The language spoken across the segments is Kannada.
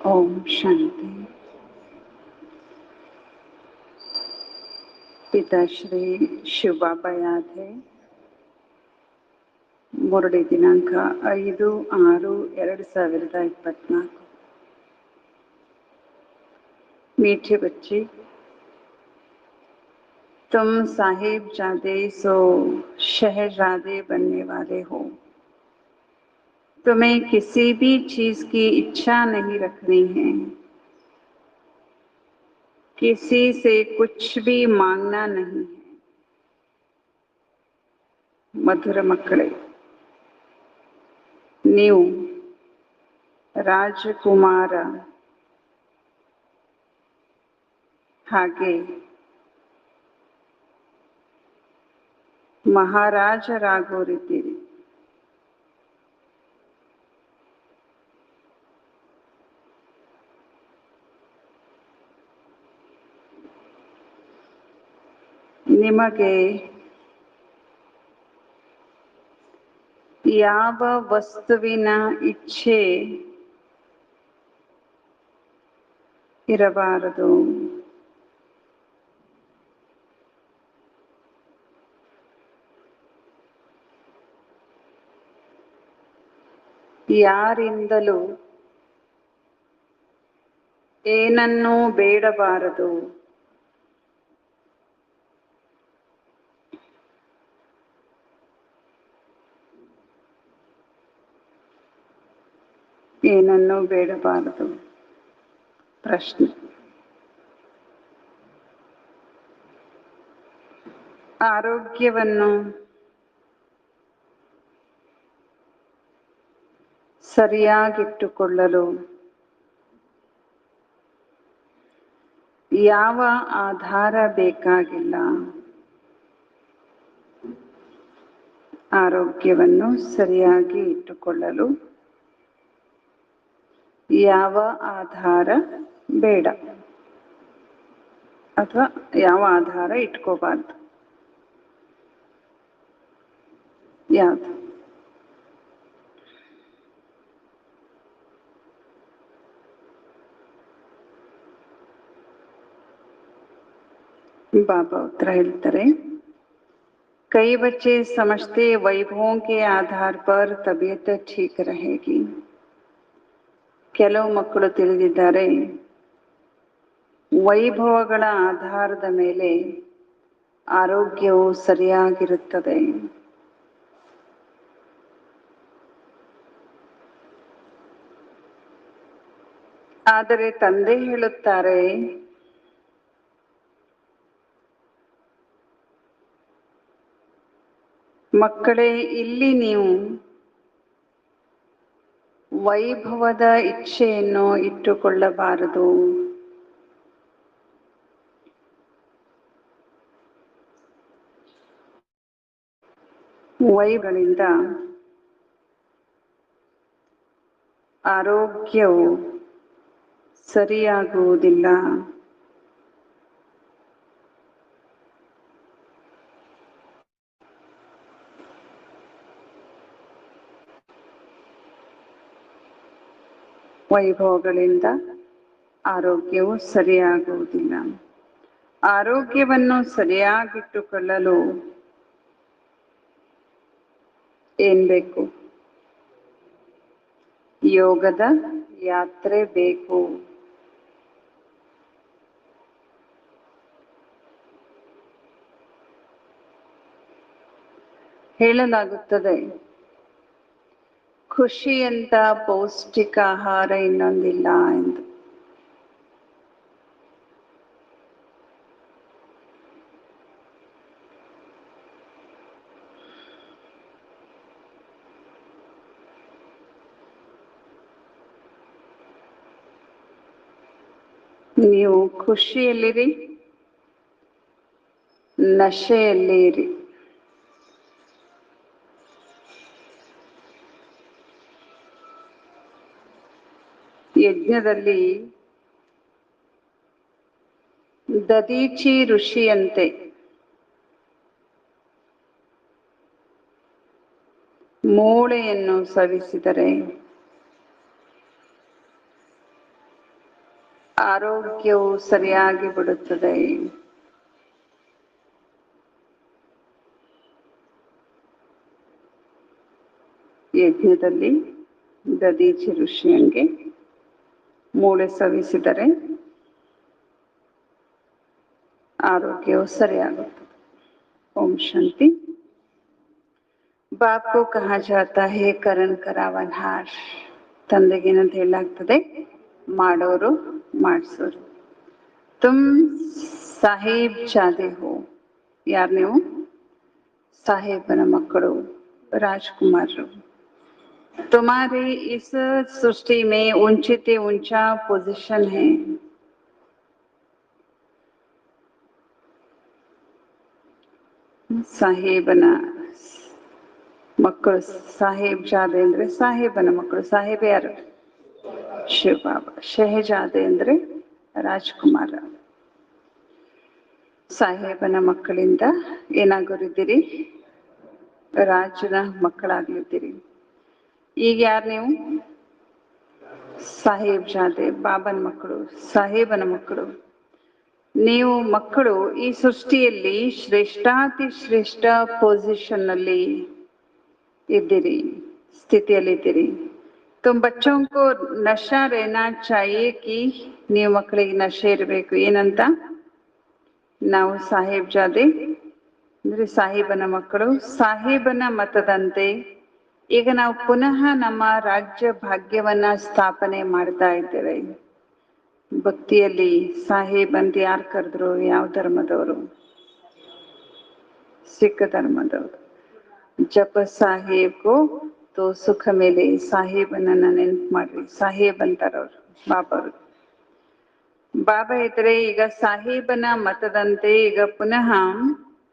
ओम शांति। पिताश्री ಶಿವಬಾಬಾ ಯಾದೆ ಮುರಳಿ ದಿನಾಂಕ 5/6/2024। मीठे बच्चे, तुम साहिब जादे सो शहजादे बनने वाले हो। तुम्हें किसी भी चीज की इच्छा नहीं रखनी है, किसी से कुछ भी मांगना नहीं है। ಮಧುರ ಮಕ್ಕಳೇ, ನೀವು ರಾಜಕುಮಾರ ಹಾಗೆ ಮಹಾರಾಜರಾಗೋರಿದ್ದೀರಿ. ನಿಮಗೆ ಯಾವ ವಸ್ತುವಿನ ಇಚ್ಛೆ ಇರಬಾರದು. ಯಾರಿಂದಲೂ ಏನನ್ನೂ ಬೇಡಬಾರದು. ಏನನ್ನೂ ಬೇಡಬಾರದು. ಪ್ರಶ್ನೆ: ಆರೋಗ್ಯವನ್ನು ಸರಿಯಾಗಿಟ್ಟುಕೊಳ್ಳಲು ಯಾವ ಆಧಾರ ಬೇಕಾಗಿಲ್ಲ. ಆರೋಗ್ಯವನ್ನು ಸರಿಯಾಗಿ ಇಟ್ಟುಕೊಳ್ಳಲು ಯಾವ ಆಧಾರ ಬೇಡ ಅಥವಾ ಯಾವ ಆಧಾರ ಇಟ್ಕೋಬಾರ್ದು. ಯಾವುದು? बाबा उत्तर ಹೇಳ್ತಾರೆ, कई बच्चे समझते वैभवों के आधार पर तबीयत ठीक रहेगी. ಕೆಲವು ಮಕ್ಕಳು ತಿಳಿದಿದ್ದಾರೆ, ವೈಭವಗಳ ಆಧಾರದ ಮೇಲೆ ಆರೋಗ್ಯವು ಸರಿಯಾಗಿರುತ್ತದೆ. ಆದರೆ ತಂದೆ ಹೇಳುತ್ತಾರೆ, ಮಕ್ಕಳೇ, ಇಲ್ಲಿ ನೀವು ವೈಭವದ ಇಚ್ಛೆಯನ್ನು ಇಟ್ಟುಕೊಳ್ಳಬಾರದು. ವೈಭವಗಳಿಂದ ಆರೋಗ್ಯವು ಸರಿಯಾಗುವುದಿಲ್ಲ. ವೈಭವಗಳಿಂದ ಆರೋಗ್ಯವು ಸರಿಯಾಗುವುದಿಲ್ಲ. ಆರೋಗ್ಯವನ್ನು ಸರಿಯಾಗಿಟ್ಟುಕೊಳ್ಳಲು ಏನ್ ಬೇಕು? ಯೋಗದ ಯಾತ್ರೆ ಬೇಕು. ಹೇಳಲಾಗುತ್ತದೆ, ಖುಷಿಯಂತ ಪೌಷ್ಟಿಕ ಆಹಾರ ಇನ್ನೊಂದಿಲ್ಲ ಎಂದು. ನೀವು ಖುಷಿಯಲ್ಲಿರಿ, ನಶೆಯಲ್ಲಿ ಇರಿ. ಯಜ್ಞದಲ್ಲಿ ದದೀಚಿ ಋಷಿಯಂತೆ ಮೂಳೆಯನ್ನು ಸವಿಸಿದರೆ ಆರೋಗ್ಯವು ಸರಿಯಾಗಿ ಬಿಡುತ್ತದೆ. ಯಜ್ಞದಲ್ಲಿ ದದೀಚಿ ಋಷಿಯಂಗೆ ಮೂಳೆ ಸವಿಸಿದರೆ ಆರೋಗ್ಯವು ಸರಿಯಾಗುತ್ತದೆ. ಓಂ ಶಾಂತಿ. ಬಾಪ್ ಕೋ ಕಹಾ ಜಾತಾ ಹೇ ಕರಣ್ ಕರಾವನ್ಹಾರ್. ತಂದೆಗೇನಂತ ಹೇಳಲಾಗ್ತದೆ, ಮಾಡೋರು ಮಾಡಿಸೋರು. ತುಮ್ ಸಾಹೇಬ್ ಜಾದೆ ಹೋ. ಯಾರು ನೀವು? ಸಾಹೇಬನ ಮಕ್ಕಳು, ರಾಜ್ಕುಮಾರರು. तुम्हारे इस सृष्टि में ऊंचे से ऊंचा पोजीशन है. ಸಾಹೇಬನ ಮಕ್ಕಳು, ಸಾಹೇಬ್ ಜಾದೆ ಅಂದ್ರೆ ಸಾಹೇಬನ ಮಕ್ಕಳು. ಸಾಹೇಬ್ ಯಾರು? ಶಿವ ಬಾಬಾ. ಶಹಜಾದೆ ಅಂದ್ರೆ ರಾಜ್ಕುಮಾರ. ಸಾಹೇಬನ ಮಕ್ಕಳಿಂದ ಏನಾಗೋರಿದ್ದೀರಿ? ರಾಜನ ಮಕ್ಕಳಾಗ್ಲಿದ್ದೀರಿ. ಈಗ ಯಾರು ನೀವು? ಸಾಹೇಬ್ ಜಾದೆ, ಬಾಬನ ಮಕ್ಕಳು, ಸಾಹೇಬನ ಮಕ್ಕಳು. ನೀವು ಮಕ್ಕಳು ಈ ಸೃಷ್ಟಿಯಲ್ಲಿ ಶ್ರೇಷ್ಠಾತಿ ಶ್ರೇಷ್ಠ ಪೊಸಿಷನ್ ನಲ್ಲಿ ಇದ್ದೀರಿ, ಸ್ಥಿತಿಯಲ್ಲಿದ್ದೀರಿ. तुम बच्चों को नशा रहना चाहिए कि ನೀವು ಮಕ್ಕಳಿಗೆ ನಶೆ ಇರಬೇಕು. ಏನಂತ? ನಾವು ಸಾಹೇಬ್ ಜಾದೆ ಅಂದ್ರೆ ಸಾಹೇಬನ ಮಕ್ಕಳು, ಸಾಹೇಬನ ಮತದಂತೆ ಈಗ ನಾವು ಪುನಃ ನಮ್ಮ ರಾಜ್ಯ ಭಾಗ್ಯವನ್ನ ಸ್ಥಾಪನೆ ಮಾಡ್ತಾ ಇದ್ದೇವೆ. ಭಕ್ತಿಯಲ್ಲಿ ಸಾಹೇಬ್ ಅಂತ ಯಾರು ಕರೆದ್ರು? ಯಾವ ಧರ್ಮದವರು? ಸಿಖ್ ಧರ್ಮದವರು. ಜಪ ಸಾಹೇಬ್ಗೂ ತೋ ಸುಖ ಮೇಲೆ. ಸಾಹೇಬನನ್ನ ನೆನ್ಪು ಮಾಡ್ರಿ. ಸಾಹೇಬ್ ಅಂತಾರವ್ರು ಬಾಬಾರು. ಬಾಬಾ ಇದ್ರೆ ಈಗ ಸಾಹೇಬನ ಮತದಂತೆ ಈಗ ಪುನಃ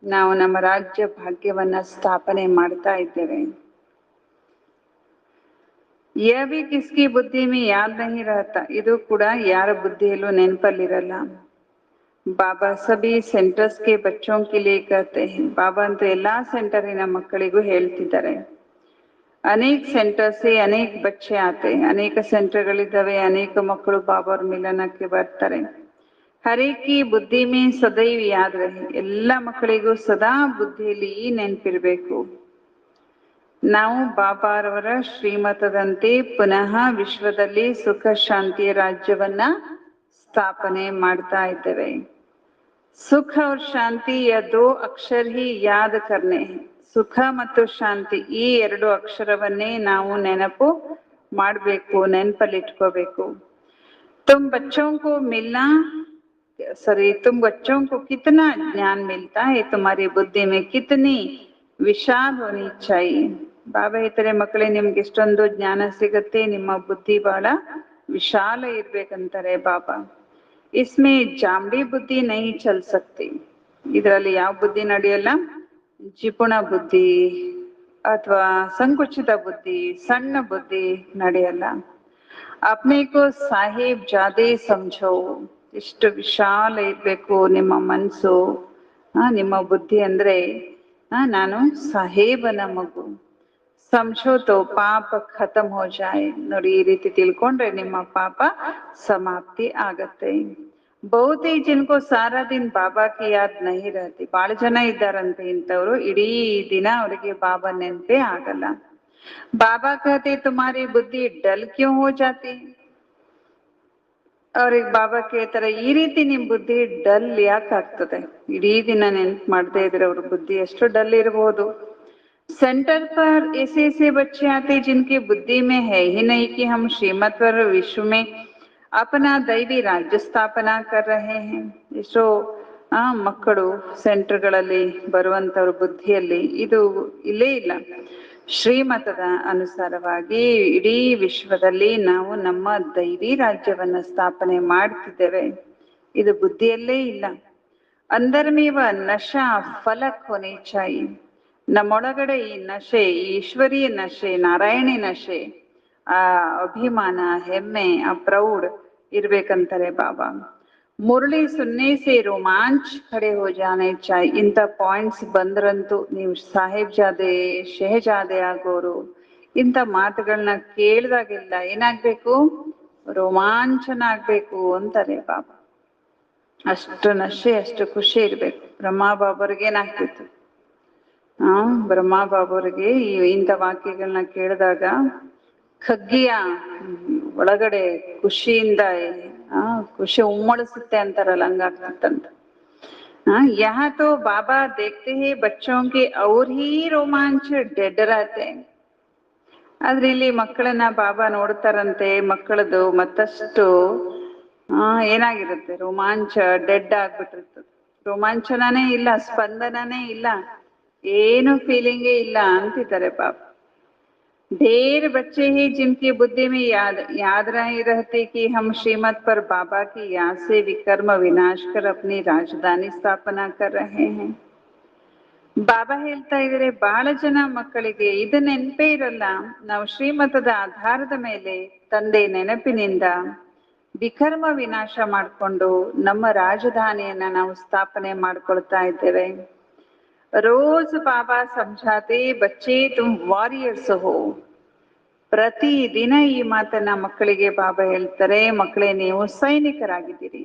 ನಾವು ನಮ್ಮ ರಾಜ್ಯ ಭಾಗ್ಯವನ್ನ ಸ್ಥಾಪನೆ ಮಾಡ್ತಾ ಇದ್ದೇವೆ. यह भी किसकी बुद्धि में याद नहीं रहता. ಇದು ಕೂಡ ಯಾರ ಬುದ್ಧಿಯಲ್ಲೂ ನೆನಪಲ್ಲಿರಲ್ಲ. ಬಾಬಾ ಸಭಿ ಸೆಂಟರ್ಸ್ ಕೆ ಬಚ್ಚೋं के लिए कहते हैं. ಬಾಬಾ ಅಂತೂ ಎಲ್ಲಾ ಸೆಂಟರಿನ ಮಕ್ಕಳಿಗೂ ಹೇಳ್ತಿದ್ದಾರೆ. ಅನೇಕ ಸೆಂಟರ್ ಸೆ ಅನೇಕ ಬಚ್ಚೆ ಆತೆ. ಅನೇಕ ಸೆಂಟರ್ಗಳಿದ್ದಾವೆ, ಅನೇಕ ಮಕ್ಕಳು ಬಾಬಾರ ಮಿಲನಕ್ಕೆ ಬರ್ತಾರೆ. ಹರೇಕಿ ಬುದ್ಧಿ ಮೇ ಸದೈವ್ ಯಾದ್ ರಹೆ. ಎಲ್ಲ ಮಕ್ಕಳಿಗೂ ಸದಾ ಬುದ್ಧಿಯಲ್ಲಿ ಈ ನೆನಪಿರ್ಬೇಕು, ನಾವು ಬಾಬಾರವರ ಶ್ರೀಮತದಂತೆ ಪುನಃ ವಿಶ್ವದಲ್ಲಿ ಸುಖ ಶಾಂತಿಯ ರಾಜ್ಯವನ್ನ ಸ್ಥಾಪನೆ ಮಾಡ್ತಾ ಇದ್ದೇವೆ. ಸುಖ और ಶಾಂತಿ ಯ ದೋ ಅಕ್ಷರ ಹಿ ಯಾದ್ ಕರ್ನೆ. ಸುಖ ಮತ್ತು ಶಾಂತಿ ಈ ಎರಡು ಅಕ್ಷರವನ್ನೇ ನಾವು ನೆನಪು ಮಾಡಬೇಕು, ನೆನಪಲ್ಲಿಟ್ಕೋಬೇಕು. तुम बच्चों को मिलना तुम बच्चों को कितना ज्ञान मिलता है, तुम्हारी बुद्धि में कितनी विशाल होनी चाहिए. ಬಾಬಾ ಹೇಳ್ತಾರೆ, ಮಕ್ಕಳೇ ನಿಮ್ಗೆ ಎಷ್ಟೊಂದು ಜ್ಞಾನ ಸಿಗತ್ತೆ, ನಿಮ್ಮ ಬುದ್ಧಿ ಬಹಳ ವಿಶಾಲ ಇರ್ಬೇಕಂತಾರೆ ಬಾಬಾ. ಇಸ್ಮೇ ಜಾಂಬಿ ಬುದ್ಧಿ ನಹಿ ಚಲ್ ಸಕ್ತಿ. ಇದರಲ್ಲಿ ಯಾವ ಬುದ್ಧಿ ನಡೆಯಲ್ಲ? ಜಿಪುಣ ಬುದ್ಧಿ ಅಥವಾ ಸಂಕುಚಿತ ಬುದ್ಧಿ, ಸಣ್ಣ ಬುದ್ಧಿ ನಡೆಯಲ್ಲ. ಅಪ್ನೆ ಕೋ ಸಾಹೇಬ್ ಜಾದೆ ಸಮझो. ಎಷ್ಟು ವಿಶಾಲ ಇರ್ಬೇಕು ನಿಮ್ಮ ಮನಸ್ಸು, ನಿಮ್ಮ ಬುದ್ಧಿ ಅಂದ್ರೆ ನಾನು ಸಾಹೇಬನ ಮಗು. ಸಮझो तो ಪಾಪ ಖತಮ್ ಹೋ ಜಾಯೆ. ನೋಡಿ, ಈ ರೀತಿ ತಿಳ್ಕೊಂಡ್ರೆ ನಿಮ್ಮ ಪಾಪ ಸಮಾಪ್ತಿ ಆಗತ್ತೆ. ಬಹುತ್ ಹಿ ಜಿನ್ಕೋ ಸಾರಾ ದಿನ ಬಾಬಾ ಕಿ ಯಾದ್ ನಹಿ ರಹತಿ. ಬಹಳ ಜನ ಇದ್ದಾರಂತೆ ಇಂಥವ್ರು, ಇಡೀ ದಿನ ಅವರಿಗೆ ಬಾಬಾ ನೆನಪೇ ಆಗಲ್ಲ. ಬಾಬಾ ಕಹತೆ ತುಮಾರಿ ಬುದ್ಧಿ ಡಲ್ ಕ್ಯೂ ಹೋ ಜಾತಿ. ಅವ್ರಿಗೆ ಬಾಬಾ ಕೇಳ್ತಾರೆ, ಈ ರೀತಿ ನಿಮ್ ಬುದ್ಧಿ ಡಲ್ ಯಾಕೆ ಆಗ್ತದೆ? ಇಡೀ ದಿನ ನೆನ್ಪು ಮಾಡದೇ ಇದ್ರೆ ಅವ್ರ ಬುದ್ಧಿ ಎಷ್ಟು ಡಲ್ ಇರಬಹುದು. सेंटर पर ऐसे ऐसे बच्चे आते जिनकी बुद्धि में है ही नहीं कि हम श्रीमत पर विश्व में अपना दैवी राज्य स्थापना कर रहे हैं. ಎಷ್ಟೋ ಮಕ್ಕಳು ಸೆಂಟರ್ಗಳಲ್ಲಿ ಬರುವಂತವ್ರ ಬುದ್ಧಿಯಲ್ಲಿ ಇದು ಇಲ್ಲೇ ಇಲ್ಲ. ಶ್ರೀಮತದ ಅನುಸಾರವಾಗಿ ಇಡೀ ವಿಶ್ವದಲ್ಲಿ ನಾವು ನಮ್ಮ ದೈವಿ ರಾಜ್ಯವನ್ನ ಸ್ಥಾಪನೆ ಮಾಡ್ತಿದ್ದೇವೆ, ಇದು ಬುದ್ಧಿಯಲ್ಲೇ ಇಲ್ಲ. ಅಂದರ್ಮೇವ ನಶಾ ಫಲಕ್ ಹೋನೆ ಚಾಯಿ. ನಮ್ಮೊಳಗಡೆ ಈ ನಶೆ, ಈ ಈಶ್ವರೀಯ ನಶೆ, ನಾರಾಯಣಿ ನಶೆ, ಆ ಅಭಿಮಾನ, ಹೆಮ್ಮೆ, ಆ ಪ್ರೌಢ ಇರ್ಬೇಕಂತಾರೆ ಬಾಬಾ. ಮುರಳಿ ಸುನ್ನೆ ಸೆ ರೋಮಾಂಚ್ ಖಡೆ ಹೋ ಜಾನೆ ಚಾಯ್. ಇಂಥ ಪಾಯಿಂಟ್ಸ್ ಬಂದ್ರಂತೂ ನೀವು ಸಾಹೇಬ್ ಜಾದೆ, ಶಹಜಾದೆ ಆಗೋರು. ಇಂಥ ಮಾತುಗಳನ್ನ ಕೇಳಿದಾಗೆಲ್ಲ ಏನಾಗ್ಬೇಕು? ರೋಮಾಂಚನ ಆಗ್ಬೇಕು ಅಂತಾರೆ ಬಾಬಾ. ಅಷ್ಟು ನಶೆ, ಅಷ್ಟು ಖುಷಿ ಇರ್ಬೇಕು. ಬ್ರಹ್ಮ ಬಾಬರಿಗೆ ಏನಾಗ್ತಿತ್ತು, ಬ್ರಹ್ಮ ಬಾಬರಿಗೆ ಇಂಥ ವಾಕ್ಯಗಳನ್ನ ಕೇಳಿದಾಗ ಖಗ್ಗಿಯ ಒಳಗಡೆ ಖುಷಿಯಿಂದ ಖುಷಿ ಉಮ್ಮಳಿಸುತ್ತೆ ಅಂತಾರಲ್ಲ, ಹಂಗಾಗ್ತಿತ್ತಂತ. यहाँ तो बाबा देखते ही बच्चों के और ही रोमांच डेड रहते हैं. ಆದ್ರೆ ಇಲ್ಲಿ ಮಕ್ಕಳನ್ನ ಬಾಬಾ ನೋಡ್ತಾರಂತೆ, ಮಕ್ಕಳದು ಮತ್ತಷ್ಟು ಏನಾಗಿರುತ್ತೆ, ರೋಮಾಂಚ ಡೆಡ್ ಆಗ್ಬಿಟ್ಟಿರ್ತದೆ. ರೋಮಾಂಚನನೇ ಇಲ್ಲ, ಸ್ಪಂದನನೇ ಇಲ್ಲ, ಏನು ಫೀಲಿಂಗೇ ಇಲ್ಲ ಅಂತಿದ್ದಾರೆ ಬಾಬಾ. ढेर बच्चे ही जिनकी बुद्धि में याद नहीं रहते कि हम श्रीमत पर बाबा की याद से विकर्म विनाश कर अपनी राजधानी स्थापना कर रहे हैं. ಬಾಬಾ ಹೇಳ್ತಾ ಇದ್ರೆ ಬಹಳ ಜನ ಮಕ್ಕಳಿಗೆ ಇದು ನೆನಪೇ ಇರಲ್ಲ, ನಾವು ಶ್ರೀಮತದ ಆಧಾರದ ಮೇಲೆ ತಂದೆ ನೆನಪಿನಿಂದ ವಿಕರ್ಮ ವಿನಾಶ ಮಾಡಿಕೊಂಡು ನಮ್ಮ ರಾಜಧಾನಿಯನ್ನ ನಾವು ಸ್ಥಾಪನೆ ಮಾಡ್ಕೊಳ್ತಾ ಇದ್ದೇವೆ. ರೋಜ್ ಬಾಬಾ ಸಮझाते बच्चे तुम ವಾರಿಯರ್ಸ್ ಹೋ. ಪ್ರತಿ ದಿನ ಈ ಮಾತನ್ನ ಮಕ್ಕಳಿಗೆ ಬಾಬಾ ಹೇಳ್ತಾರೆ, ಮಕ್ಕಳೇ ನೀವು ಸೈನಿಕರಾಗಿದ್ದೀರಿ,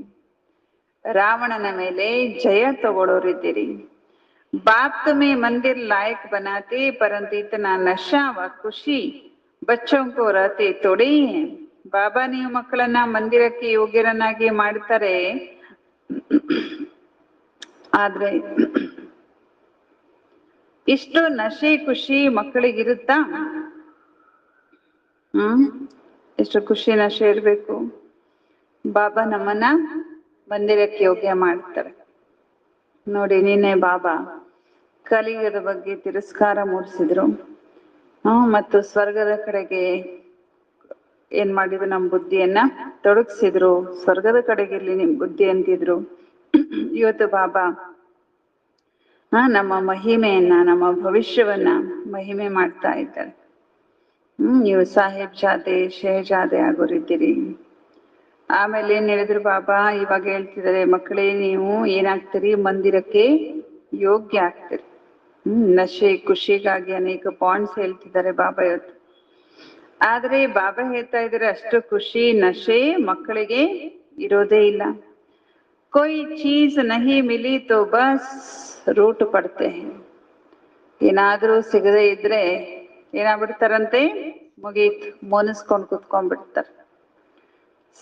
ರಾವಣನ ಮೇಲೆ ಜಯ ತಗೊಳ್ಳೋರಿದ್ದೀರಿ. बाप तुम्हें मंदिर लायक बनाते, परंतु इतना नशा व खुशी बच्चों को रहते थोड़े ही है. ಬಾಬಾ ನೀವು ಮಕ್ಕಳನ್ನ ಮಂದಿರಕ್ಕೆ ಯೋಗ್ಯರನ್ನಾಗಿ ಮಾಡ್ತಾರೆ, ಆದ್ರೆ ಇಷ್ಟು ನಶೆ ಖುಷಿ ಮಕ್ಕಳಿಗಿರುತ್ತಾ? ಎಷ್ಟು ಖುಷಿ ನಶೆ ಇರ್ಬೇಕು. ಬಾಬಾ ನಮ್ಮನ್ನ ಮಂದಿರಕ್ಕೆ ಯೋಗ್ಯ ಮಾಡ್ತಾರೆ. ನೋಡಿ, ನಿನ್ನೆ ಬಾಬಾ ಕಲಿಯುಗದ ಬಗ್ಗೆ ತಿರಸ್ಕಾರ ಮೂಡಿಸಿದ್ರು, ಮತ್ತು ಸ್ವರ್ಗದ ಕಡೆಗೆ ಏನ್ ಮಾಡಿದ್ರು, ನಮ್ಮ ಬುದ್ಧಿಯನ್ನ ತೊಡಗಿಸಿದ್ರು. ಸ್ವರ್ಗದ ಕಡೆಗೆ ಇರ್ಲಿ ನಿಮ್ ಬುದ್ಧಿ ಅಂತಿದ್ರು. ಇವತ್ತು ಬಾಬಾ ನಮ್ಮ ಮಹಿಮೆಯನ್ನ, ನಮ್ಮ ಭವಿಷ್ಯವನ್ನ ಮಹಿಮೆ ಮಾಡ್ತಾ ಇದ್ದಾರೆ. ನೀವು ಸಾಹೇಬ್ ಜಾದೆ ಶಹಜಾದೆ ಆಗೋರಿದ್ದೀರಿ. ಆಮೇಲೆ ಏನ್ ಹೇಳಿದ್ರು ಬಾಬಾ, ಇವಾಗ ಹೇಳ್ತಿದ್ದಾರೆ, ಮಕ್ಕಳೇ ನೀವು ಏನಾಗ್ತೀರಿ, ಮಂದಿರಕ್ಕೆ ಯೋಗ್ಯ ಆಗ್ತೀರಿ. ನಶೆ ಖುಷಿಗಾಗಿ ಅನೇಕ ಪಾಯಿಂಟ್ಸ್ ಹೇಳ್ತಿದ್ದಾರೆ ಬಾಬಾ ಇವತ್ತು. ಆದ್ರೆ ಬಾಬಾ ಹೇಳ್ತಾ ಇದ್ದಾರೆ, ಅಷ್ಟು ಖುಷಿ ನಶೆ ಮಕ್ಕಳಿಗೆ ಇರೋದೇ ಇಲ್ಲ. कोई चीज नहीं मिली तो बस ರೂಟ್ ಪಡ್ತೆ. ಏನಾದ್ರೂ ಸಿಗದೆ ಇದ್ರೆ ಏನಾಗ್ಬಿಡ್ತಾರಂತೆ, ಮುಗೀತು, ಮೋನಿಸ್ಕೊಂಡು ಕುತ್ಕೊಂಡ್ಬಿಡ್ತಾರೆ.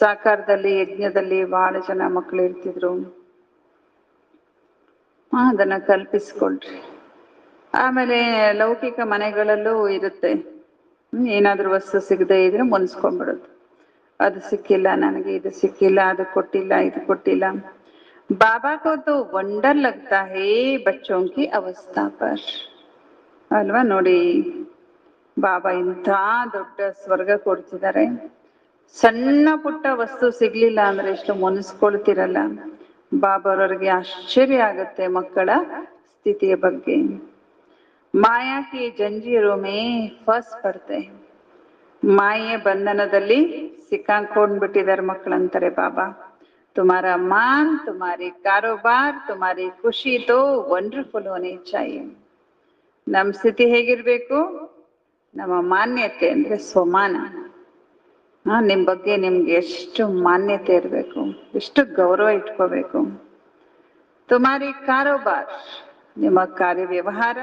ಸಾಕಾರದಲ್ಲಿ ಯಜ್ಞದಲ್ಲಿ ಬಹಳ ಜನ ಮಕ್ಕಳು ಇರ್ತಿದ್ರು, ಅದನ್ನ ಕಲ್ಪಿಸ್ಕೊಳ್ರಿ. ಆಮೇಲೆ ಲೌಕಿಕ ಮನೆಗಳಲ್ಲೂ ಇರುತ್ತೆ, ಏನಾದ್ರೂ ವಸ್ತು ಸಿಗದೆ ಇದ್ರೆ ಮುನ್ಸ್ಕೊಂಡ್ಬಿಡುದು. ಅದು ಸಿಕ್ಕಿಲ್ಲ ನನಗೆ, ಇದು ಸಿಕ್ಕಿಲ್ಲ, ಅದು ಕೊಟ್ಟಿಲ್ಲ, ಇದು ಕೊಟ್ಟಿಲ್ಲ. ಬಾಬಾ ಕೋ ತೋ ವಂಡರ್ ಲಗ್ತಾ ಹೇ ಬಚ್ಚೋಂ ಕಿ ಅವಸ್ಥಾ ಪರ್. ಅಲ್ವಾ ನೋಡಿ, ಬಾಬಾ ಇಂಥ ದೊಡ್ಡ ಸ್ವರ್ಗ ಕೊಡ್ತಿದ್ದಾರೆ, ಸಣ್ಣ ಪುಟ್ಟ ವಸ್ತು ಸಿಗ್ಲಿಲ್ಲ ಅಂದ್ರೆ ಎಷ್ಟು ಮುನಿಸ್ಕೊಳ್ತಿರಲ್ಲ. ಬಾಬಾರವ್ರಿಗೆ ಆಶ್ಚರ್ಯ ಆಗತ್ತೆ ಮಕ್ಕಳ ಸ್ಥಿತಿಯ ಬಗ್ಗೆ. ಮಾಯಾ ಕಿ ಜಂಜೀರು ಮೇ ಫಸ್ ಪಡ್ತೆ. ಮಾಯೆ ಬಂಧನದಲ್ಲಿ ಸಿಕ್ಕಾಕೊಂಡ್ಬಿಟ್ಟಿದ್ದಾರೆ ಮಕ್ಕಳಂತಾರೆ ಬಾಬಾ. ತುಮಾರ ಮಾನ್, ತುಮಾರಿ ಕಾರೋಬಾರ್, ತುಮಾರಿ ಖುಷಿ ತೋ ವಂಡರ್ಫುಲ್ ಹೋನೆ ಚಾಹಿಯೆ. ನಮ್ಮ ಸ್ಥಿತಿ ಹೇಗಿರ್ಬೇಕು, ನಮ್ಮ ಮಾನ್ಯತೆ ಅಂದ್ರೆ ಸ್ವಮಾನ. ನಿಮ್ ಬಗ್ಗೆ ನಿಮ್ಗೆ ಎಷ್ಟು ಮಾನ್ಯತೆ ಇರಬೇಕು, ಎಷ್ಟು ಗೌರವ ಇಟ್ಕೋಬೇಕು. ತುಮಾರಿ ಕಾರೋಬಾರ್, ನಿಮ್ಮ ಕಾರ್ಯ ವ್ಯವಹಾರ,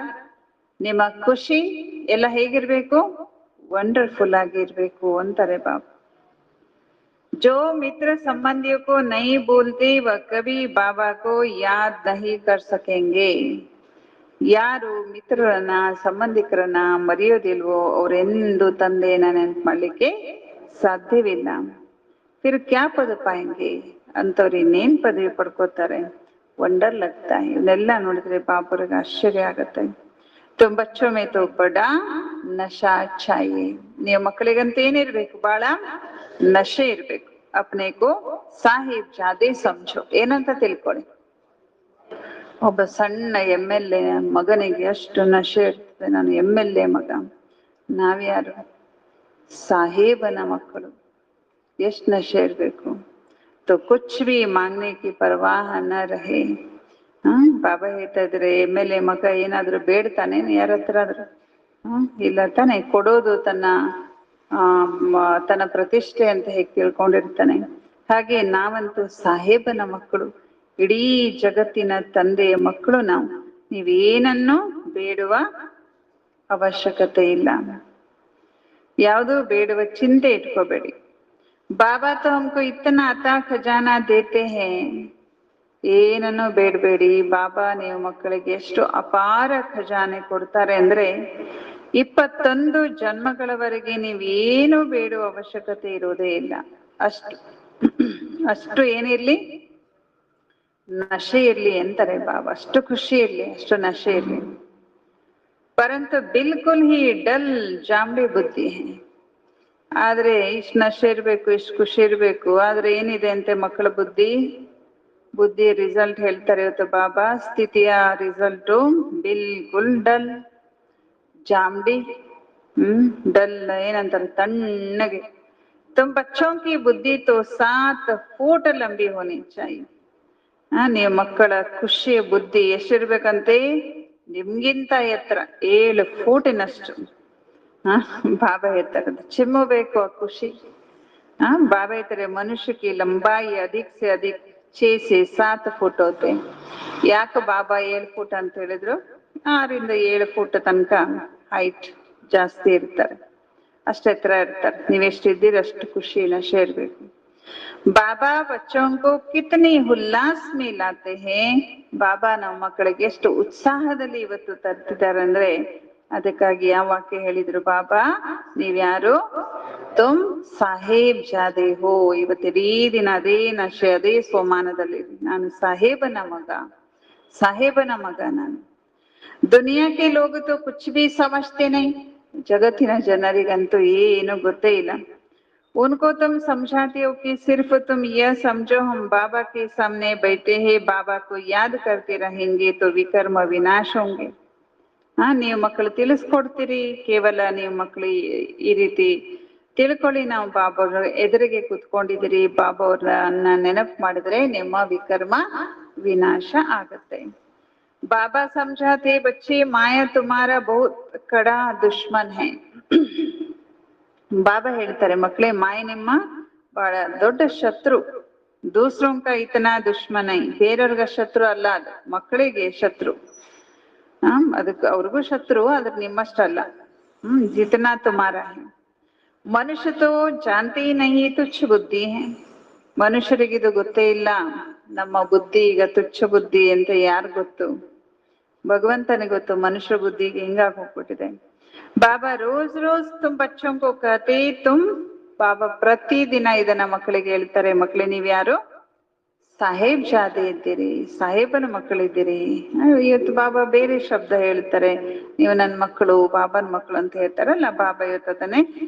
ನಿಮ್ಮ ಖುಷಿ ಎಲ್ಲ ಹೇಗಿರ್ಬೇಕು, ವಂಡರ್ಫುಲ್ ಆಗಿರ್ಬೇಕು ಅಂತಾರೆ ಬಾಬಾ. जो मित्र संबंधियों को नहीं भूलते वह कभी बाबा को याद नहीं कर सकेंगे. ಯಾರು ಮಿತ್ರರನ್ನ ಸಂಬಂಧಿಕರನ್ನ ಮರೆಯೋದಿಲ್ವೋ ಅವರೆಂದು ತಂದೆಯನ್ನ ನೆನಪು ಮಾಡ್ಲಿಕ್ಕೆ ಸಾಧ್ಯವಿಲ್ಲ. ಫಿರ್ ಕ್ಯಾ ಪದ ಪಾಯಂಗೆ, ಅಂತವ್ರು ಇನ್ನೇನ್ ಪದವಿ ಪಡ್ಕೋತಾರೆ. ವಂಡರ್ ಲಗ್ತಾ. ಇವನ್ನೆಲ್ಲ ನೋಡಿದ್ರೆ ಬಾಬರಿಗೆ ಆಶ್ಚರ್ಯ ಆಗತ್ತೆ. ತುಮ್ ಬಚ್ಚೋ ಮೇ ತೋ ಬಡಾ ನಶಾ ಚಾಹಿಯೆ. ನೀವು ಮಕ್ಕಳಿಗಂತ ಏನಿರ್ಬೇಕು, ಬಹಳ ನಶೆ ಇರ್ಬೇಕು. ಅಪ್ನೇಕೋ ಸಾಹಿಬ್ ಜಾದೆ ಸಮझो, ಏನಂತ ತಿಳ್ಕೊಳ್ಳಿ. ಒಬ್ಬ ಸಣ್ಣ MLA ಮಗನಿಗೆ ಅಷ್ಟು ನಶೆ ಇರ್ತದೆ, ನಾನು MLA ಮಗ. ನಾವ್ಯಾರು, ಸಾಹೇಬನ ಮಕ್ಕಳು, ಎಷ್ಟು ನಶೆ ಇರ್ಬೇಕು. ತೋ ಕುಚ್ ಭಿ ಮಾಂಗ್ನೆ ಕಿ ಪರವಾಹ ನ ರಹೆ. ಬಾಬಾ ಹೇಳ್ತಾ ಇದ್ರೆ, MLA ಮಗ ಏನಾದ್ರು ಬೇಡ್ತಾನೆ ಯಾರ ಹತ್ರ ಆದ್ರು? ಇಲ್ಲ ತಾನೆ. ಕೊಡೋದು ತನ್ನ ತನ್ನ ಪ್ರತಿಷ್ಠೆ ಅಂತ ಹೇಗೆ ತಿಳ್ಕೊಂಡಿರ್ತಾನೆ, ಹಾಗೆ ನಾವಂತೂ ಸಾಹೇಬನ ಮಕ್ಕಳು, ಇಡೀ ಜಗತ್ತಿನ ತಂದೆಯ ಮಕ್ಕಳು ನಾವು. ನೀವೇನನ್ನು ಬೇಡುವ ಅವಶ್ಯಕತೆ ಇಲ್ಲ, ಯಾವುದೂ ಬೇಡುವ ಚಿಂತೆ ಇಟ್ಕೋಬೇಡಿ. ಬಾಬಾ ತೋ ಹಮ್ಕೋ ಇತ್ತನಾ ಅತಾ ಖಜಾನಾ ದೇತೆ ಹೇ, ಏನನ್ನು ಬೇಡಬೇಡಿ. ಬಾಬಾ ನೀವು ಮಕ್ಕಳಿಗೆ ಎಷ್ಟು ಅಪಾರ ಖಜಾನೆ ಕೊಡ್ತಾರೆ ಅಂದ್ರೆ 21 ಜನ್ಮಗಳವರೆಗೆ ನೀವೇನು ಬೇಡುವ ಅವಶ್ಯಕತೆ ಇರೋದೇ ಇಲ್ಲ. ಅಷ್ಟು ಏನಿರ್ಲಿ, ನಶೆ ಇರ್ಲಿ ಅಂತಾರೆ ಬಾಬಾ. ಅಷ್ಟು ಖುಷಿ ಇರ್ಲಿ, ಅಷ್ಟು ನಶೆ ಇರ್ಲಿ. ಪರಂತು ಬಿಲ್ಕುಲ್ ಹಿ ಡಲ್ ಜಾಂಬಿ ಬುದ್ಧಿ ಹೇ. ಆದ್ರೆ ಇಷ್ಟು ನಶೆ ಇರ್ಬೇಕು, ಇಷ್ಟು ಖುಷಿ ಇರ್ಬೇಕು, ಆದ್ರೆ ಏನಿದೆ ಅಂತೆ ಮಕ್ಕಳ ಬುದ್ಧಿ ರಿಸಲ್ಟ್ ಹೇಳ್ತಾರೆ ಇವತ್ತು ಬಾಬಾ. ಸ್ಥಿತಿಯ ರಿಸಲ್ಟು ಬಿಲ್ಕುಲ್ ಡಲ್ ಜಾಂಬಿ. ಡಲ್ ಏನಂತಾರೆ, ತಣ್ಣಗೆ. ತುಮ್ ಬಚ್ಚೋಂ ಕಿ ಬುದ್ಧಿ ತೋ 7 ಫೂಟ್ ಲಂಬಿ ಹೋನಿ ಚಾಹಿಯೆ. ನೀವು ಮಕ್ಕಳ ಖುಷಿಯ ಬುದ್ಧಿ ಎಷ್ಟಿರ್ಬೇಕಂತೆ, ನಿಮ್ಗಿಂತ ಎತ್ತರ 7 ಫೂಟಿನಷ್ಟು. ಬಾಬಾ ಹೇಳ್ತಾರೆ ಚಿಮ್ಮಬೇಕು ಆ ಖುಷಿ. ಬಾಬಾ ಹೇಳ್ತಾರೆ ಮನುಷ್ಯ ಕಿ ಲಂಬಾಯಿ ಅಧಿಕ್ ಸೆ ಅಧಿಕ್ 6 से 7 ಫುಟ್ ಹೋತೆ. ಯಾಕೆ ಬಾಬಾ 7 ಫುಟ್ ಅಂತ ಹೇಳಿದ್ರು? 6 ರಿಂದ 7 ಫುಟ್ ತನಕ ಹೈಟ್ ಜಾಸ್ತಿ ಇರ್ತಾರೆ, ಅಷ್ಟು ಎತ್ತರ ಇರ್ತಾರೆ. ನೀವೆಷ್ಟಿದ್ದೀರಿ ಅಷ್ಟು ಖುಷಿ ನಶೆ ಇರ್ಬೇಕು. ಬಾಬಾ ಬಚ್ಚೋಂಕೋ ಕಿತನಿ ಹುಲ್ಲಾಸ್ ಮೇಲಾತೆ ಹೇ. ಬಾಬಾ ನಮ್ಮ ಮಕ್ಕಳಿಗೆ ಎಷ್ಟು ಉತ್ಸಾಹದಲ್ಲಿ ಇವತ್ತು ತರ್ತಿದ್ದಾರೆ ಅಂದ್ರೆ, ಅದಕ್ಕಾಗಿ ಯಾವ ವಾಕ್ಯ ಹೇಳಿದ್ರು ಬಾಬಾ, ನೀವ್ಯಾರು? ತುಮ್ ಸಾಹೇಬ್ ಜಾದೆ ಹೋ. ಇವತ್ತಿಡೀ ದಿನ ಅದೇ ನಶೆ, ಅದೇ ಸೋಮಾನದಲ್ಲಿ. ನಾನು ಸಾಹೇಬನ ಮಗ ನಾನು. ದುನಿಯಾಕ್ಕೆ ಲೋಗ ತೋ ಕುಚ್ ಭಿ ಸಮಜ್ತೆ ನಹೀ. ಜಗತ್ತಿನ ಜನರಿಗಂತೂ ಏನು ಗೊತ್ತೇ ಇಲ್ಲ. उनको तुम समझाते हो कि सिर्फ तुम यह समझो हम बाबा के सामने बैठे हैं, बाबा को याद करते रहेंगे तो विकर्म विनाश होंगे. ನೀವು ಮಕ್ಕಳು ತಿಳಿಸ್ಕೊಡ್ತೀರಿ, ಕೇವಲ ನೀವು ಮಕ್ಕಳು ಈ ರೀತಿ ತಿಳ್ಕೊಳ್ಳಿ, ನಾವು ಬಾಬಾ ಅವ್ರ ಎದುರಿಗೆ ಕುತ್ಕೊಂಡಿದ್ದೀರಿ, ಬಾಬಾ ಅವ್ರನ್ನ ನೆನಪು ಮಾಡಿದ್ರೆ ನಿಮ್ಮ ವಿಕರ್ಮ ವಿನಾಶ ಆಗತ್ತೆ. ಬಾಬಾ ಸಮझाते बच्चे माया तुम्हारा बहुत कड़ा दुश्मन है. ಬಾಬಾ ಹೇಳ್ತಾರೆ ಮಕ್ಕಳೇ, ಮಾಯ ನಿಮ್ಮ ಬಹಳ ದೊಡ್ಡ ಶತ್ರು. ದೂಸರೋಂ ಕಾ ಇತನಾ ದುಶ್ಮನ್ ಹೈ. ಬೇರೆಯವ್ರಿಗ ಶತ್ರು ಅಲ್ಲ, ಅದು ಮಕ್ಕಳಿಗೆ ಶತ್ರು. ಅದಕ್ಕೆ ಅವ್ರಿಗೂ ಶತ್ರು, ಆದ್ರೆ ನಿಮ್ಮಷ್ಟಲ್ಲ. ಜಿತನಾ ತುಮಾರ ಹೈ. ಮನುಷ್ಯ ತೋ ಜಾನ್ತೆ ಹಿ ನಹೀ ತುಚ್ಛ ಬುದ್ಧಿ ಹೈ. ಮನುಷ್ಯರಿಗಿದು ಗೊತ್ತೇ ಇಲ್ಲ, ನಮ್ಮ ಬುದ್ಧಿ ಈಗ ತುಚ್ಛ ಬುದ್ಧಿ ಅಂತ ಯಾರು ಗೊತ್ತು? ಭಗವಂತನಿಗೆ ಗೊತ್ತು ಮನುಷ್ಯ ಬುದ್ಧಿಗೆ ಹಿಂಗಾಗಿ ಹೋಗ್ಬಿಟ್ಟಿದೆ. ಬಾಬಾ ರೋಜ್ ರೋಜ್ ತುಮ್ ಬಚ್ಚೋಂ ಕೋ ಕಹತೆ ತುಮ್. ಬಾಬಾ ಪ್ರತಿದಿನ ಇದನ್ನ ಮಕ್ಕಳಿಗೆ ಹೇಳ್ತಾರೆ, ಮಕ್ಕಳೇ ನೀವ್ಯಾರು? ಸಾಹೇಬ್ ಜಾದೆ ಇದ್ದೀರಿ, ಸಾಹೇಬನ ಮಕ್ಕಳಿದ್ದೀರಿ. ಇವತ್ತು ಬಾಬಾ ಬೇರೆ ಶಬ್ದ ಹೇಳ್ತಾರೆ, ನೀವು ನನ್ನ ಮಕ್ಕಳು, ಬಾಬನ ಮಕ್ಕಳು ಅಂತ ಹೇಳ್ತಾರಲ್ಲ. ಬಾಬಾ ಇವತ್ತು ಅದನ್ನೇ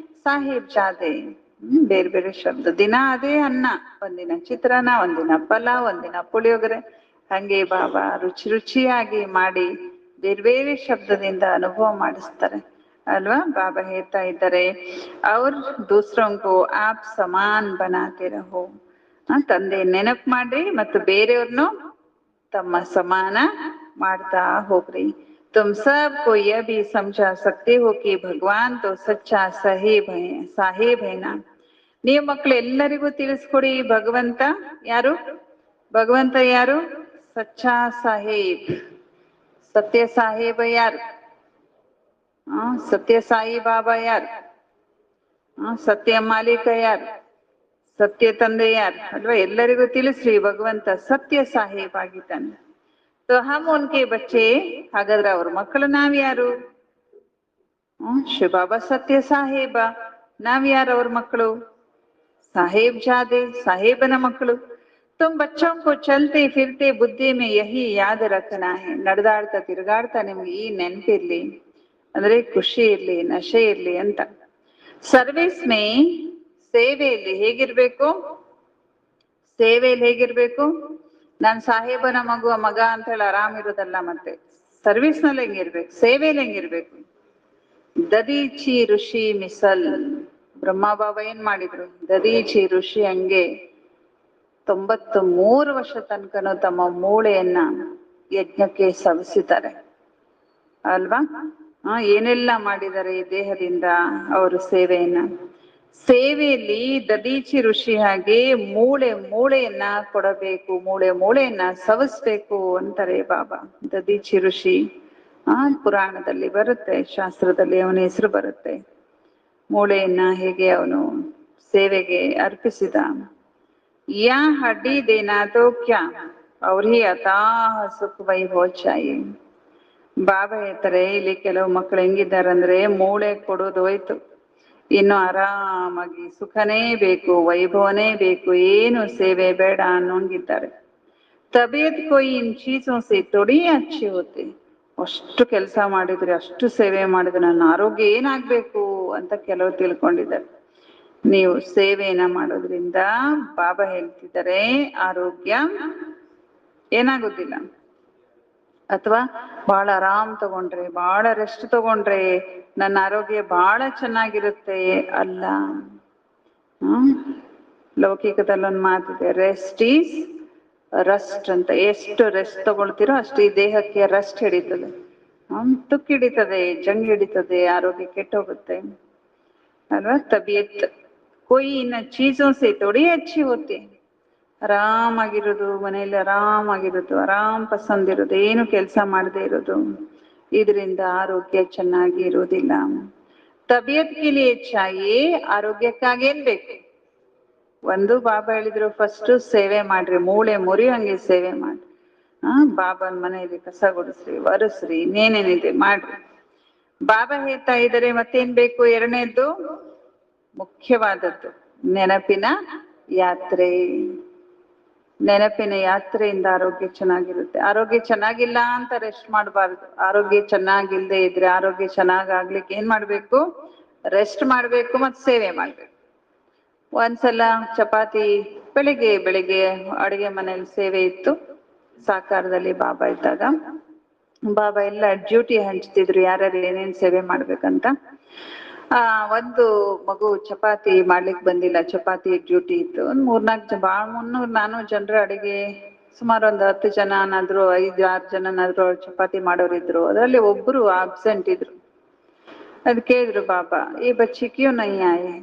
ಸಾಹೇಬ್ ಜಾದೆ, ಬೇರೆ ಬೇರೆ ಶಬ್ದ. ದಿನ ಅದೇ ಅನ್ನ, ಒಂದಿನ ಚಿತ್ರಾನ್ನ, ಒಂದಿನ ಪಲಾವ್, ಒಂದಿನ ಪುಳಿಯೋಗರೆ, ಹಂಗೆ ಬಾಬಾ ರುಚಿ ರುಚಿಯಾಗಿ ಮಾಡಿ ಬೇರೆ ಬೇರೆ ಶಬ್ದದಿಂದ ಅನುಭವ ಮಾಡಿಸ್ತಾರೆ ಅಲ್ವಾ. ಬಾಬಾ ಹೇಳ್ತಾ ಇದ್ದಾರೆ, ಅವ್ರ ದೂಸರೋಂಕೋ ಆಪ್ ಸಮಾನ್ ಬನಾತೆ ರಹೋ. ತಂದೆ ನೆನಪು ಮಾಡ್ರಿ ಮತ್ತು ಬೇರೆಯವ್ರನ್ನು ತಮ್ಮ ಸಮಾನ ಮಾಡ್ತಾ ಹೋಗ್ರಿ. ತುಮ್ ಸಬ್ ಕೋ ಯಹ ಭಿ ಸಮझा सकते हो कि ಭಗವಾನ್ ತೋ ಸಚ್ಚಾ ಸಾಹೇಬ್ ಹೈ ನಾ. ನೀವು ಮಕ್ಕಳು ಎಲ್ಲರಿಗೂ ತಿಳಿಸ್ಕೊಡಿ, ಭಗವಂತ ಯಾರು? ಭಗವಂತ ಯಾರು? ಸಚ್ಚಾ ಸಾಹೇಬ್. ಸತ್ಯ ಸಾಹೇಬ ಯಾರು? ಸತ್ಯ ಸಾಯಿ ಬಾಬಾ ಯಾರು? ಸತ್ಯ ಮಾಲೀಕ ಯಾರು? ಸತ್ಯ ತಂದೆ ಯಾರು ಅಲ್ವಾ? ಎಲ್ಲರಿಗೂ ತಿಳಿಸ್ರಿ, ಭಗವಂತ ಸತ್ಯ ಸಾಹೇಬ್ ಆಗಿದ್ದಾನೆ. ತೋ ಹಮ್ ಉನ್ಕೆ ಬಚ್ಚೆ. ಹಾಗಾದ್ರೆ ಅವ್ರ ಮಕ್ಕಳು ನಾವ್ಯಾರು? ಶಿವ ಬಾಬಾ ಸತ್ಯ ಸಾಹೇಬ. ನಾವ್ಯಾರು ಅವ್ರ ಮಕ್ಕಳು? ಸಾಹೇಬ್ ಜಾದೆ, ಸಾಹೇಬನ ಮಕ್ಕಳು. ತುಮ್ ಬಚ್ಚೋಂ ಕೋ ಚಲ್ತೆ ಫಿರ್ತೆ ಬುದ್ಧಿ ಮೇ ಯಹಿ ಯಾದ್ ರಖನಾ ಹೈ. ನಡೆದಾಡ್ತಾ ತಿರುಗಾಡ್ತಾ ನಿಮ್ಗೆ ಈ ನೆನಪಿರ್ಲಿ, ಅಂದ್ರೆ ಖುಷಿ ಇರ್ಲಿ, ನಶೆ ಇರ್ಲಿ ಅಂತ. ಸರ್ವಿಸ್ ಮೇ, ಸೇವೆಯಲ್ಲಿ ಹೇಗಿರ್ಬೇಕು? ಸೇವೆಯಲ್ಲಿ ಹೇಗಿರ್ಬೇಕು? ನಾನ್ ಸಾಹೇಬನ ಮಗ ಅಂತ ಹೇಳಿ ಆರಾಮ್ ಇರೋದಲ್ಲ, ಮತ್ತೆ ಸರ್ವಿಸ್ ನಲ್ಲಿ ಹೆಂಗಿರ್ಬೇಕು, ಸೇವೆಯಲ್ಲಿ ಹೆಂಗಿರ್ಬೇಕು? ದದೀಚಿ ಋಷಿ ಮಿಸಲ್. ಬ್ರಹ್ಮ ಬಾಬಾ ಏನ್ ಮಾಡಿದ್ರು? ದದೀಚಿ ಋಷಿ ಹಂಗೆ 93 ವರ್ಷ ತನಕನೂ ತಮ್ಮ ಮೂಳೆಯನ್ನ ಯಜ್ಞಕ್ಕೆ ಸವಿಸಿದ್ದಾರೆ ಅಲ್ವಾ. ಏನೆಲ್ಲ ಮಾಡಿದ್ದಾರೆ ಈ ದೇಹದಿಂದ ಅವರು ಸೇವೆಯನ್ನ. ಸೇವೆಯಲ್ಲಿ ದದೀಚಿ ಋಷಿ ಹಾಗೆ ಮೂಳೆ ಮೂಳೆಯನ್ನ ಕೊಡಬೇಕು, ಮೂಳೆ ಮೂಳೆಯನ್ನ ಸವಿಸ್ಬೇಕು ಅಂತಾರೆ ಬಾಬಾ. ದದೀಚಿ ಋಷಿ ಪುರಾಣದಲ್ಲಿ ಬರುತ್ತೆ, ಶಾಸ್ತ್ರದಲ್ಲಿ ಅವನ ಹೆಸರು ಬರುತ್ತೆ. ಮೂಳೆಯನ್ನ ಹೇಗೆ ಅವನು ಸೇವೆಗೆ ಅರ್ಪಿಸಿದ. ಯಾ ಹಡ್ಡಿ ದೇನಾ ತೋ ಕ್ಯಾ ಅವ್ರ ಹಿ ಅತಾಹ ಸುಖ ವೈಭವ ಚಾಯಿ. ಬಾಬಾ ಹೇಳ್ತಾರೆ, ಇಲ್ಲಿ ಕೆಲವು ಮಕ್ಕಳು ಹೆಂಗಿದ್ದಾರಂದ್ರೆ ಮೂಳೆ ಕೊಡೋದು ಹೋಯ್ತು, ಇನ್ನು ಆರಾಮಾಗಿ ಸುಖನೇ ಬೇಕು, ವೈಭವನೇ ಬೇಕು, ಏನು ಸೇವೆ ಬೇಡ ಅನ್ನೋಂಗಿದ್ದಾರೆ. ತಬಿಯತ್ ಕೊಯ್ ಇನ್ ಚೀಜೋ ಸೆ ತೊಡಿ ಅಚ್ಚಿ ಹೋತೆ. ಅಷ್ಟು ಕೆಲಸ ಮಾಡಿದ್ರೆ, ಅಷ್ಟು ಸೇವೆ ಮಾಡಿದ್ರೆ ನನ್ನ ಆರೋಗ್ಯ ಏನಾಗ್ಬೇಕು ಅಂತ ಕೆಲವರು ತಿಳ್ಕೊಂಡಿದ್ದಾರೆ. ನೀವು ಸೇವೆಯನ್ನ ಮಾಡೋದ್ರಿಂದ ಬಾಬಾ ಹೇಳ್ತಿದ್ದಾರೆ ಆರೋಗ್ಯ ಏನಾಗೋದಿಲ್ಲ. ಅಥವಾ ಬಹಳ ಆರಾಮ್ ತಗೊಂಡ್ರೆ, ಬಹಳ ರೆಸ್ಟ್ ತಗೊಂಡ್ರೆ ನನ್ನ ಆರೋಗ್ಯ ಬಹಳ ಚೆನ್ನಾಗಿರುತ್ತೆ ಅಲ್ಲ. ಲೌಕಿಕದಲ್ಲಿ ಒಂದು ಮಾತಿದೆ, ರೆಸ್ಟ್ ಈಸ್ ರಸ್ಟ್ ಅಂತ. ಎಷ್ಟು ರೆಸ್ಟ್ ತಗೊಳ್ತೀರೋ ಅಷ್ಟು ಈ ದೇಹಕ್ಕೆ ರೆಸ್ಟ್ ಹಿಡಿತದೆ, ತುಕ್ಕು ಹಿಡಿತದೆ, ಜಂಗ್ ಹಿಡಿತದೆ, ಆರೋಗ್ಯ ಕೆಟ್ಟೋಗುತ್ತೆ ಅಲ್ವಾ. ತಬಿಯತ್ ಕೊಯ್ ಇನ್ನ ಚೀಜೋ ಸೆ ತೊಡಿ ಅಚ್ಚಿ ಹೋತೆ. ಆರಾಮಾಗಿರೋದು, ಮನೆಯಲ್ಲಿ ಆರಾಮಾಗಿರೋದು, ಆರಾಮ್ ಪಸಂದಿರೋದು, ಏನು ಕೆಲಸ ಮಾಡದೇ ಇರೋದು, ಇದರಿಂದ ಆರೋಗ್ಯ ಚೆನ್ನಾಗಿ ಇರೋದಿಲ್ಲ. ತಬಿಯತ್ ಕಿಲಿ ಚಾಯೇ, ಆರೋಗ್ಯಕ್ಕಾಗೇನ್ ಬೇಕು? ಒಂದು ಬಾಬಾ ಹೇಳಿದ್ರು, ಫಸ್ಟ್ ಸೇವೆ ಮಾಡ್ರಿ, ಮೂಳೆ ಮುರಿಯೋಂಗೆ ಸೇವೆ ಮಾಡ್ರಿ. ಬಾಬಾನ ಮನೆಯಲ್ಲಿ ಕಸ ಗುಡಿಸ್ರಿ, ಒರೆಸ್ರಿ, ಇನ್ನೇನೇನಿದೆ ಮಾಡ್ರಿ. ಬಾಬಾ ಹೇಳ್ತಾ ಇದ್ದಾರೆ ಮತ್ತೇನ್ ಬೇಕು? ಎರಡನೇದ್ದು ಮುಖ್ಯವಾದದ್ದು ನೆನಪಿನ ಯಾತ್ರೆ. ನೆನಪಿನ ಯಾತ್ರೆಯಿಂದ ಆರೋಗ್ಯ ಚೆನ್ನಾಗಿರುತ್ತೆ. ಆರೋಗ್ಯ ಚೆನ್ನಾಗಿಲ್ಲ ಅಂತ ರೆಸ್ಟ್ ಮಾಡಬಾರ್ದು. ಆರೋಗ್ಯ ಚೆನ್ನಾಗಿಲ್ದೇ ಇದ್ರೆ, ಆರೋಗ್ಯ ಚೆನ್ನಾಗಾಗ್ಲಿಕ್ಕೆ ಏನ್ ಮಾಡ್ಬೇಕು? ರೆಸ್ಟ್ ಮಾಡ್ಬೇಕು ಮತ್ತು ಸೇವೆ ಮಾಡ್ಬೇಕು. ಒಂದ್ಸಲ ಚಪಾತಿ ಬೆಳಿಗ್ಗೆ ಅಡುಗೆ ಮನೇಲಿ ಸೇವೆ ಇತ್ತು, ಸಾಕಾರದಲ್ಲಿ ಬಾಬಾ ಇದ್ದಾಗ. ಬಾಬಾ ಎಲ್ಲ ಡ್ಯೂಟಿ ಹಂಚ್ತಿದ್ರು, ಯಾರ್ಯಾರು ಏನೇನ್ ಸೇವೆ ಮಾಡ್ಬೇಕಂತ. ಒಂದು ಮಗು ಚಪಾತಿ ಮಾಡ್ಲಿಕ್ಕೆ ಬಂದಿಲ್ಲ, ಚಪಾತಿ ಡ್ಯೂಟಿ ಇತ್ತು. ಒಂದು 3-4 ಜನರ ಅಡಿಗೆ, ಸುಮಾರು ಒಂದು 10 ಜನನಾದ್ರು 5-6 ಜನನಾದ್ರು ಚಪಾತಿ ಮಾಡೋರಿದ್ರು. ಅದರಲ್ಲಿ ಒಬ್ರು ಆಬ್ಸೆಂಟ್ ಇದ್ರು. ಅದ್ ಕೇಳಿದ್ರು ಬಾಬಾ, ಈ ಬಚ್ಚಿ ಕ್ಯೂ ನೈ ಆಯೆ?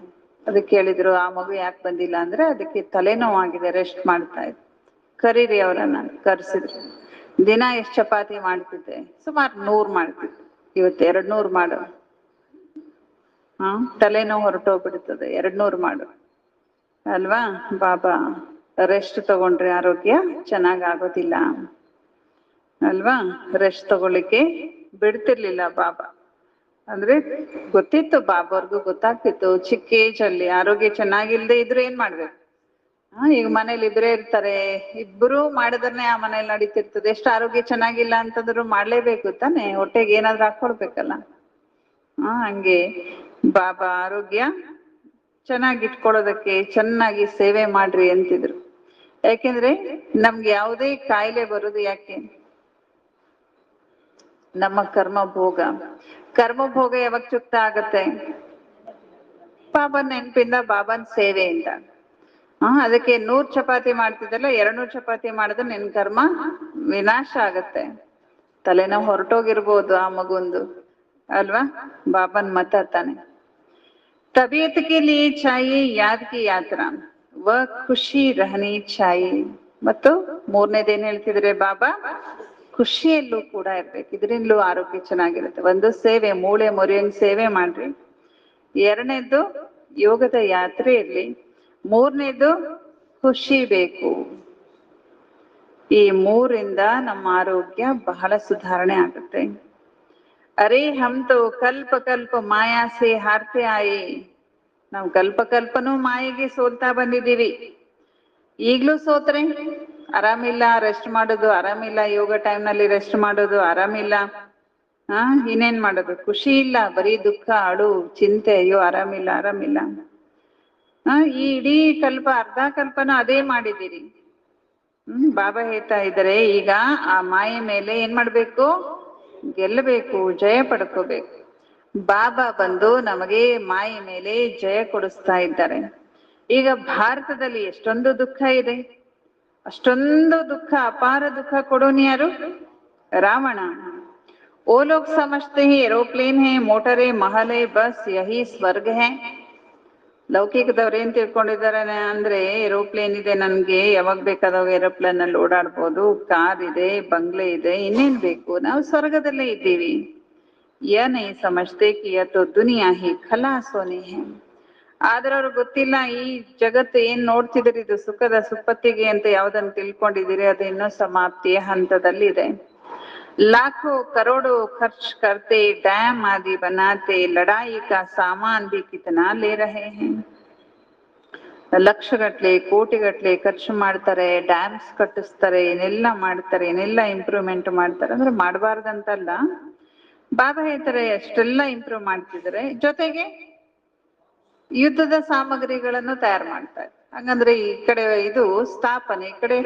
ಅದಕ್ಕೆ ಕೇಳಿದ್ರು, ಆ ಮಗು ಯಾಕೆ ಬಂದಿಲ್ಲ ಅಂದ್ರೆ ಅದಕ್ಕೆ ತಲೆನೋವಾಗಿದೆ, ರೆಸ್ಟ್ ಮಾಡ್ತಾ ಇದ್ರು. ಕರೀರಿ ಅವರನ್ನ. ಕರ್ಸಿದ್ರು. ದಿನ ಎಷ್ಟು ಚಪಾತಿ ಮಾಡ್ತಿದ್ದೆ? ಸುಮಾರು 100 ಮಾಡ್ತಿದ್ದೆ. ಇವತ್ತು 200 ಮಾಡು. ತಲೆನೋವು ಹೊರಟೋಗ್ಬಿಡ್ತದೆ, 200 ಮಾಡು ಅಲ್ವಾ. ಬಾಬಾ ರೆಸ್ಟ್ ತಗೊಂಡ್ರೆ ಆರೋಗ್ಯ ಚೆನ್ನಾಗಾಗೋದಿಲ್ಲ ಅಲ್ವಾ. ರೆಸ್ಟ್ ತಗೊಳ್ಳಿಕ್ಕೆ ಬಿಡ್ತಿರ್ಲಿಲ್ಲ ಬಾಬಾ. ಅಂದ್ರೆ ಗೊತ್ತಿತ್ತು, ಬಾಬಾರ್ಗೂ ಗೊತ್ತಾಗ್ತಿತ್ತು, ಚಿಕ್ಕ ಏಜ್ ಅಲ್ಲಿ ಆರೋಗ್ಯ ಚೆನ್ನಾಗಿಲ್ದೆ ಇದ್ರೆ ಏನ್ ಮಾಡ್ಬೇಕು. ಈಗ ಮನೇಲಿ ಇಬ್ಬರೇ ಇರ್ತಾರೆ, ಇಬ್ಬರು ಮಾಡಿದ್ರೆ ಆ ಮನೇಲಿ ನಡೀತಿರ್ತದೆ. ಎಷ್ಟು ಆರೋಗ್ಯ ಚೆನ್ನಾಗಿಲ್ಲ ಅಂತಂದ್ರು ಮಾಡ್ಲೇಬೇಕು ತಾನೆ, ಹೊಟ್ಟೆಗೆ ಏನಾದ್ರು ಹಾಕೊಳ್ಬೇಕಲ್ಲ. ಹಂಗೆ ಬಾಬಾ ಆರೋಗ್ಯ ಚೆನ್ನಾಗಿಟ್ಕೊಳ್ಳೋದಕ್ಕೆ ಚೆನ್ನಾಗಿ ಸೇವೆ ಮಾಡ್ರಿ ಅಂತಿದ್ರು. ಯಾಕೆಂದ್ರೆ ನಮ್ಗೆ ಯಾವುದೇ ಕಾಯಿಲೆ ಬರೋದು ಯಾಕೆ? ನಮ್ಮ ಕರ್ಮಭೋಗ. ಕರ್ಮಭೋಗ ಯಾವಾಗ ಚುಕ್ತ ಆಗತ್ತೆ? ಬಾಬನ್ ನೆನಪಿಂದ, ಬಾಬನ್ ಸೇವೆಯಿಂದ. ಅದಕ್ಕೆ 100 ಚಪಾತಿ ಮಾಡ್ತಿದ್ದಲ್ಲ, 200 ಚಪಾತಿ ಮಾಡಿದ್ರೆ ನಿನ್ ಕರ್ಮ ವಿನಾಶ ಆಗತ್ತೆ. ತಲೆನೋವು ಹೊರಟೋಗಿರ್ಬೋದು ಆ ಮಗುಂದು ಅಲ್ವಾ. ಬಾಬನ್ ಮತ ತಾನೆ. ತಬಿಯತ್ ಕೆ ಲಿಯೇ ಚಾಹಿಯೇ ಯಾದ್ ಕಿ ಯಾತ್ರಾ, ವ ಖುಷಿ ರಹನಿ ಚಾಹಿಯೇ. ಮತ್ತು ಮೂರನೇದೇನ್ ಹೇಳ್ತಿದ್ರೆ ಬಾಬಾ? ಖುಷಿಯಲ್ಲೂ ಕೂಡ ಇರ್ಬೇಕು. ಇದರಿಂದಲೂ ಆರೋಗ್ಯ ಚೆನ್ನಾಗಿರುತ್ತೆ. ಒಂದು ಸೇವೆ, ಮೂಳೆ ಮುರಿಯಂಗ್ ಸೇವೆ ಮಾಡ್ರಿ. ಎರಡನೇದು ಯೋಗದ ಯಾತ್ರೆ ಇರ್ಲಿ. ಮೂರನೇದು ಖುಷಿ ಬೇಕು. ಈ 3ರಿಂದ ನಮ್ಮ ಆರೋಗ್ಯ ಬಹಳ ಸುಧಾರಣೆ ಆಗುತ್ತೆ. ಅರೆ ಹಮ್ ತೋ ಕಲ್ಪ ಕಲ್ಪ ಮಾಯಾ ಸೆ ಹಾರ್ತೆ ಆಯೆ. ನಾವು ಕಲ್ಪನೂ ಮಾಯೆಗೆ ಸೋಲ್ತಾ ಬಂದಿದ್ದೀವಿ. ಈಗ್ಲೂ ಸೋತ್ರೆ ಆರಾಮಿಲ್ಲ, ರೆಸ್ಟ್ ಮಾಡೋದು ಆರಾಮಿಲ್ಲ, ಯೋಗ ಟೈಮ್ ನಲ್ಲಿ ರೆಸ್ಟ್ ಮಾಡೋದು ಆರಾಮಿಲ್ಲ. ಇನ್ನೇನ್ ಮಾಡೋದು? ಖುಷಿ ಇಲ್ಲ, ಬರೀ ದುಃಖ, ಅಳು, ಚಿಂತೆ, ಅಯ್ಯೋ ಆರಾಮಿಲ್ಲ. ಈ ಇಡೀ ಅರ್ಧ ಕಲ್ಪನೂ ಅದೇ ಮಾಡಿದ್ದೀರಿ. ಬಾಬಾ ಹೇಳ್ತಾ ಇದ್ದಾರೆ, ಈಗ ಆ ಮಾಯೆ ಮೇಲೆ ಏನ್ ಮಾಡ್ಬೇಕು? ಗೆಲ್ಲಬೇಕು, ಜಯ ಪಡ್ಕೋಬೇಕು. ಬಾಬಾ ಬಂದು ನಮಗೆ ಮಾಯೆ ಮೇಲೆ ಜಯ ಕೊಡಿಸ್ತಾ ಇದ್ದಾರೆ. ಈಗ ಭಾರತದಲ್ಲಿ ಎಷ್ಟೊಂದು ದುಃಖ ಇದೆ. ಅಷ್ಟೊಂದು ದುಃಖ, ಅಪಾರ ದುಃಖ ಕೊಡೋನು ಯಾರು? ರಾವಣ. ಓ ಲೋಗ್ ಸಮಜ್ತೆ ಹೈ ಏರೋಪ್ಲೇನ್ ಹೈ, ಮೋಟರ್ ಹೈ, ಬಸ್ ಯಹಿ ಸ್ವರ್ಗ ಹೈ. 3 ಚೀಜೋं से थोड़ी अच्छी होती है, रावण, ओ लोग समझते हैं एरोप्लेन है, मोटर है, बस यही स्वर्ग है. 3 चीजें अच्छी ಲೌಕಿಕದವ್ರು ಏನ್ ತಿಳ್ಕೊಂಡಿದ್ದಾರೆ ಅಂದ್ರೆ ಏರೋಪ್ಲೇನ್ ಇದೆ, ನನ್ಗೆ ಯಾವಾಗ ಬೇಕಾದಾಗ ಏರೋಪ್ಲೇನ್ ಅಲ್ಲಿ ಓಡಾಡ್ಬೋದು, ಕಾರ್ ಇದೆ, ಬಂಗ್ಲೆ ಇದೆ, ಇನ್ನೇನ್ ಬೇಕು, ನಾವು ಸ್ವರ್ಗದಲ್ಲೇ ಇದ್ದೀವಿ. ಯಾ ನೈ ಸಮಜ್ತೆ ಕಿ ಯಾ ತೋ ದುನಿಯಾ ಹಿ ಖಲಾಸ್ ಹೋನಿ ಹೈ. ಆದ್ರೆ ಅವ್ರಿಗೆ ಗೊತ್ತಿಲ್ಲ, ಈ ಜಗತ್ತು ಏನ್ ನೋಡ್ತಿದ್ರಿ ಇದು ಸುಖದ ಸುಪ್ಪತ್ತಿಗೆ ಅಂತ ಯಾವ್ದನ್ನ ತಿಳ್ಕೊಂಡಿದ್ದೀರಿ, ಅದು ಇನ್ನೂ ಸಮಾಪ್ತಿಯ ಹಂತದಲ್ಲಿದೆ. लाखों करोड़ों खर्च करते, डैम आदि बनाते, लड़ाई का सामान भी कितना ले रहे हैं. ಲಕ್ಷಗಟ್ಲೆ ಕೋಟಿಗಟ್ಲೆ ಖರ್ಚು ಮಾಡ್ತಾರೆ, ಡ್ಯಾಮ್ಸ್ ಕಟ್ಟಿಸ್ತಾರೆ, ಏನೆಲ್ಲ ಮಾಡ್ತಾರೆ, ಏನೆಲ್ಲ ಇಂಪ್ರೂವ್ಮೆಂಟ್ ಮಾಡ್ತಾರೆ. ಅಂದ್ರೆ ಮಾಡಬಾರ್ದಂತಲ್ಲ, ಬಾಬಾ ಹೇಳ್ತಾರೆ ಅಷ್ಟೆಲ್ಲ ಇಂಪ್ರೂವ್ ಮಾಡ್ತಿದ್ದಾರೆ, ಜೊತೆಗೆ ಯುದ್ಧದ ಸಾಮಗ್ರಿಗಳನ್ನು ತಯಾರು ಮಾಡ್ತಾರೆ. ಹಂಗಂದ್ರೆ ಈ ಕಡೆ ಇದು ಸ್ಥಾಪನೆ, ಈ ಕಡೆ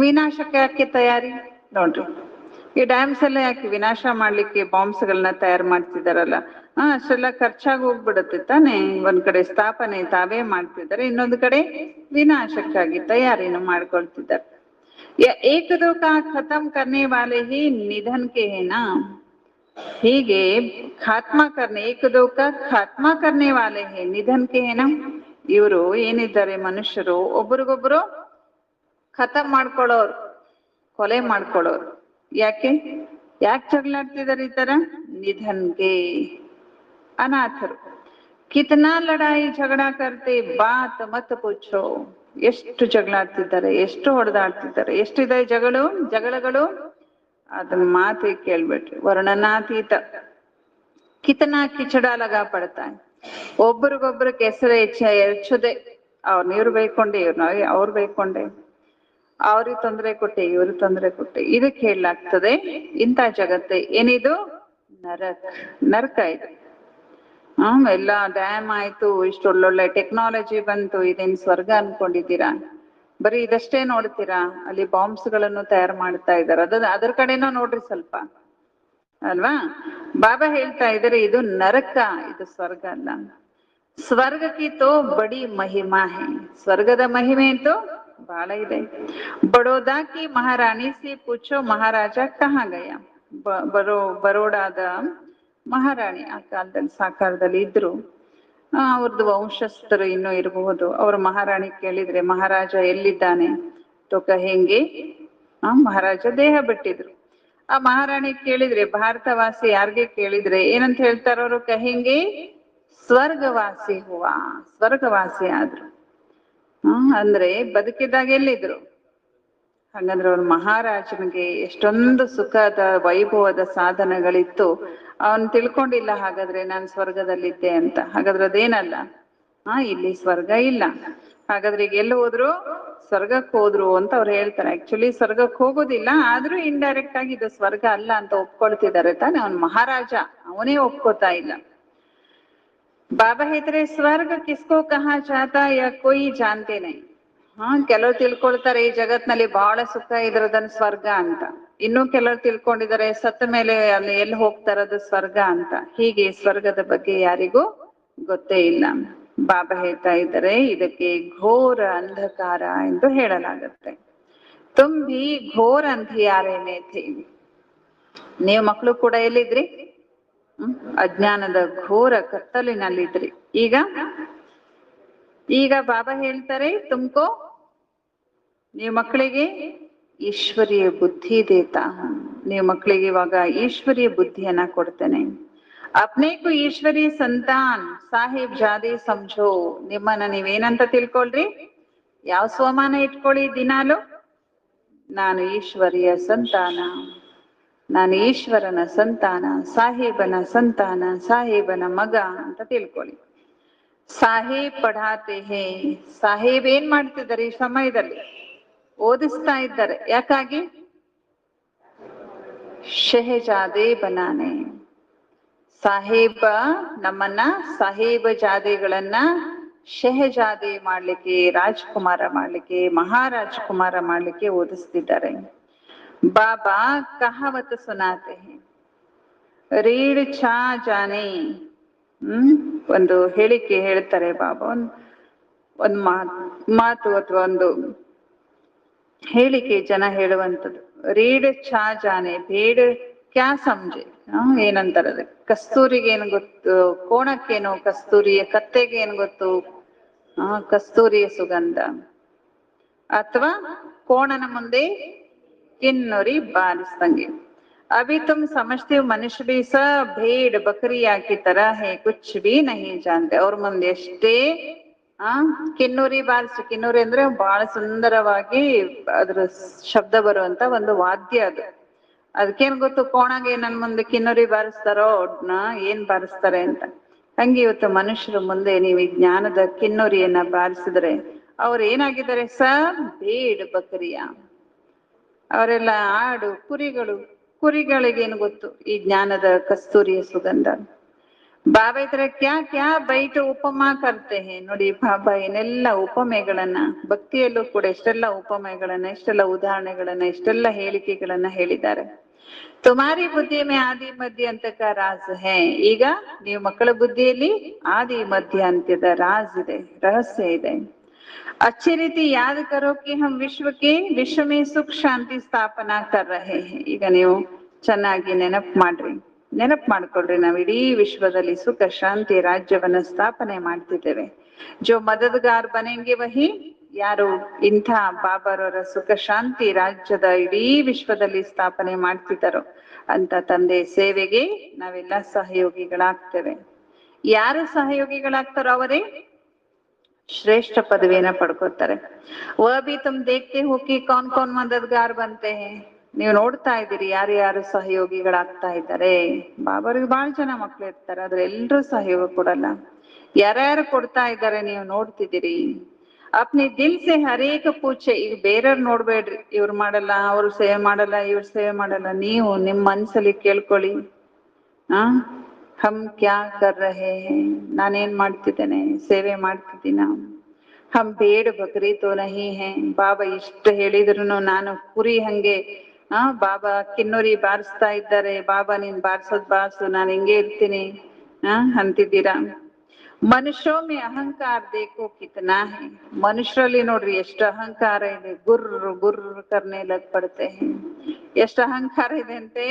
ವಿನಾಶಕ್ಕೆ ಯಾಕೆ ತಯಾರಿ ನೋಡ್ರಿ. ಈ ಡ್ಯಾಮ್ಸ್ ಎಲ್ಲ ಯಾಕೆ ವಿನಾಶ ಮಾಡ್ಲಿಕ್ಕೆ ಬಾಂಬ್ಸ್ ಗಳನ್ನ ತಯಾರು ಮಾಡ್ತಿದಾರಲ್ಲ, ಅಷ್ಟೆಲ್ಲ ಖರ್ಚಾಗಿ ಹೋಗ್ಬಿಡುತ್ತೆ ತಾನೆ. ಒಂದ್ ಕಡೆ ಸ್ಥಾಪನೆ ತಾವೇ ಮಾಡ್ತಿದ್ದಾರೆ, ಇನ್ನೊಂದು ಕಡೆ ವಿನಾಶಕ್ಕಾಗಿ ತಯಾರಿನ ಮಾಡ್ಕೊಳ್ತಿದ್ದಾರೆ. ಏಕ ದೋ ಕಾ ಖತಮ್ ಕರ್ನೆ ವಾಲೆ ಹಿ ನಿಧನ್ ಕೆ ಹೇನಾ. ಹೀಗೆ ಖಾತ್ಮಾ ಕರ್ನೆ, ಏಕ ದೋ ಕಾ ಖಾತ್ಮಾ ಕರ್ನೆ ವಾಲೆ ಹೇ ನಿಧನ್ ಕೆ ಹೇನಾ. ಇವರು ಏನಿದ್ದಾರೆ ಮನುಷ್ಯರು, ಒಬ್ರಿಗೊಬ್ರು ಖತಮ್ ಮಾಡ್ಕೊಳ್ಳೋರು, ಕೊಲೆ ಮಾಡ್ಕೊಳ್ಳೋರು. ಯಾಕೆ ಜಗಳಾಡ್ತಿದಾರೆ ಈ ತರ? ನಿಧನ್ಗೆ, ಅನಾಥರು. ಕಿತನಾ ಲಡಾಯಿ ಝಗಡಾ ಕರ್ತೆ ಬಾತ್ ಮತ್ ಪುಚ್ಚೋ. ಎಷ್ಟು ಜಗಳಾಡ್ತಿದ್ದಾರೆ, ಎಷ್ಟು ಹೊಡೆದಾಡ್ತಿದ್ದಾರೆ, ಎಷ್ಟಿದೆ ಜಗಳಗಳು, ಅದನ್ನ ಮಾತಿ ಕೇಳ್ಬಿಟ್ರಿ, ವರ್ಣನಾತೀತ. ಕಿತನಾ ಕಿಚಡ ಲಗಾ ಪಡ್ತಾ, ಒಬ್ರಿಗೊಬ್ರು ಕೆಸರು ಎರ್ಚುದೆ, ಅವ್ರು ಬೈಕೊಂಡೆ, ಅವ್ರು ಬೈಕೊಂಡೆ, ಅವ್ರಿಗೆ ತೊಂದರೆ ಕೊಟ್ಟೆ, ಇವ್ರಿಗೆ ತೊಂದರೆ ಕೊಟ್ಟೆ, ಇದಕ್ಕೆ ಹೇಳಲಾಗ್ತದೆ ಇಂಥ ಜಗತ್ತೆ ಏನಿದು ನರಕ ಇದು. ಎಲ್ಲ ಡ್ಯಾಮ್ ಆಯ್ತು, ಇಷ್ಟು ಒಳ್ಳೊಳ್ಳೆ ಟೆಕ್ನಾಲಜಿ ಬಂತು, ಇದೇನ್ ಸ್ವರ್ಗ ಅನ್ಕೊಂಡಿದ್ದೀರಾ? ಬರೀ ಇದಷ್ಟೇ ನೋಡ್ತೀರಾ? ಅಲ್ಲಿ ಬಾಂಬ್ಸ್ ಗಳನ್ನು ತಯಾರು ಮಾಡ್ತಾ ಇದಾರೆ, ಅದ್ರ ಕಡೆನೂ ನೋಡ್ರಿ ಸ್ವಲ್ಪ, ಅಲ್ವಾ? ಬಾಬಾ ಹೇಳ್ತಾ ಇದಾರೆ ಇದು ನರಕ, ಇದು ಸ್ವರ್ಗ ಅಲ್ಲ. ಸ್ವರ್ಗ ಕಿ ತೋ ಬಡಿ ಮಹಿಮಾ ಹೈ. ಸ್ವರ್ಗದ ಮಹಿಮೆ ಅಂತೂ ಬಹಳ ಇದೆ. ಬಡೋದಾ ಕಿ ಮಹಾರಾಣಿ ಸೆ ಪೂಛೋ ಮಹಾರಾಜ ಕಹಾ ಗಯ. ಬರೋಡಾದ ಮಹಾರಾಣಿ ಆ ಕಾಲದಲ್ಲಿ ಸಾಕಾರದಲ್ಲಿ ಇದ್ರು, ಅವ್ರದ್ದು ವಂಶಸ್ಥರು ಇನ್ನೂ ಇರಬಹುದು. ಅವ್ರ ಮಹಾರಾಣಿ ಕೇಳಿದ್ರೆ ಮಹಾರಾಜ ಎಲ್ಲಿದ್ದಾನೆ ತೋ ಕಹೆಂಗೆ. ಮಹಾರಾಜ ದೇಹ ಬಿಟ್ಟಿದ್ರು. ಆ ಮಹಾರಾಣಿ ಕೇಳಿದ್ರೆ, ಭಾರತವಾಸಿ ಯಾರಿಗೆ ಕೇಳಿದ್ರೆ ಏನಂತ ಹೇಳ್ತಾರ ಅವರು? ಕಹೆಂಗೆ ಸ್ವರ್ಗವಾಸಿ ಹುವ, ಸ್ವರ್ಗವಾಸಿ ಆದ್ರು. ಅಂದ್ರೆ ಬದುಕಿದಾಗ ಎಲ್ಲಿದ್ರು? ಹಾಗಂದ್ರೆ ಅವ್ರ ಮಹಾರಾಜನಿಗೆ ಎಷ್ಟೊಂದು ಸುಖದ ವೈಭವದ ಸಾಧನಗಳಿತ್ತು, ಅವನ್ ತಿಳ್ಕೊಂಡಿಲ್ಲ ಹಾಗಾದ್ರೆ ನಾನು ಸ್ವರ್ಗದಲ್ಲಿದ್ದೆ ಅಂತ. ಹಾಗಾದ್ರೆ ಅದೇನಲ್ಲ, ಇಲ್ಲಿ ಸ್ವರ್ಗ ಇಲ್ಲ. ಹಾಗಾದ್ರೆ ಈಗ ಎಲ್ಲಿ ಹೋದ್ರು? ಸ್ವರ್ಗಕ್ಕೆ ಹೋದ್ರು ಅಂತ ಅವ್ರು ಹೇಳ್ತಾರೆ. ಆಕ್ಚುಲಿ ಸ್ವರ್ಗಕ್ಕೆ ಹೋಗೋದಿಲ್ಲ, ಆದ್ರೂ ಇಂಡೈರೆಕ್ಟ್ ಆಗಿ ಇದು ಸ್ವರ್ಗ ಅಲ್ಲ ಅಂತ ಒಪ್ಕೊಳ್ತಿದ್ದಾರೆ ತಾನೆ. ಅವನ್ ಮಹಾರಾಜ, ಅವನೇ ಒಪ್ಕೋತಾ ಇಲ್ಲ. ಬಾಬಾ ಹೇಳ್ತಾರೆ ಸ್ವರ್ಗ ಕಿಸ್ಕೋ ಕಹಾ ಜಾತಾ ಯಾ ಕೋಯಿ ಜಾನ್ತೆ ನೈ. ಕೆಲವ್ರು ತಿಳ್ಕೊಳ್ತಾರೆ ಈ ಜಗತ್ನಲ್ಲಿ ಬಹಳ ಸುಖ ಇದ್ರದನ್ ಸ್ವರ್ಗ ಅಂತ. ಇನ್ನು ಕೆಲವ್ರು ತಿಳ್ಕೊಂಡಿದ್ದಾರೆ ಸತ್ತ ಮೇಲೆ ಅಲ್ಲಿ ಎಲ್ಲಿ ಹೋಗ್ತಾರದು ಸ್ವರ್ಗ ಅಂತ. ಹೀಗೆ ಸ್ವರ್ಗದ ಬಗ್ಗೆ ಯಾರಿಗೂ ಗೊತ್ತೇ ಇಲ್ಲ. ಬಾಬಾ ಹೇಳ್ತಾ ಇದ್ದಾರೆ ಇದಕ್ಕೆ ಘೋರ ಅಂಧಕಾರ ಎಂದು ಹೇಳಲಾಗುತ್ತೆ. ತುಂಬಿ ಘೋರ ಅಂಧಿಯಾರೇನೆ ಥೇ. ನೀವು ಮಕ್ಕಳು ಕೂಡ ಎಲ್ಲಿದ್ರಿ? ಅಜ್ಞಾನದ ಘೋರ ಕತ್ತಲಿನಲ್ಲಿದ್ರಿ. ಈಗ ಬಾಬಾ ಹೇಳ್ತಾರೆ ತುಮ್ಕೋ, ನೀವು ಮಕ್ಕಳಿಗೆ ಈಶ್ವರೀಯ ಬುದ್ಧಿ ದೇತಾ ಹೂಂ. ನೀವು ಮಕ್ಕಳಿಗೆ ಇವಾಗ ಈಶ್ವರೀಯ ಬುದ್ಧಿಯನ್ನ ಕೊಡ್ತೇನೆ. ಅಪ್ನೇಕು ಈಶ್ವರಿ ಸಂತಾನ್ ಸಾಹೇಬ್ ಜಾದೆ ಸಮझो. ನಿಮ್ಮನ್ನ ನೀವೇನಂತ ತಿಳ್ಕೊಳ್ರಿ, ಯಾವ ಸ್ವಮಾನ ಇಟ್ಕೊಳ್ಳಿ ದಿನಾಲು? ನಾನು ಈಶ್ವರಿಯ ಸಂತಾನ, ನಾನು ಈಶ್ವರನ ಸಂತಾನ, ಸಾಹೇಬನ ಸಂತಾನ, ಸಾಹೇಬನ ಮಗ ಅಂತ ತಿಳ್ಕೊಳ್ಳಿ. ಸಾಹೇಬ್ ಪಢಾತೆ ಹೇ. ಸಾಹೇಬ್ ಏನ್ ಮಾಡ್ತಿದ್ದಾರೆ ಈ ಸಮಯದಲ್ಲಿ? ಓದಿಸ್ತಾ ಇದ್ದಾರೆ. ಯಾಕಾಗಿ? ಶಹಜಾದೆ ಬನಾನೆ. ಸಾಹೇಬ ನಮ್ಮನ್ನ ಸಾಹೇಬ ಜಾದೆಗಳನ್ನ ಶಹಜಾದೆ ಮಾಡ್ಲಿಕ್ಕೆ, ರಾಜ್ಕುಮಾರ ಮಾಡ್ಲಿಕ್ಕೆ, ಮಹಾರಾಜ್ಕುಮಾರ ಮಾಡ್ಲಿಕ್ಕೆ ಓದಿಸ್ತಿದ್ದಾರೆ. ಬಾಬಾ ಕಹಾವತ್ ಸುನಾತೆ ಹೇ, ರೀಡ್ ಛಾ ಜಾನೆ. ಒಂದು ಹೇಳಿಕೆ ಹೇಳ್ತಾರೆ ಬಾಬಾ, ಒಂದು ಮಾತು ಅಥವಾ ಒಂದು ಹೇಳಿಕೆ ಜನ ಹೇಳುವಂಥದ್ದು. ರೀಡ್ ಛಾ ಜಾನೆ ಭೇಡ್ ಕ್ಯಾ ಸಮझे. ಏನಂತಾರೆ ಅದಕ್ಕೆ? ಕಸ್ತೂರಿಗೆ ಏನು ಗೊತ್ತು, ಕೋಣಕ್ಕೇನು ಕಸ್ತೂರಿ, ಕತ್ತೆಗೆ ಏನು ಗೊತ್ತು, ಕಸ್ತೂರಿಯ ಸುಗಂಧ, ಅಥವಾ ಕೋಣನ ಮುಂದೆ ಕಿನ್ನೊರಿ ಬಾರಿಸ್ದಂಗೆ. अभी तुम समझते हो मनुष्य भी सब भेड़ बकरिया की तरह है, कुछ भी नहीं जानते. ಅವ್ರ ಮುಂದೆ ಎಷ್ಟೇ ಕಿನ್ನೂರಿ ಬಾರಿಸಿ, ಕಿನ್ನೂರಿ ಅಂದ್ರೆ ಬಹಳ ಸುಂದರವಾಗಿ ಅದ್ರ ಶಬ್ದ ಬರುವಂತ ಒಂದು ವಾದ್ಯ ಅದು. ಅದಕ್ಕೇನ್ ಗೊತ್ತು ಕೋಣಗೆ ನನ್ ಮುಂದೆ ಕಿನ್ನೂರಿ ಬಾರಿಸ್ತಾರೋ ಏನ್ ಬಾರಿಸ್ತಾರೆ ಅಂತ. ಹಂಗೆ ಇವತ್ತು ಮನುಷ್ಯರ ಮುಂದೆ ನೀವು ಈ ಜ್ಞಾನದ ಕಿನ್ನೂರಿಯನ್ನ ಬಾರಿಸಿದ್ರೆ ಅವ್ರು ಏನಾಗಿದ್ದಾರೆ? ಬೇಡ್ ಬಕರಿಯ, ಅವರೆಲ್ಲ ಆಡು ಕುರಿಗಳು. ಕುರಿಗಳಿಗೇನು ಗೊತ್ತು ಈ ಜ್ಞಾನದ ಕಸ್ತೂರಿಯ ಸುಗಂಧ. ಬಾಬಾ ಇತರ ಕ್ಯಾ ಕ್ಯಾ ಬೈಟ್ ಉಪಮಾ ಕರ್ತೆ ಹೇ. ನೋಡಿ ಬಾಬಾ ಏನೆಲ್ಲ ಉಪಮೆಗಳನ್ನ, ಭಕ್ತಿಯಲ್ಲೂ ಕೂಡ ಎಷ್ಟೆಲ್ಲ ಉಪಮೆಗಳನ್ನ, ಎಷ್ಟೆಲ್ಲ ಉದಾಹರಣೆಗಳನ್ನ, ಎಷ್ಟೆಲ್ಲ ಹೇಳಿಕೆಗಳನ್ನ ಹೇಳಿದ್ದಾರೆ. ತುಮಾರಿ ಬುದ್ಧಿ ಮೇ ಆದಿ ಮಧ್ಯ ಅಂತಕ ರಾಜ್ ಹೇ. ಈಗ ನೀವು ಮಕ್ಕಳ ಬುದ್ಧಿಯಲ್ಲಿ ಆದಿ ಮಧ್ಯ ಅಂತ್ಯದ ರಾಜ್ ಇದೆ, ರಹಸ್ಯ ಇದೆ. अच्छी रीति याद करो कि हम विश्व में सुख शांति ಸ್ಥಾಪನಾ कर रहे हैं. ಈಗ ನೀವು ಚೆನ್ನಾಗಿ ನೆನಪು ಮಾಡ್ಕೊಳ್ರಿ, ನಾವು ಇಡೀ ವಿಶ್ವದಲ್ಲಿ ಸುಖ ಶಾಂತಿ ರಾಜ್ಯವನ್ನ ಸ್ಥಾಪನೆ ಮಾಡ್ತಿದ್ದೇವೆ. ಜೋ ಮದದ್ಗಾರ್ ಬನೆಂಗೆ ವಹಿ, ಯಾರು ಇಂಥ ಬಾಬಾರವರ ಸುಖ ಶಾಂತಿ ರಾಜ್ಯದ ಇಡೀ ವಿಶ್ವದಲ್ಲಿ ಸ್ಥಾಪನೆ ಮಾಡ್ತಿದ್ದಾರೋ ಅಂತ ತಂದೆ ಸೇವೆಗೆ ನಾವೆಲ್ಲ ಸಹಯೋಗಿಗಳಾಗ್ತೇವೆ. ಯಾರು ಸಹಯೋಗಿಗಳಾಗ್ತಾರೋ ಅವರೇ ಶ್ರೇಷ್ಠ ಪದವಿಯನ್ನ ಪಡ್ಕೋತಾರೆ. ವಹ ಭಿ ತುಮ್ ದೇಖ್ತೆ ಹೋ ಕಿ ಕೌನ್ ಕೌನ್ ಮದದ್ಗಾರ್ ಬಂತೆ ಹೇ. ನೀವು ನೋಡ್ತಾ ಇದ್ದೀರಿ ಯಾರು ಸಹಯೋಗಿಗಳಾಗ್ತಾ ಇದ್ದಾರೆ. ಬಾಬರಿಗೆ ಬಹಳ ಜನ ಮಕ್ಳು ಇರ್ತಾರೆ, ಆದ್ರೆ ಎಲ್ರೂ ಸಹಯೋಗ ಕೊಡಲ್ಲ. ಯಾರ್ಯಾರು ಕೊಡ್ತಾ ಇದ್ದಾರೆ ನೀವು ನೋಡ್ತಿದ್ದೀರಿ. ಅಪ್ನಿ ದಿಲ್ ಸೆ ಹರೇಕ ಪೂಛೆ. ಈಗ ಬೇರೆಯವ್ರು ನೋಡ್ಬೇಡ್ರಿ, ಇವ್ರು ಮಾಡಲ್ಲ, ಅವ್ರು ಸೇವೆ ಮಾಡಲ್ಲ, ಇವ್ರು ಸೇವೆ ಮಾಡಲ್ಲ. ನೀವು ನಿಮ್ಮ ಮನ್ಸಲ್ಲಿ ಕೇಳ್ಕೊಳ್ಳಿ, ಹಮ್ ಕ್ಯಾ ಕರ್ ರಹೆ ಹೇ, ನಾನೇನ್ ಮಾಡ್ತಿದ್ದೇನೆ, ಸೇವೆ ಮಾಡ್ತಿದ್ದೀನ. ಹಮ್ ಬೇಡ್ ಬಕರಿ ತೋ ನಹಿ ಹೇ. ಬಾಬಾ ಇಷ್ಟ ಹೇಳಿದ್ರು ನಾನು ಕುರಿ ಹಂಗೆ ಬಾಬಾ ಕಿನ್ನೂರಿ ಬಾರಿಸ್ತಾ ಇದ್ದಾರೆ, ಬಾಬಾ ನೀನ್ ಬಾರ್ಸೋದ್ ಬಾರ್ಸು, ನಾನು ಹಿಂಗೆ ಇರ್ತೀನಿ ಅಂತಿದ್ದೀರಾ. ಮನುಷ್ಯೋ ಮೇ ಅಹಂಕಾರ ದೇಖೋ ಕಿತ್ನಾ ಹೇ. ಮನುಷ್ಯರಲ್ಲಿ ನೋಡ್ರಿ ಎಷ್ಟು ಅಹಂಕಾರ ಇದೆ. ಗುರ್ರ ಗುರ್ರ ಕರ್ನೆ ಲಗ್ ಪಡ್ತೆ ಹೇ. ಎಷ್ಟು ಅಹಂಕಾರ ಇದೆ ಅಂತೆ.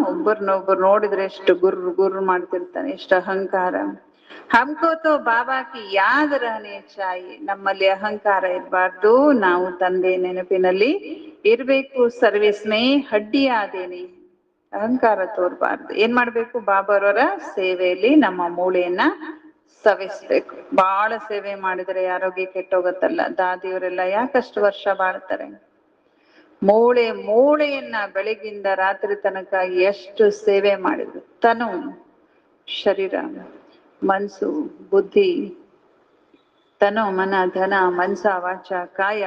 ಒಬ್ಬರನ್ನೊಬ್ಬರು ನೋಡಿದ್ರೆ ಎಷ್ಟು ಗುರ್ರ ಮಾಡ್ತಿರ್ತಾನೆ, ಎಷ್ಟು ಅಹಂಕಾರ. ಹಮ್ಕೋ ತೋ ಬಾಬಾ ಕಿ ಯಾದ್ ರಹನೆ ಚಾಹಿಯೆ. ನಮ್ಮಲ್ಲಿ ಅಹಂಕಾರ ಇರಬಾರ್ದು, ನಾವು ತಂದೆ ನೆನಪಿನಲ್ಲಿ ಇರ್ಬೇಕು. ಸರ್ವಿಸ್ ಮೇ ಹಡ್ಡಿ ಆದೇನೆ, ಅಹಂಕಾರ ತೋರ್ಬಾರ್ದು. ಏನ್ ಮಾಡ್ಬೇಕು? ಬಾಬಾರವರ ಸೇವೆಯಲ್ಲಿ ನಮ್ಮ ಮೂಳೆಯನ್ನ ಸವಿಸ್ಬೇಕು. ಬಹಳ ಸೇವೆ ಮಾಡಿದ್ರೆ ಆರೋಗ್ಯ ಕೆಟ್ಟೋಗತ್ತಲ್ಲ. ದಾದಿಯವರೆಲ್ಲ ಯಾಕಷ್ಟು ವರ್ಷ ಬಾಳ್ತಾರೆ? ಮೂಳೆಯನ್ನ ಬೆಳಗಿಂದ ರಾತ್ರಿ ತನಕ ಎಷ್ಟು ಸೇವೆ ಮಾಡಿದ್ರು. ತನು, ಶರೀರ, ಮನ್ಸು, ಬುದ್ಧಿ, ತನು, ಮನ, ಧನ, ಮನ್ಸ, ವಾಚ, ಕಾಯ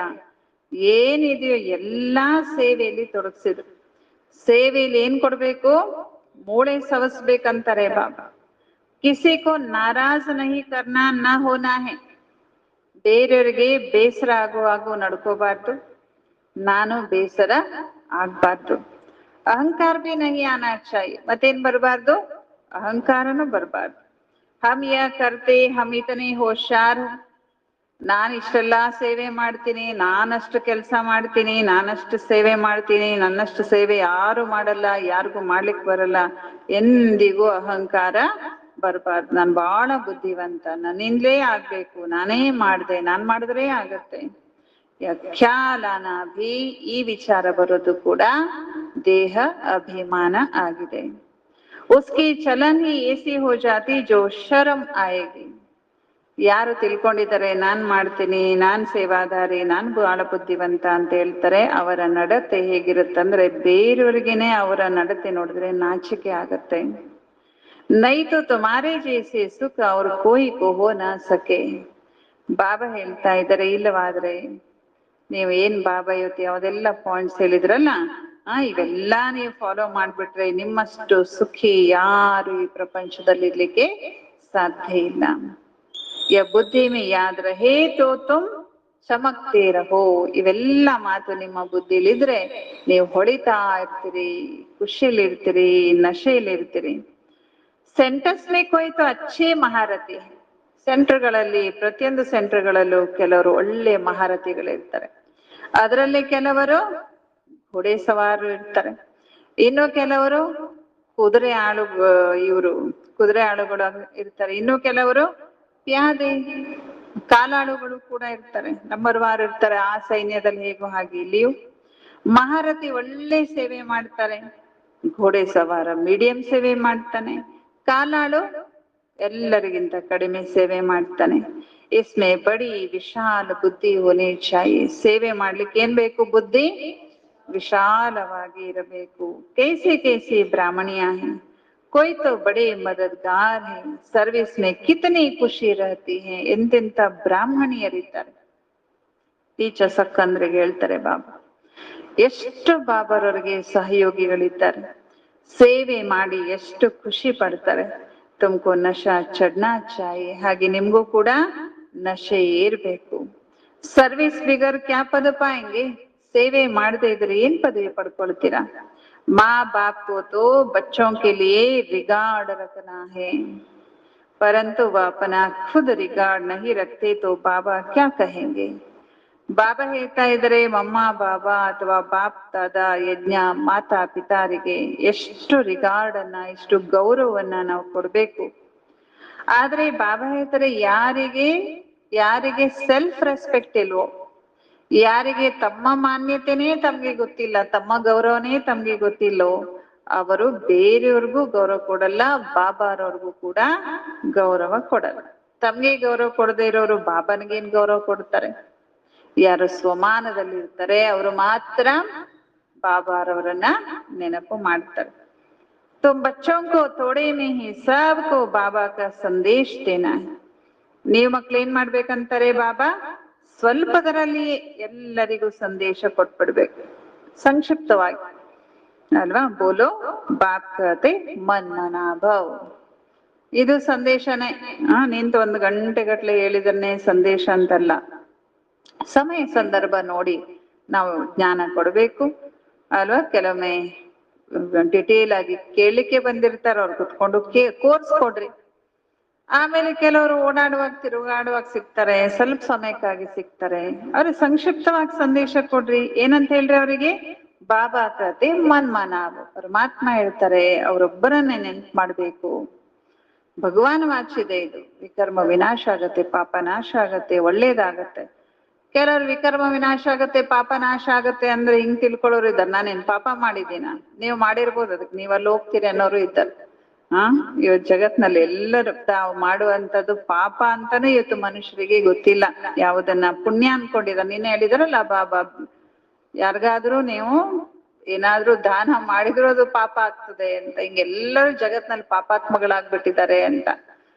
ಏನಿದೆಯೋ ಎಲ್ಲಾ ಸೇವೆಯಲ್ಲಿ ತೊಡಗಿಸಿದ್ರು. ಸೇವೆಯಲ್ಲಿ ಏನ್ ಕೊಡ್ಬೇಕು? ಮೂಳೆ ಸವಸ್ಬೇಕಂತಾರೆ ಬಾಬಾ. ಕಿಸಿಕೋ ನಾರಾಜ್ ನಹಿ ಕರ್ನಾ ನ ಹೋನಾ ಹೇ. ಬೇರೆಯವ್ರಿಗೆ ಬೇಸರ ಆಗುವಾಗೂ ನಡ್ಕೋಬಾರ್ದು, ನಾನು ಬೇಸರ ಆಗ್ಬಾರ್ದು. ಅಹಂಕಾರ ಬಿ ನಹಿ ಆನಾ ಚಾಹಿಯೆ. ಮತ್ತೇನ್ ಬರಬಾರ್ದು? ಅಹಂಕಾರನೂ ಬರಬಾರ್ದು. ಹಮ್ ಯಾ ಕರ್ತೆ, ಹಮ್ ಇತನೆ ಹೋಶಾರ್. ನಾನು ಇಷ್ಟೆಲ್ಲಾ ಸೇವೆ ಮಾಡ್ತೀನಿ, ನಾನಷ್ಟು ಕೆಲಸ ಮಾಡ್ತೀನಿ, ನಾನಷ್ಟು ಸೇವೆ ಮಾಡ್ತೀನಿ, ನನ್ನಷ್ಟು ಸೇವೆ ಯಾರು ಮಾಡಲ್ಲ, ಯಾರಿಗೂ ಮಾಡ್ಲಿಕ್ಕೆ ಬರಲ್ಲ. ಎಂದಿಗೂ ಅಹಂಕಾರ ಬರಬಾರ್ದು. ನಾನು ಬಹಳ ಬುದ್ಧಿವಂತ, ನನ್ನಿಂದಲೇ ಆಗ್ಬೇಕು, ನಾನೇ ಮಾಡ್ದೆ, ನಾನ್ ಮಾಡಿದ್ರೆ ಆಗತ್ತೆ. ಖ್ಯಾಲಾನ ಭಿ, ಈ ವಿಚಾರ ಬರೋದು ಕೂಡ ದೇಹ ಅಭಿಮಾನ ಆಗಿದೆ. ಉಸ್ಕಿ ಚಲನ್ ಹಿ ಏಸಿ ಹೋ ಜಾತಿ ಜೋ ಶರಂ ಆಯೇಗಿ. ಯಾರು ತಿಳ್ಕೊಂಡಿದ್ದಾರೆ ನಾನ್ ಮಾಡ್ತೀನಿ, ನಾನ್ ಸೇವಾದಾರಿ, ನಾನ್ ಬಹಳ ಬುದ್ಧಿವಂತ ಅಂತ ಹೇಳ್ತಾರೆ, ಅವರ ನಡತೆ ಹೇಗಿರುತ್ತಂದ್ರೆ ಬೇರೆಯವ್ರಿಗೇನೆ ಅವರ ನಡತೆ ನೋಡಿದ್ರೆ ನಾಚಿಕೆ ಆಗತ್ತೆ. ನೈತು ತುಮಾರೇ ಜೈಸೆ ಸುಖ ಅವ್ರ ಕೋಯಿ ಕೋ ಹೋ ನ ಸಕೆ. ಬಾಬಾ ಹೇಳ್ತಾ ಇದ್ದಾರೆ, ಇಲ್ಲವಾದ್ರೆ ನೀವು ಏನ್ ಬಾಬಾ ಇವತ್ತು ಯಾವ್ದೆಲ್ಲ ಪಾಯಿಂಟ್ಸ್ ಹೇಳಿದ್ರಲ್ಲ, ಇವೆಲ್ಲಾ ನೀವು ಫಾಲೋ ಮಾಡ್ಬಿಟ್ರೆ ನಿಮ್ಮಷ್ಟು ಸುಖಿ ಯಾರು ಈ ಪ್ರಪಂಚದಲ್ಲಿ ಇರ್ಲಿಕ್ಕೆ ಸಾಧ್ಯ ಇಲ್ಲ. ಯ ಬುದ್ಧಿ ಮೇ ಯಾದ್ ರಹೇ ತೋ ತುಮ್ ಚಮಕ್ತೇ ರಹೋ. ಇವೆಲ್ಲ ಮಾತು ನಿಮ್ಮ ಬುದ್ಧಿಲಿದ್ರೆ ನೀವು ಹೊಳಿತಾ ಇರ್ತೀರಿ, ಖುಷಿಲಿ ಇರ್ತೀರಿ, ನಶೆಯಲ್ಲಿ ಇರ್ತೀರಿ. ಸೆಂಟರ್ಸ್ ಮೇ ಕೋಯಿ ತೋ ಅಚ್ಚೇ ಮಹಾರಥಿ. ಸೆಂಟರ್ಗಳಲ್ಲಿ, ಪ್ರತಿಯೊಂದು ಸೆಂಟರ್ಗಳಲ್ಲೂ ಕೆಲವರು ಒಳ್ಳೆ ಮಹಾರಥಿಗಳಿರ್ತಾರೆ. ಅದರಲ್ಲಿ ಕೆಲವರು ಹೊಡೆ ಸವಾರರು ಇರ್ತಾರೆ, ಇನ್ನು ಕೆಲವರು ಕುದುರೆ ಆಳುಗಳು ಇರ್ತಾರೆ, ಇನ್ನು ಕೆಲವರು ಪ್ಯಾದೆ ಕಾಲಾಳುಗಳು ಕೂಡ ಇರ್ತಾರೆ, ನಂಬರ್ ವಾರ್ ಇರ್ತಾರೆ, ಆ ಸೈನ್ಯದಲ್ಲಿ ಹೇಗೋ ಹಾಗೆ ಇಲ್ಲಿಯೂ ಮಹಾರಥಿ ಒಳ್ಳೆ ಸೇವೆ ಮಾಡ್ತಾರೆ, ಘೋಡೆ ಸವಾರ ಮೀಡಿಯಂ ಸೇವೆ ಮಾಡ್ತಾನೆ, ಕಾಲಾಳು ಎಲ್ಲರಿಗಿಂತ ಕಡಿಮೆ ಸೇವೆ ಮಾಡ್ತಾನೆ. ಇಸ್ಮೆ ಬಡಿ ವಿಶಾಲ ಬುದ್ಧಿ ಹೋನೆ ಚಾಯಿ. ಸೇವೆ ಮಾಡ್ಲಿಕ್ಕೆ ಏನ್ ಬೇಕು? ಬುದ್ಧಿ ವಿಶಾಲವಾಗಿ ಇರಬೇಕು. कैसे कैसे ब्राह्मणियां हैं, कोई तो बड़े मददगार है, सर्विस में कितनी ಖುಷಿ रहती है. ಎಂತೆಂತ ಬ್ರಾಹ್ಮಣಿಯರಿದ್ದಾರೆ. ಟೀಚರ್ಸ್ ಅಕ್ಕಂದ್ರಿಗೆ ಹೇಳ್ತಾರೆ ಬಾಬಾ, ಎಷ್ಟು ಬಾಬರವರಿಗೆ ಸಹಯೋಗಿಗಳಿದ್ದಾರೆ, ಸೇವೆ ಮಾಡಿ ಎಷ್ಟು ಖುಷಿ ಪಡ್ತಾರೆ. ತುಮಕೋ ನಶಾ ಚಡ್ನಾ ಚಾಯಿ. ಹಾಗೆ ನಿಮ್ಗೂ ಕೂಡ ನಶೆ ಏರ್ಬೇಕು. ಸರ್ವಿಸ್ ಬಿಗರ್ ಕ್ಯಾ ಪದ ಪಾಯಂಗೆ. ಸೇವೆ ಮಾಡದೇ ಇದ್ರೆ ಏನ್ ಪದವಿ ಪಡ್ಕೊಳ್ತೀರಾ? माँ बाप को तो बच्चों के लिए रिगार्ड रखना है, परंतु वह अपना खुद रिगार्ड नहीं रखते तो बाबा क्या कहेंगे. ಬಾಬಾ ಹೇಳ್ತಾ ಇದ್ರೆ ಮಮ್ಮ ಬಾಬಾ ಅಥವಾ ಬಾಪ್ ದಾದ ಯಜ್ಞ ಮಾತಾ ಪಿತಾರಿಗೆ ಎಷ್ಟು ರಿಗಾರ್ಡ್ ಅನ್ನ, ಎಷ್ಟು ಗೌರವವನ್ನ ನಾವು ಕೊಡ್ಬೇಕು. ಆದ್ರೆ ಬಾಬಾ ಹೇಳ್ತಾರೆ ಯಾರಿಗೆ ಸೆಲ್ಫ್ ರೆಸ್ಪೆಕ್ಟ್ ಇಲ್ವೋ, ಯಾರಿಗೆ ತಮ್ಮ ಮಾನ್ಯತೆನೇ ತಮ್ಗೆ ಗೊತ್ತಿಲ್ಲ, ತಮ್ಮ ಗೌರವನೇ ತಮ್ಗೆ ಗೊತ್ತಿಲ್ಲೋ, ಅವರು ಬೇರೆಯವ್ರಿಗೂ ಗೌರವ ಕೊಡಲ್ಲ, ಬಾಬಾರವ್ರಿಗೂ ಕೂಡ ಗೌರವ ಕೊಡಲ್ಲ. ತಮ್ಗೆ ಗೌರವ ಕೊಡದೇ ಇರೋರು ಬಾಬಾನಿಗೇನ್ ಗೌರವ ಕೊಡ್ತಾರೆ? ಯಾರು ಸ್ವಮಾನದಲ್ಲಿ ಇರ್ತಾರೆ ಅವರು ಮಾತ್ರ ಬಾಬಾರವರನ್ನ ನೆನಪು ಮಾಡ್ತಾರೆ. तुम बच्चों को थोड़े में ही सबको बाबा का संदेश देना है. ನೀವು ಮಕ್ಳು ಏನ್ ಮಾಡ್ಬೇಕಂತಾರೆ ಬಾಬಾ? ಸ್ವಲ್ಪದರಲ್ಲಿ ಎಲ್ಲರಿಗೂ ಸಂದೇಶ ಕೊಟ್ಬಿಡ್ಬೇಕು, ಸಂಕ್ಷಿಪ್ತವಾಗಿ ಅಲ್ವಾ. ಬೋಲೋ ಬಾಪ್ ಕತೆ ಮನ್ ಮನಾ ಭವ್. ಇದು ಸಂದೇಶನೇ. ನಿಂತು 1 ಗಂಟೆಗಟ್ಲೆ ಹೇಳಿದನ್ನೇ ಸಂದೇಶ ಅಂತಲ್ಲ. ಸಮಯ ಸಂದರ್ಭ ನೋಡಿ ನಾವು ಜ್ಞಾನ ಕೊಡ್ಬೇಕು ಅಲ್ವಾ. ಕೆಲವೊಮ್ಮೆ ಡಿಟೇಲ್ ಆಗಿ ಕೇಳಲಿಕ್ಕೆ ಬಂದಿರ್ತಾರ, ಅವ್ರು ಕುತ್ಕೊಂಡು ಕೋರ್ಸ್ ಕೊಡ್ರಿ. ಆಮೇಲೆ ಕೆಲವರು ಓಡಾಡುವಾಗ ತಿರುಗಾಡುವಾಗ ಸಿಗ್ತಾರೆ, ಸ್ವಲ್ಪ ಸಮಯಕ್ಕಾಗಿ ಸಿಗ್ತಾರೆ, ಅವ್ರಿಗೆ ಸಂಕ್ಷಿಪ್ತವಾಗಿ ಸಂದೇಶ ಕೊಡ್ರಿ. ಏನಂತ ಹೇಳ್ರಿ ಅವರಿಗೆ? ಬಾಬಾ ಕತೆ ಮನ್ ಮನಾವ್. ಪರಮಾತ್ಮ ಹೇಳ್ತಾರೆ, ಅವರೊಬ್ಬರನ್ನೇ ನೆನ್ಪು ಮಾಡ್ಬೇಕು. ಭಗವಾನ್ ವಾಚಿದೆ ಇದು. ವಿಕರ್ಮ ವಿನಾಶ ಆಗತ್ತೆ, ಪಾಪ ನಾಶ ಆಗತ್ತೆ, ಒಳ್ಳೇದಾಗತ್ತೆ. ಕೆಲವ್ರು ವಿಕರ್ಮ ವಿನಾಶ ಆಗತ್ತೆ, ಪಾಪ ನಾಶ ಆಗತ್ತೆ ಅಂದ್ರೆ ಹಿಂಗ್ ತಿಳ್ಕೊಳ್ಳೋರು ಇದ್ದಾರೆ, ನಾನೇನ್ ಪಾಪ ಮಾಡಿದ್ದೀನ? ನೀವು ಮಾಡಿರ್ಬೋದು, ಅದಕ್ಕೆ ನೀವಲ್ಲಿ ಹೋಗ್ತೀರಿ ಅನ್ನೋರು ಇದ್ದಾರೆ. ಇವತ್ತು ಜಗತ್ನಲ್ಲಿ ಎಲ್ಲರೂ ತಾವು ಮಾಡುವಂತದ್ದು ಪಾಪ ಅಂತಾನೆ ಇವತ್ತು ಮನುಷ್ಯರಿಗೆ ಗೊತ್ತಿಲ್ಲ. ಯಾವುದನ್ನ ಪುಣ್ಯ ಅನ್ಕೊಂಡಿದ. ನಿನ್ನೆ ಹೇಳಿದ್ರಲ್ಲ ಬಾಬಾ, ಯಾರಿಗಾದ್ರೂ ನೀವು ಏನಾದ್ರೂ ದಾನ ಮಾಡಿದ್ರು ಅದು ಪಾಪ ಆಗ್ತದೆ ಅಂತ. ಹಿಂಗೆಲ್ಲರೂ ಜಗತ್ನಲ್ಲಿ ಪಾಪಾತ್ಮಗಳಾಗ್ಬಿಟ್ಟಿದ್ದಾರೆ ಅಂತ.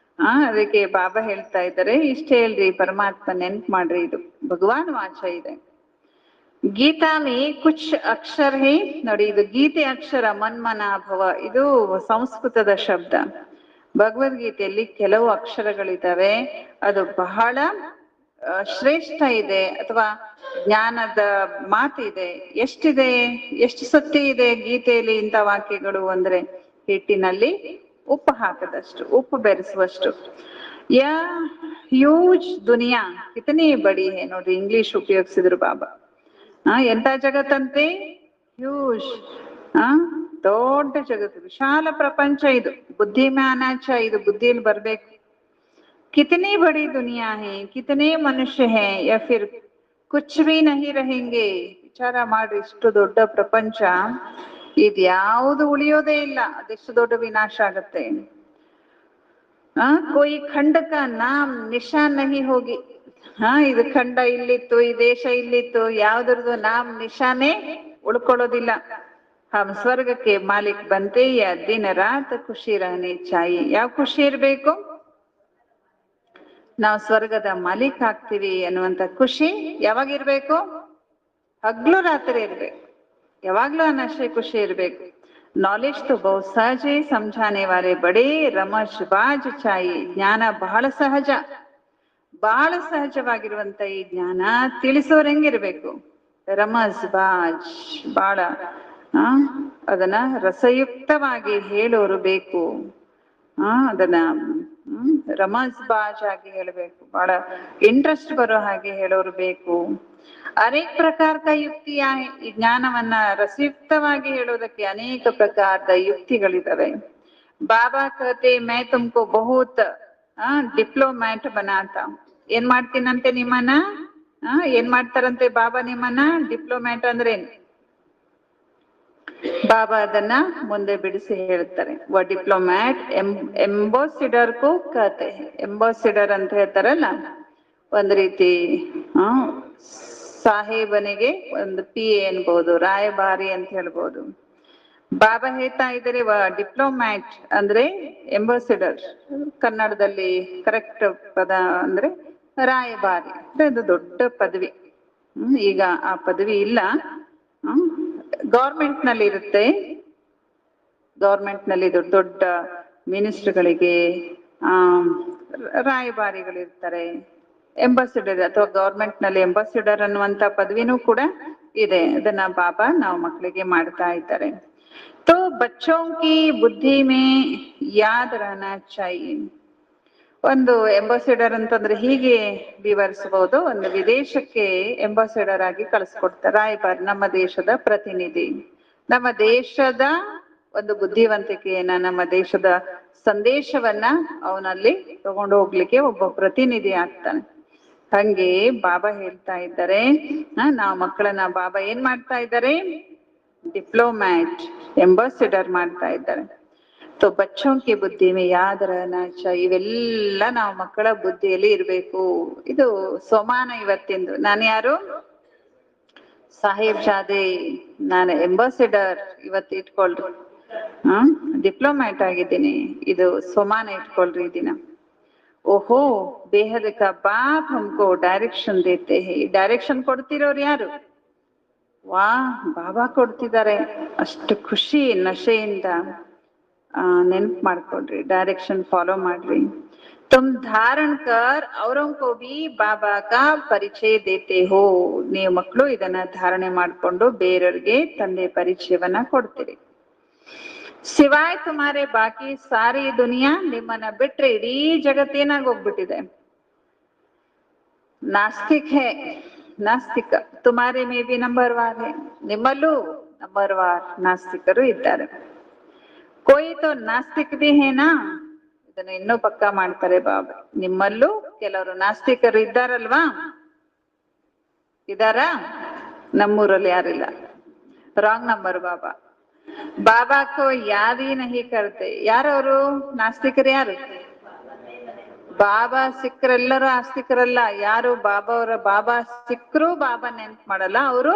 ಅದಕ್ಕೆ ಬಾಬಾ ಹೇಳ್ತಾ ಇದ್ದಾರೆ, ಇಷ್ಟ ಹೇಳ್ರಿ, ಪರಮಾತ್ಮ ನೆನ್ಪು ಮಾಡ್ರಿ. ಇದು ಭಗವಾನ್ ವಾಚ ಇದೆ. ಗೀತಾ ಮೇ ಕುಚ್ ಅಕ್ಷರ ಹೇ ನೋಡಿ, ಇದು ಗೀತೆ ಅಕ್ಷರ ಮನ್ಮನಾಭವ. ಇದು ಸಂಸ್ಕೃತದ ಶಬ್ದ. ಭಗವದ್ಗೀತೆಯಲ್ಲಿ ಕೆಲವು ಅಕ್ಷರಗಳಿದ್ದಾವೆ, ಅದು ಬಹಳ ಶ್ರೇಷ್ಠ ಇದೆ, ಅಥವಾ ಜ್ಞಾನದ ಮಾತಿದೆ. ಎಷ್ಟಿದೆ, ಎಷ್ಟು ಸತ್ಯ ಇದೆ ಗೀತೆಯಲ್ಲಿ ಇಂಥ ವಾಕ್ಯಗಳು ಅಂದ್ರೆ, ಹಿಟ್ಟಿನಲ್ಲಿ ಉಪ್ಪು ಹಾಕದಷ್ಟು, ಉಪ್ಪು ಬೆರೆಸುವಷ್ಟು. ಯಾ ಹ್ಯೂಜ್ ದುನಿಯಾ ಕಿತನಿ ಬಡಿ ಹೇ. ನೋಡ್ರಿ, ಇಂಗ್ಲಿಷ್ ಉಪಯೋಗಿಸಿದ್ರು ಬಾಬಾ. ಎಂತ ಜಗತ್ತಂತೆ? ಹ್ಯೂಜ್, ದೊಡ್ಡ ಜಗತ್ತು, ವಿಶಾಲ ಪ್ರಪಂಚ ಇದು. ಬುದ್ಧಿಮಾನಾಚ, ಇದು ಬುದ್ಧಿಯಲ್ಲಿ ಬರ್ಬೇಕು. ಕಿತನಿ ಬಡಿ ದುನಿಯಾ ಹೇ, ಕಿತನೆ ಮನುಷ್ಯ ಹೇ, ಯಾ ಫಿರ್ ಕುಚ್ ಭಿ ನಹಿ रहेंगे. ವಿಚಾರ ಮಾಡ್ರಿ, ಇಷ್ಟು ದೊಡ್ಡ ಪ್ರಪಂಚ, ಇದ್ಯಾವುದು ಉಳಿಯೋದೇ ಇಲ್ಲ, ಅದೆಷ್ಟು ದೊಡ್ಡ ವಿನಾಶ ಆಗತ್ತೆ. कोई खंड का नाम निशान नहीं होगी. ಇದು ಖಂಡ ಇಲ್ಲಿತ್ತು, ಈ ದೇಶ ಇಲ್ಲಿತ್ತು, ಯಾವ್ದ್ರದ್ದು ನಾಮ್ ನಿಶಾನೆ ಉಳ್ಕೊಳ್ಳೋದಿಲ್ಲ. ಹಮ್ ಸ್ವರ್ಗಕ್ಕೆ ಮಾಲಿಕ್ ಬಂತೆ ಯಾ ದಿನ ರಾತ್ ಖುಷಿ ರಹನೆ ಚಾಯಿ. ಯಾವ ಖುಷಿ ಇರ್ಬೇಕು? ನಾವು ಸ್ವರ್ಗದ ಮಾಲೀಕ್ ಆಗ್ತೀವಿ ಅನ್ನುವಂತ ಖುಷಿ ಯಾವಾಗಿರ್ಬೇಕು? ಹಗ್ಲು ರಾತ್ರಿ ಇರ್ಬೇಕು, ಯಾವಾಗ್ಲೂ ಆ ನಶೆ ಖುಷಿ ಇರ್ಬೇಕು. ನಾಲೆಜ್ ತು ಬಹು ಸಹಜ, ಸಮझाने वाले ಬಡೇ ರಮಶ್ ಬಾಜ್ ಚಾಯಿ. ಜ್ಞಾನ ಬಹಳ ಸಹಜ, ಬಹಳ ಸಹಜವಾಗಿರುವಂತ ಈ ಜ್ಞಾನ ತಿಳಿಸೋರ್ ಹೆಂಗಿರ್ಬೇಕು? ರಮಜ್ ಬಾಜ್, ಬಹಳ ಅದನ್ನ ರಸಯುಕ್ತವಾಗಿ ಹೇಳೋರು ಬೇಕು. ಅದನ್ನ ರಮಜ್ ಬಾಜ್ ಆಗಿ ಹೇಳ್ಬೇಕು, ಬಹಳ ಇಂಟ್ರೆಸ್ಟ್ ಬರೋ ಹಾಗೆ ಹೇಳೋರು ಬೇಕು. ಅನೇಕ ಪ್ರಕಾರದ ಯುಕ್ತಿಯ, ಈ ಜ್ಞಾನವನ್ನ ರಸಯುಕ್ತವಾಗಿ ಹೇಳೋದಕ್ಕೆ ಅನೇಕ ಪ್ರಕಾರದ ಯುಕ್ತಿಗಳಿದಾವೆ. ಬಾಬಾ ಕತೆ ಮೈ ತುಮಕೋ ಬಹುತ್ ಡಿಪ್ಲೊಮ್ಯಾಟ್ ಬನಾತಾ. ಏನ್ ಮಾಡ್ತೀನಂತೆ ನಿಮ್ಮನ್ನ? ಏನ್ ಮಾಡ್ತಾರಂತೆ ಬಾಬಾ ನಿಮ್ಮನ್ನ? ಡಿಪ್ಲೊಮ್ಯಾಟ್ ಅಂದ್ರೆ ಏನು? ಬಾಬಾ ಅದನ್ನ ಮುಂದೆ ಬಿಡಿಸಿ ಹೇಳ್ತಾರೆ. ವ ಡಿಪ್ಲೊಮ್ಯಾಟ್ ಎಂಬಾಸಿಡರ್ ಕೋ ಕತೆ. ಎಂಬಾಸಿಡರ್ ಅಂತ ಹೇಳ್ತಾರಲ್ಲ, ಒಂದ್ ರೀತಿ ಸಾಹೇಬನಿಗೆ ಒಂದು PA ಅನ್ಬೋದು, ರಾಯಭಾರಿ ಅಂತ ಹೇಳ್ಬೋದು. ಬಾಬಾ ಹೇಳ್ತಾ ಇದ್ದಾರೆ ಡಿಪ್ಲೊಮ್ಯಾಟ್ ಅಂದ್ರೆ ಎಂಬಾಸಿಡರ್, ಕನ್ನಡದಲ್ಲಿ ಕರೆಕ್ಟ್ ಪದ ಅಂದ್ರೆ ರಾಯಭಾರಿ. ಅದು ದೊಡ್ಡ ಪದವಿ. ಈಗ ಆ ಪದವಿ ಇಲ್ಲ, ಗೌರ್ಮೆಂಟ್ ನಲ್ಲಿ ಇರುತ್ತೆ. ಗೌರ್ಮೆಂಟ್ ನಲ್ಲಿ ದೊಡ್ಡ ದೊಡ್ಡ ಮಿನಿಸ್ಟರ್ಗಳಿಗೆ ರಾಯಭಾರಿಗಳಿರ್ತಾರೆ. ಎಂಬಾಸಿಡರ್ ಅಥವಾ ಗೌರ್ಮೆಂಟ್ ನಲ್ಲಿ ಎಂಬಾಸಿಡರ್ ಅನ್ನುವಂತ ಪದವಿನೂ ಕೂಡ ಇದೆ. ಅದನ್ನ ಬಾಬಾ ನಾವು ಮಕ್ಕಳಿಗೆ ಮಾಡ್ತಾ ಇದ್ದಾರೆ. तो बच्चों की बुद्धि में याद रहना चाहिए. ಒಂದು ಎಂಬಾಸಿಡರ್ ಅಂತಂದ್ರೆ ಹೀಗೆ ವಿವರಿಸಬಹುದು. ಒಂದು ವಿದೇಶಕ್ಕೆ ಎಂಬಾಸಿಡರ್ ಆಗಿ ಕಳಿಸ್ಕೊಡ್ತಾರೆ, ರಾಯಭಾರಿ, ನಮ್ಮ ದೇಶದ ಪ್ರತಿನಿಧಿ. ನಮ್ಮ ದೇಶದ ಒಂದು ಬುದ್ಧಿವಂತಿಕೆಯನ್ನ, ನಮ್ಮ ದೇಶದ ಸಂದೇಶವನ್ನ ಅವನಲ್ಲಿ ತಗೊಂಡು ಹೋಗ್ಲಿಕ್ಕೆ ಒಬ್ಬ ಪ್ರತಿನಿಧಿ ಆಗ್ತಾನೆ. ಹಂಗೆ ಬಾಬಾ ಹೇಳ್ತಾ ಇದ್ದಾರೆ, ನಾವು ಮಕ್ಕಳನ್ನ ಬಾಬಾ ಏನ್ ಮಾಡ್ತಾ ಇದ್ದಾರೆ? ಡಿಪ್ಲೊಮ್ಯಾಟ್, ಎಂಬಾಸಿಡರ್ ಮಾಡ್ತಾ ಇದ್ದಾರೆ. तो बच्चों की बुद्धि में याद रहना चाहिए. ಇವೆಲ್ಲ ನಾವು ಮಕ್ಕಳ ಬುದ್ಧಿಯಲ್ಲಿ ಇರ್ಬೇಕು. ಇದು ಸೋಮಾನ ಇವತ್ತಿಂದು. ನಾನು ಯಾರು? ಸಾಹೇಬ್ ಜಾದೆ, ನಾನು ಎಂಬಾಸಿಡರ್ ಇವತ್ತು ಇಟ್ಕೊಳ್ರಿ. ಡಿಪ್ಲೊಮ್ಯಾಟ್ ಆಗಿದ್ದೀನಿ. ಇದು ಸೋಮಾನ ಇಟ್ಕೊಳ್ರಿ ಈ ದಿನ. ಓಹೋ, ಬೇಹದ್ ಕಾ ಬಾಪ್ ಹಮ್ಕೋ ಡೈರೆಕ್ಷನ್ ದೇತೆ ಹೇ. ಡೈರೆಕ್ಷನ್ ಕೊಡ್ತಿರೋರು ಯಾರು? ವಾ, ಬಾಬಾ ಕೊಡ್ತಿದ್ದಾರೆ. ಅಷ್ಟು ಖುಷಿ, ನಶೆಯಿಂದ ನೆನ್ಪು ಮಾಡ್ಕೊಡ್ರಿ, ಡೈರೆಕ್ಷನ್ ಫಾಲೋ ಮಾಡ್ರಿ. तुम धारण कर औरों को भी बाबा का परिचय देते हो. ನೀವು ಮಕ್ಕಳು ಇದನ್ನ ಧಾರಣೆ ಮಾಡ್ಕೊಂಡು ಬೇರೆಯವ್ರಿಗೆ ತಂದೆ ಪರಿಚಯವನ್ನ ಕೊಡ್ತೀರಿ. ಸಿವಾಯ್ ತುಮಾರೆ ಬಾಕಿ ಸಾರಿ ದುನಿಯಾ, ನಿಮ್ಮನ್ನ ಬಿಟ್ರೆ ಇಡೀ ಜಗತ್ತೇನಾಗೋಗ್ಬಿಟ್ಟಿದೆ. ನಾಸ್ತಿಕ್ ಹೇ, ನಾಸ್ತಿಕ. ತುಮಾರೆ ಮೇ ಬಿ ನಂಬರ್ ವಾರ್ ಹೇ, ನಿಮ್ಮಲ್ಲೂ ನಂಬರ್ ವಾರ್ ನಾಸ್ತಿಕರು ಇದ್ದಾರೆ. ಕೋಯಿ ತೋ ನಾಸ್ತಿಕ್ ಬಿ ಹೇನಾ, ಇದನ್ನ ಇನ್ನೂ ಪಕ್ಕಾ ಮಾಡ್ತಾರೆ ಬಾಬಾ. ನಿಮ್ಮಲ್ಲೂ ಕೆಲವರು ನಾಸ್ತಿಕರು ಇದ್ದಾರಲ್ವಾ? ಇದಾರ? ನಮ್ಮೂರಲ್ಲಿ ಯಾರಿಲ್ಲ. ರಾಂಗ್ ನಂಬರ್ ಬಾಬಾ. ಬಾಬಾ ಕೋ ಯಾದ್ ಹಿ ನಹಿ ಕರ್ತೆ. ಯಾರವರು ನಾಸ್ತಿಕರು? ಯಾರು? ಬಾಬಾ ಸಿಕ್ಕರೆಲ್ಲರೂ ಆಸ್ತಿಕರಲ್ಲ. ಯಾರು ಬಾಬಾ ಅವರ ಬಾಬಾ ಸಿಕ್ಕರು ಬಾಬಾ ನೆನ್ಪು ಮಾಡಲ್ಲ, ಅವರು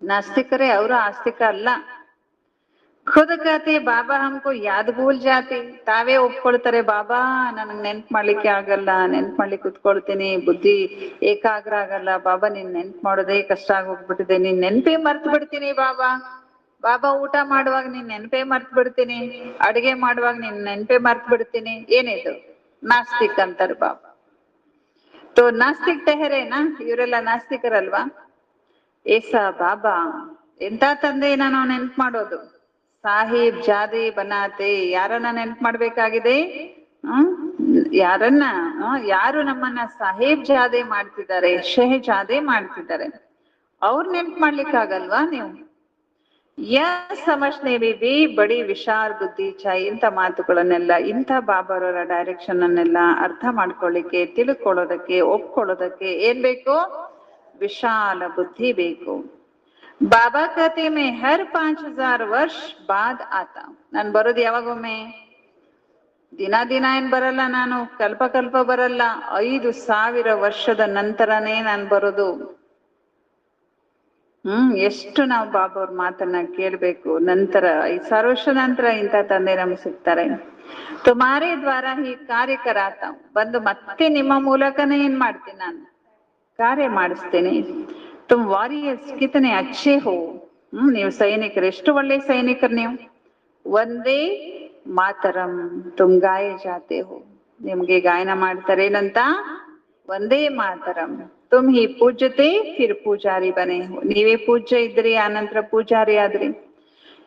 ನಾಸ್ತಿಕರೇ, ಅವರು ಆಸ್ತಿಕ ಅಲ್ಲ. ಖುದ್ ಕತೆ ಬಾಬಾ ಹಮ್ಕೋ ಯಾದ್ ಭೂಲ್ ಜಾತಿ. ತಾವೇ ಒಪ್ಕೊಳ್ತಾರೆ, ಬಾಬಾ ನನಗ್ ನೆನ್ಪು ಮಾಡ್ಲಿಕ್ಕೆ ಆಗಲ್ಲ, ನೆನ್ಪು ಮಾಡ್ಲಿಕ್ಕೆ ಕುತ್ಕೊಳ್ತೀನಿ, ಬುದ್ಧಿ ಏಕಾಗ್ರ ಆಗಲ್ಲ. ಬಾಬಾ ನೀನ್ ನೆನ್ಪು ಮಾಡೋದೇ ಕಷ್ಟ ಆಗೋಗ್ಬಿಟ್ಟಿದೆ, ನೀನ್ ನೆನ್ಪೇ ಮರ್ತು ಬಿಡ್ತೀನಿ ಬಾಬಾ. ಬಾಬಾ ಊಟ ಮಾಡುವಾಗ ನೀನ್ ನೆನ್ಪೇ ಮರ್ತು ಬಿಡ್ತೀನಿ, ಅಡಿಗೆ ಮಾಡುವಾಗ ನೀನ್ ನೆನ್ಪೇ ಮರ್ತು ಬಿಡ್ತೀನಿ. ಏನಿದು? ನಾಸ್ತಿಕ್ ಅಂತಾರೆ ಬಾಬಾ. ತೋ ನಾಸ್ತಿಕ್ ಟೆಹರೇನಾ, ಇವರೆಲ್ಲ ನಾಸ್ತಿಕರಲ್ವಾ? ಏಸ ಬಾಬಾ, ಎಂತ ತಂದೆನ ನಾವು ನೆನ್ಪು ಮಾಡೋದು? ಸಾಹೇಬ್ ಜಾದೆ ಬನಾತೆ. ಯಾರನ್ನ ನೆನ್ಪು ಮಾಡ್ಬೇಕಾಗಿದೆ? ಯಾರನ್ನ? ಯಾರು ನಮ್ಮನ್ನ ಸಾಹೇಬ್ ಜಾದೆ ಮಾಡ್ತಿದ್ದಾರೆ, ಶೆಹಜಾದೆ ಮಾಡ್ತಿದ್ದಾರೆ, ಅವ್ರ ನೆನ್ಪು ಮಾಡ್ಲಿಕ್ಕಾಗಲ್ವಾ ನೀವು? ಸಮಜ್ನೆ ಬಿ ಬಡಿ ವಿಶಾಲ ಬುದ್ಧಿ ಚಾಯಿ. ಇಂಥ ಮಾತುಗಳನ್ನೆಲ್ಲ, ಇಂಥ ಬಾಬಾರವರ ಡೈರೆಕ್ಷನ್ ಅನ್ನೆಲ್ಲ ಅರ್ಥ ಮಾಡ್ಕೊಳ್ಳಿಕ್ಕೆ, ತಿಳ್ಕೊಳ್ಳೋದಕ್ಕೆ, ಒಪ್ಕೊಳ್ಳೋದಕ್ಕೆ ಏನ್ ಬೇಕು? ವಿಶಾಲ ಬುದ್ಧಿ ಬೇಕು. ಬಾಬಾ ಕತೆ ಮೇ ಹರ್ 5000 ವರ್ಷ ಬಾದ್ ಆತ. ನಾನು ಬರೋದು ಯಾವಾಗೊಮ್ಮೆ? ದಿನ ದಿನ ಏನ್ ಬರಲ್ಲ, ನಾನು ಕಲ್ಪ ಕಲ್ಪ ಬರಲ್ಲ, 5000 ವರ್ಷದ ನಂತರನೇ ನಾನು ಬರೋದು. ಎಷ್ಟು ನಾವು ಬಾಬಾ ಅವ್ರ ಮಾತನ್ನ ಕೇಳ್ಬೇಕು. ನಂತರ 5000 ವರ್ಷ ನಂತರ ಇಂಥ ತಂದೆ ನಮ್ಗೆ ಸಿಗ್ತಾರೆ. ತುಮಾರೇ ದ್ವಾರ ಈ ಕಾರ್ಯ ಕರಾತ. ಬಂದು ಮತ್ತೆ ನಿಮ್ಮ ಮೂಲಕನೇ ಏನ್ ಮಾಡ್ತೀನಿ? ನಾನು ಕಾರ್ಯ ಮಾಡಿಸ್ತೇನೆ. ತುಮ್ ವಾರಿಯರ್ಸ್ ಕಿತನೆ ಅಚ್ಚೆ ಹೋ. ನೀವು ಸೈನಿಕರು, ಎಷ್ಟು ಒಳ್ಳೆ ಸೈನಿಕರು ನೀವು. ಒಂದೇ ಮಾತರಂ ತುಮ್ ಗಾಯ ಜಾತೆ ಹೋ. ನಿಮ್ಗೆ ಗಾಯನ ಮಾಡ್ತಾರೆ ಏನಂತ? ಒಂದೇ ಮಾತರಂ. ತುಮ್ ಹಿ ಪೂಜ್ಯತೆ ಫಿರ್ ಪೂಜಾರಿ ಬನೆ ಹೋ. ನೀವೇ ಪೂಜ್ಯ ಇದ್ರಿ, ಆನಂತರ ಪೂಜಾರಿ ಆದ್ರಿ.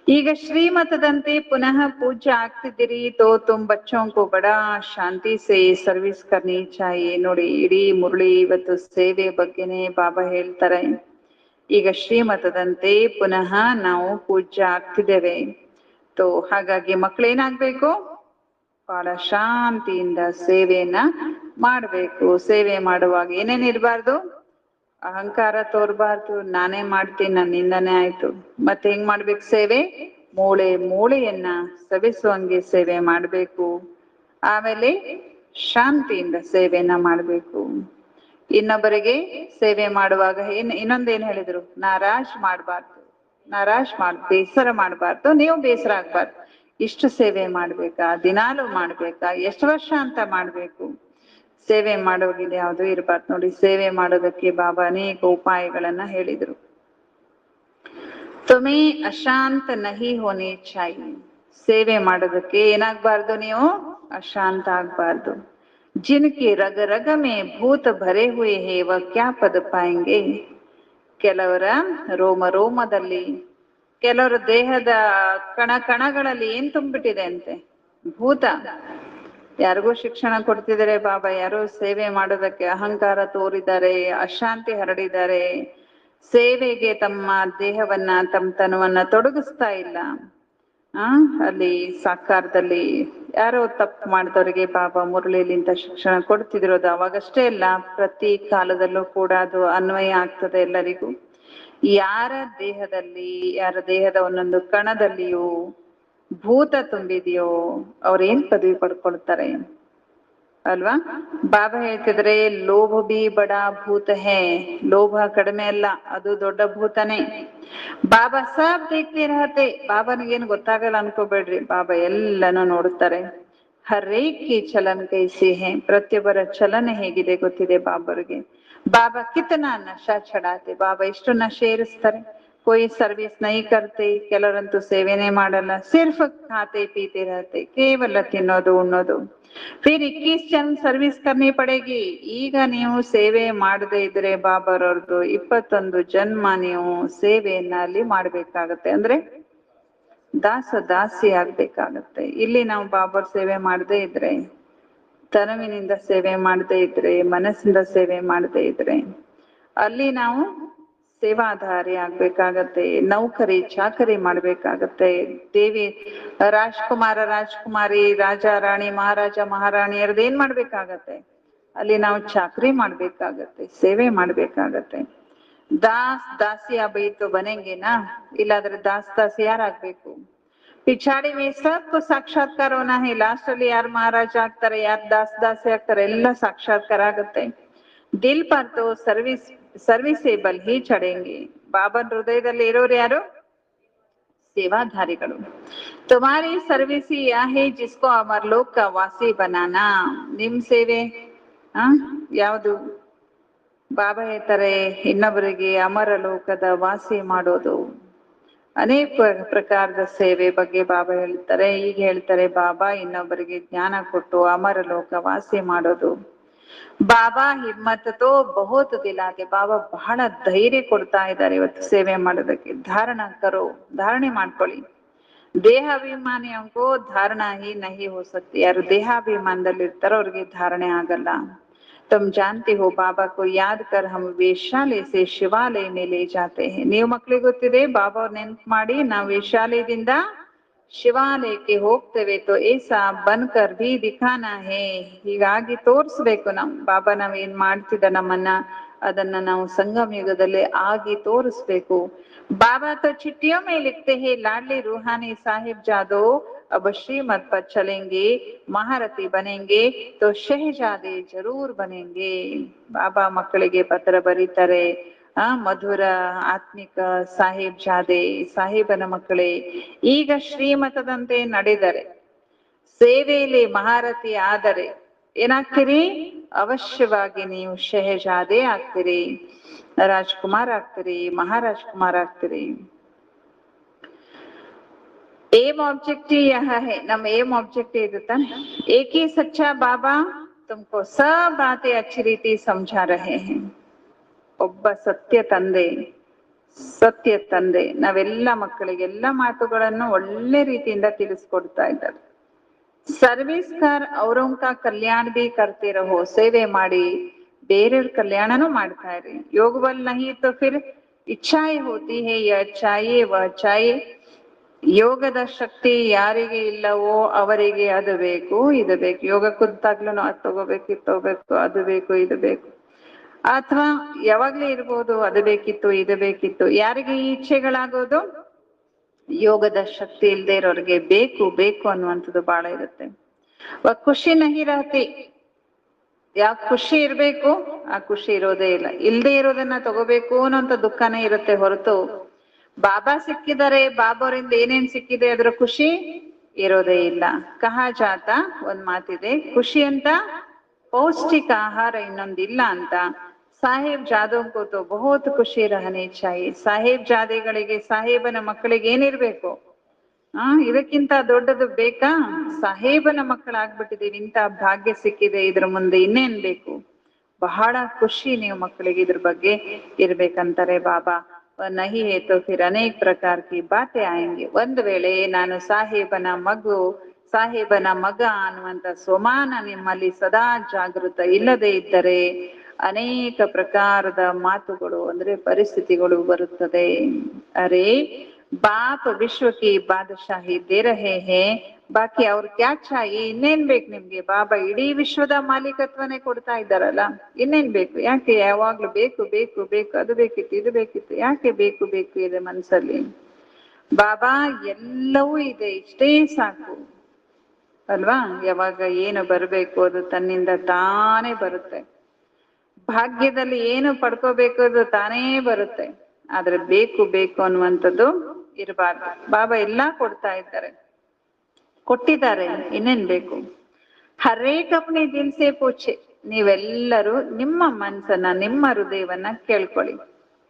ಈಗ ಶ್ರೀಮತದಂತೆ ಪುನಃ ಪೂಜ್ಯ ಆಗ್ತಿದ್ದೀರಿ. ತೋ ತುಮ್ ಬಚ್ಚೋಂ ಕೋ ಬಡಾ ಶಾಂತಿ ಸೇ ಸರ್ವಿಸ್ ಕರ್ನಿ ಚಾಹಿಯೆ. ನೋಡಿ, ಇಡೀ ಮುರಳಿ ಇವತ್ತು ಸೇವೆ ಬಗ್ಗೆನೆ ಬಾಬಾ ಹೇಳ್ತಾರೆ. ಈಗ ಶ್ರೀಮತದಂತೆ ಪುನಃ ನಾವು ಪೂಜ್ಯ ಆಗ್ತಿದ್ದೇವೆ. ತೋ ಹಾಗಾಗಿ ಮಕ್ಕಳೇನಾಗ್ಬೇಕು? ಬಹಳ ಶಾಂತಿಯಿಂದ ಸೇವೆಯನ್ನ ಮಾಡ್ಬೇಕು. ಸೇವೆ ಮಾಡುವಾಗ ಏನೇನ್ ಇರಬಾರ್ದು, ಅಹಂಕಾರ ತೋರ್ಬಾರ್ದು, ನಾನೇ ಮಾಡ್ತೀನಿ ನನ್ನಿಂದಾನೇ ಆಯ್ತು. ಮತ್ತೆ ಹೆಂಗ್ ಮಾಡ್ಬೇಕು ಸೇವೆ, ಮೂಳೆ ಮೂಳೆಯನ್ನ ಸವಿಸುವಂಗೆ ಸೇವೆ ಮಾಡ್ಬೇಕು. ಆಮೇಲೆ ಶಾಂತಿಯಿಂದ ಸೇವೆನ ಮಾಡ್ಬೇಕು. ಇನ್ನೊಬ್ಬರಿಗೆ ಸೇವೆ ಮಾಡುವಾಗ ಇನ್ನೊಂದೇನ್ ಹೇಳಿದ್ರು, ನಾರಾಜ್ ಮಾಡ್ಬಾರ್ದು, ಬೇಸರ ಮಾಡ್ಬಾರ್ದು, ನೀವು ಬೇಸರ ಆಗ್ಬಾರ್ದು. ಇಷ್ಟು ಸೇವೆ ಮಾಡ್ಬೇಕಾ, ದಿನಾಲು ಮಾಡ್ಬೇಕಾ, ಎಷ್ಟು ವರ್ಷ ಅಂತ ಮಾಡ್ಬೇಕು. ಸೇವೆ ಮಾಡೋಗಿದೆ ಯಾವುದು ಇರ್ಬಾರ್ದು ನೋಡಿ. ಸೇವೆ ಮಾಡೋದಕ್ಕೆ ಬಾಬಾ ಅನೇಕ ಉಪಾಯಗಳನ್ನ ಹೇಳಿದ್ರು. ತುಮೇ ಅಶಾಂತ ನಹಿ ಹೋನೆ ಚಾಹಿ, ಸೇವೆ ಮಾಡೋದಕ್ಕೆ ಏನಾಗ್ಬಾರ್ದು, ನೀವು ಅಶಾಂತ ಆಗ್ಬಾರ್ದು. ಜಿನ್ಕಿ ರಗ ರಗ ಮೇ ಭೂತ ಭರೆ ಹುಯೇ ಹೇ ವ ಕ್ಯಾ ಪದ ಪಾಯಂಗೆ, ಕೆಲವರ ರೋಮ ರೋಮದಲ್ಲಿ, ಕೆಲವರ ದೇಹದ ಕಣ ಕಣಗಳಲ್ಲಿ ಏನ್ ತುಂಬಿಟ್ಟಿದೆ ಅಂತೆ, ಭೂತ. ಯಾರಿಗೂ ಶಿಕ್ಷಣ ಕೊಡ್ತಿದ್ದಾರೆ ಬಾಬಾ, ಯಾರೋ ಸೇವೆ ಮಾಡೋದಕ್ಕೆ ಅಹಂಕಾರ ತೋರಿದ್ದಾರೆ, ಅಶಾಂತಿ ಹರಡಿದ್ದಾರೆ, ಸೇವೆಗೆ ತಮ್ಮ ದೇಹವನ್ನ ತಮ್ಮ ತನವನ್ನ ತೊಡಗಿಸ್ತಾ ಇಲ್ಲ. ಅಲ್ಲಿ ಸಾಕಾರದಲ್ಲಿ ಯಾರೋ ತಪ್ಪು ಮಾಡಿದವರಿಗೆ ಬಾಬಾ ಮುರಳಿಲಿಂದ ಶಿಕ್ಷಣ ಕೊಡ್ತಿದಿರೋದು ಅವಾಗಷ್ಟೇ ಅಲ್ಲ, ಪ್ರತಿ ಕಾಲದಲ್ಲೂ ಕೂಡ ಅದು ಅನ್ವಯ ಆಗ್ತದೆ ಎಲ್ಲರಿಗೂ. ಯಾರ ದೇಹದ ಒಂದೊಂದು ಕಣದಲ್ಲಿಯೂ ಭೂತ ತುಂಬಿದೆಯೋ ಅವ್ರೇನ್ ಪದವಿ ಪಡ್ಕೊಳ್ತಾರೆ ಅಲ್ವಾ. ಬಾಬಾ ಹೇಳ್ತಿದ್ರೆ ಲೋಭ ಬಿ ಬಡಾ ಭೂತ ಹೇ, ಲೋಭ ಕಡಿಮೆ ಅಲ್ಲ, ಅದು ದೊಡ್ಡ ಭೂತನೇ. ಬಾಬಾ ಸಬ್ ದೇಖ್ತೆ ರಹತೆ, ಬಾಬನಿಗೇನು ಗೊತ್ತಾಗಲ್ಲ ಅನ್ಕೋಬೇಡ್ರಿ, ಬಾಬಾ ಎಲ್ಲಾನು ನೋಡುತ್ತಾರೆ. ಹರೇಕ್ ಕಿ ಚಲನ್ ಕೈಸಿ ಹೇ, ಪ್ರತಿಯೊಬ್ಬರ ಚಲನೆ ಹೇಗಿದೆ ಗೊತ್ತಿದೆ ಬಾಬರಿಗೆ. ಬಾಬಾ ಕಿತನಾ ನಶಾ ಚಡಾತೆ, ಬಾಬಾ ಎಷ್ಟು ನಶೆ ಏರಿಸ್ತಾರೆ. कोई सर्विस नहीं करते, ಕೆಲವರಂತೂ ಸೇವೆನೇ ಮಾಡಲ್ಲ, ಸಿರ್ಫ್ ಖಾತೆ ಪೀತೆ ರಹತೆ, ಕೇವಲ ತಿನ್ನೋದು ಉಣ್ಣೋದು. ಫಿರ್ 21 ಜನ ಸರ್ವಿಸ್ ಕರ್ನಿ ಪಡೇಗಿ, ಈಗ ನೀವು ಸೇವೆ ಮಾಡದೇ ಇದ್ರೆ ಬಾಬಾರವ್ರದ್ದು 21 ಜನ್ಮ ನೀವು ಸೇವೆಯನ್ನ ಅಲ್ಲಿ ಮಾಡ್ಬೇಕಾಗತ್ತೆ. ಅಂದ್ರೆ ದಾಸಿ ಆಗ್ಬೇಕಾಗತ್ತೆ. ಇಲ್ಲಿ ನಾವು ಬಾಬಾರ್ ಸೇವೆ ಮಾಡದೇ ಇದ್ರೆ, ತನುವಿನಿಂದ ಸೇವೆ ಮಾಡದೇ ಇದ್ರೆ, ಮನಸ್ಸಿಂದ ಸೇವೆ ಮಾಡದೇ ಇದ್ರೆ, ಅಲ್ಲಿ ನಾವು ಸೇವಾಧಾರಿ ಆಗ್ಬೇಕಾಗತ್ತೆ, ನೌಕರಿ ಚಾಕರಿ ಮಾಡ್ಬೇಕಾಗತ್ತೆ. ದೇವಿ ರಾಜ್ಕುಮಾರ ರಾಜ್ಕುಮಾರಿ, ರಾಜ ರಾಣಿ ಮಹಾರಾಜ ಮಹಾರಾಣಿಯರದ್ದು ಏನ್ ಮಾಡ್ಬೇಕಾಗತ್ತೆ, ಅಲ್ಲಿ ನಾವು ಚಾಕರಿ ಮಾಡ್ಬೇಕಾಗತ್ತೆ, ಸೇವೆ ಮಾಡ್ಬೇಕಾಗತ್ತೆ. ದಾಸಿ ಬೈತು ಬನೆಂಗೆನಾ, ಇಲ್ಲಾದ್ರೆ ದಾಸಿ ಯಾರಾಗ್ಬೇಕು. ಪಿಛಾಡಿ ಮೇ ಸಬ್ ಸಾಕ್ಷಾತ್ಕಾರ ಹೋನಾ ಹೇ, ಲಾಸ್ಟ್ ಅಲ್ಲಿ ಯಾರು ಮಹಾರಾಜ ಆಗ್ತಾರೆ, ಯಾರು ದಾಸಿ ಆಗ್ತಾರೆ, ಎಲ್ಲ ಸಾಕ್ಷಾತ್ಕಾರ ಆಗತ್ತೆ. ದಿಲ್ ಪರ್ ತೋ ಸರ್ವಿಸೇಬಲ್ ಹಿ ಚಡೆಂಗೆ, ಬಾಬನ್ ಹೃದಯದಲ್ಲಿ ಇರೋರು ಯಾರು, ಸೇವಾಧಾರಿಗಳು. ತುಮಾರಿ ಸರ್ವಿಸ್ ಯಾ ಹೇ ಜಿಸ್ಕೋ ಅಮರ್ ಲೋಕ ಕಾ ವಾಸಿ ಬನಾನಾ, ನಿಮ್ ಸೇವೆ ಯಾವುದು, ಬಾಬಾ ಹೇಳ್ತಾರೆ ಇನ್ನೊಬ್ಬರಿಗೆ ಅಮರ ಲೋಕದ ವಾಸಿ ಮಾಡೋದು. ಅನೇಕ ಪ್ರಕಾರದ ಸೇವೆ ಬಗ್ಗೆ ಬಾಬಾ ಹೇಳ್ತಾರೆ. ಈಗ ಹೇಳ್ತಾರೆ ಬಾಬಾ ಇನ್ನೊಬ್ಬರಿಗೆ ಜ್ಞಾನ ಕೊಟ್ಟು ಅಮರ ಲೋಕ ವಾಸಿ ಮಾಡೋದು. ಬಾಬಾ ಹಿಮ್ಮತ್ ತೋ ಬಹುತ್ ದಿಲಾತೆ, ಬಾಬಾ ಬಹಳ ಧೈರ್ಯ ಕೊಡ್ತಾ ಇದ್ದಾರೆ ಇವತ್ತು ಸೇವೆ ಮಾಡೋದಕ್ಕೆ. ಧಾರಣೆ ಮಾಡ್ಕೊಳ್ಳಿ. ದೇಹಾಭಿಮಾನಿಯಂಗೂ ಧಾರಣಾ ಹಿ ನಹಿ ಹೋ ಸಕ್ತಿ, ಯಾರು ದೇಹಾಭಿಮಾನದಲ್ಲಿ ಇರ್ತಾರೋ ಅವ್ರಿಗೆ ಧಾರಣೆ ಆಗಲ್ಲ. तुम जानते हो बाबा को याद कर हम वेश्यालय से शिवालय में ले जाते हैं, ನೀವು ಮಕ್ಕಳಿಗೆ ಗೊತ್ತಿದೆ ಬಾಬಾ ಅವ್ರ ನೆನ್ಪು ಮಾಡಿ ನಾವು ವೇಶ್ಯಾಲಯದಿಂದ ಶಿವಾಲಯಕ್ಕೆ ಹೋಗ್ತೇವೆ. ತೋ ಏಸಾ ಬನ್ಕರ್ ಭಿ ದಿಖಾನಾ ಹೇ, ಹೀಗಾಗಿ ತೋರಿಸ್ಬೇಕು ನಾವು ಬಾಬಾ ನಾವ್ ಏನ್ ಮಾಡ್ತಿದ್ದ ನಮ್ಮನ್ನ, ಅದನ್ನ ನಾವು ಸಂಗಮ ಯುಗದಲ್ಲಿ ಆಗಿ ತೋರಿಸ್ಬೇಕು. ಬಾಬಾ ತೋ ಚಿಟ್ಟಿಯೋ ಮೇ ಲಿಖತೆ ಹೇ, ಲಾಡ್ಲಿ ರೂಹಾನಿ ಸಾಹಿಬ್ ಜಾದೋ अब श्रीमत पर चलेंगे, महारथी बनेंगे तो शहजादे जरूर बनेंगे. ಬಾಬಾ ಮಕ್ಕಳಿಗೆ ಪತ್ರ ಬರೀತಾರೆ, ಮಧುರ ಆತ್ಮಿಕ ಸಾಹಿಬ್ ಜಾದೆ, ಸಾಹಿಬನ ಮಕ್ಕಳೇ ಈಗ ಶ್ರೀಮತದಂತೆ ನಡೆದರೆ, ಸೇವೆಯಲ್ಲಿ ಮಹಾರಥಿ ಆದರೆ ಏನಾಗ್ತೀರಿ, ಅವಶ್ಯವಾಗಿ ನೀವು ಶಹಜಾದೆ ಆಗ್ತೀರಿ, ರಾಜ್ಕುಮಾರ್ ಆಗ್ತೀರಿ, ಮಹಾರಾಜ್ಕುಮಾರ್ ಆಗ್ತೀರಿ. एम ऑब्जेक्टिव यह है, नम एम ऑब्जेक्टिव इदता एक ही सच्चा बाबा तुमको सब बातें अच्छी रीति समझा रहे हैं. ಒಬ್ಬ ಸತ್ಯ ತಂದೆ ನಾವೆಲ್ಲ ಮಕ್ಕಳಿಗೆ ಎಲ್ಲ ಮಾತುಗಳನ್ನು ಒಳ್ಳೆ ರೀತಿಯಿಂದ ತಿಳಿಸ್ಕೊಡ್ತಾ ಇದ್ದಾರೆ. ಸರ್ವಿಸ್ ಕರ್ ಔರೋಂಕ ಕಲ್ಯಾಣ ಬಿ ಕರ್ತೆ ರಹೋ, ಸೇವೆ ಮಾಡಿ ಬೇರೆಯವ್ರ ಕಲ್ಯಾಣನೂ ಮಾಡ್ತಾ ಇರಿ. ಯೋಗಬಲ್ ನಹಿ ತೋ ಫಿರ್ ಇಚ್ಛಾಯೇ ಹೋತಿ ಹೇ, ಯಹ ಚಾಹಿಯೇ ವಹ ಚಾಹಿಯೇ, ಯೋಗದ ಶಕ್ತಿ ಯಾರಿಗೆ ಇಲ್ಲವೋ ಅವರಿಗೆ ಅದು ಬೇಕು ಇದು ಬೇಕು. ಯೋಗ ಕುಂತಾಗ್ಲೂ ಅದು ತಗೋಬೇಕು ಇದು ತಗೋಬೇಕು, ಅದು ಬೇಕು ಇದು ಬೇಕು. ಅಥವಾ ಯಾವಾಗ್ಲೂ ಇರ್ಬೋದು ಅದು ಬೇಕಿತ್ತು ಇದು ಬೇಕಿತ್ತು. ಯಾರಿಗೆ ಈ ಇಚ್ಛೆಗಳಾಗೋದು? ಯೋಗದ ಶಕ್ತಿ ಇಲ್ಲದೆ ಇರೋರಿಗೆ ಬೇಕು ಬೇಕು ಅನ್ನುವಂಥದ್ದು ಬಹಳ ಇರುತ್ತೆ. ಖುಷಿ ನಹಿ ರಹತಿ, ಯಾಕೆ ಖುಷಿ ಇರ್ಬೇಕು? ಆ ಖುಷಿ ಇರೋದೇ ಇಲ್ಲ. ಇಲ್ದೇ ಇರೋದನ್ನ ತಗೋಬೇಕು ಅನ್ನೋಂಥ ದುಃಖನೇ ಇರುತ್ತೆ ಹೊರತು ಬಾಬಾ ಸಿಕ್ಕಿದ್ದಾರೆ, ಬಾಬಾವರಿಂದ ಏನೇನ್ ಸಿಕ್ಕಿದೆ ಅದ್ರ ಖುಷಿ ಇರೋದೇ ಇಲ್ಲ. ಕಹಾ ಜಾತ ಒಂದ್ ಮಾತಿದೆ, ಖುಷಿ ಅಂತ ಪೌಷ್ಟಿಕ ಆಹಾರ ಇನ್ನೊಂದಿಲ್ಲ ಅಂತ. ಸಾಹೇಬ್ ಜಾದವ್ ತೋ ಬಹುತ್ ಖುಷಿ ರಹನೆ ಚಾಹಿಯೆ. ಸಾಹೇಬ್ ಜಾದೆಗಳಿಗೆ, ಸಾಹೇಬನ ಮಕ್ಕಳಿಗೆ ಏನಿರ್ಬೇಕು? ಇದಕ್ಕಿಂತ ದೊಡ್ಡದು ಬೇಕಾ? ಸಾಹೇಬನ ಮಕ್ಕಳಾಗ್ಬಿಟ್ಟಿದೀವಿ, ಇಂಥ ಭಾಗ್ಯ ಸಿಕ್ಕಿದೆ, ಇದ್ರ ಮುಂದೆ ಇನ್ನೇನ್ ಬೇಕು? ಬಹಳ ಖುಷಿ ನೀವು ಮಕ್ಕಳಿಗೆ ಇದ್ರ ಬಗ್ಗೆ ಇರ್ಬೇಕಂತಾರೆ ಬಾಬಾ. ನಹಿ ಹೇ ತೋ ಫಿರ್ ಅನೇಕ ಪ್ರಕಾರ ಕಿ ಬಾತೆ ಆಯಂಗೆ. ಒಂದು ವೇಳೆ ನಾನು ಸಾಹೇಬನ ಮಗ ಅನ್ನುವಂಥ ಸ್ವಮಾನ ನಿಮ್ಮಲ್ಲಿ ಸದಾ ಜಾಗೃತ ಇಲ್ಲದೆ ಇದ್ದರೆ ಅನೇಕ ಪ್ರಕಾರದ ಮಾತುಗಳು ಅಂದ್ರೆ ಪರಿಸ್ಥಿತಿಗಳು ಬರುತ್ತದೆ. ಅರೆ ಬಾಪ್ ವಿಶ್ವಕ್ಕೆ ಬಾದಶಾಹಿ ದೇ ರಹೆ ಹೇ, ಬಾಕಿ ಅವ್ರ ಕ್ಯಾ ಚಾಯಿ, ಇನ್ನೇನ್ ಬೇಕು ನಿಮ್ಗೆ? ಬಾಬಾ ಇಡೀ ವಿಶ್ವದ ಮಾಲೀಕತ್ವನೇ ಕೊಡ್ತಾ ಇದ್ದಾರಲ್ಲ, ಇನ್ನೇನ್ ಬೇಕು? ಯಾಕೆ ಯಾವಾಗ್ಲೂ ಬೇಕು ಬೇಕು ಬೇಕು, ಅದು ಬೇಕಿತ್ತು ಇದು ಬೇಕಿತ್ತು, ಯಾಕೆ ಬೇಕು ಬೇಕು ಇದೆ ಮನ್ಸಲ್ಲಿ? ಬಾಬಾ ಎಲ್ಲವೂ ಇದೆ, ಇಷ್ಟೇ ಸಾಕು ಅಲ್ವಾ? ಯಾವಾಗ ಏನು ಬರಬೇಕು ಅದು ತನ್ನಿಂದ ತಾನೇ ಬರುತ್ತೆ. ಭಾಗ್ಯದಲ್ಲಿ ಏನು ಪಡ್ಕೋಬೇಕು ಅದು ತಾನೇ ಬರುತ್ತೆ. ಆದ್ರೆ ಬೇಕು ಬೇಕು ಅನ್ನುವಂಥದ್ದು ಇರಬಾರ್ದು. ಬಾಬಾ ಎಲ್ಲಾ ಕೊಡ್ತಾ ಇದ್ದಾರೆ, ಕೊಟ್ಟಿದ್ದಾರೆ, ಇನ್ನೇನ್ ಬೇಕು? ಹರೇಕ್ ಅಪ್ನಿ ದಿಲ್ ಸೆ ಪೂಛೆ. ನೀವೆಲ್ಲರೂ ನಿಮ್ಮ ಮನ್ಸನ್ನ, ನಿಮ್ಮ ಹೃದಯವನ್ನ ಕೇಳ್ಕೊಳ್ಳಿ.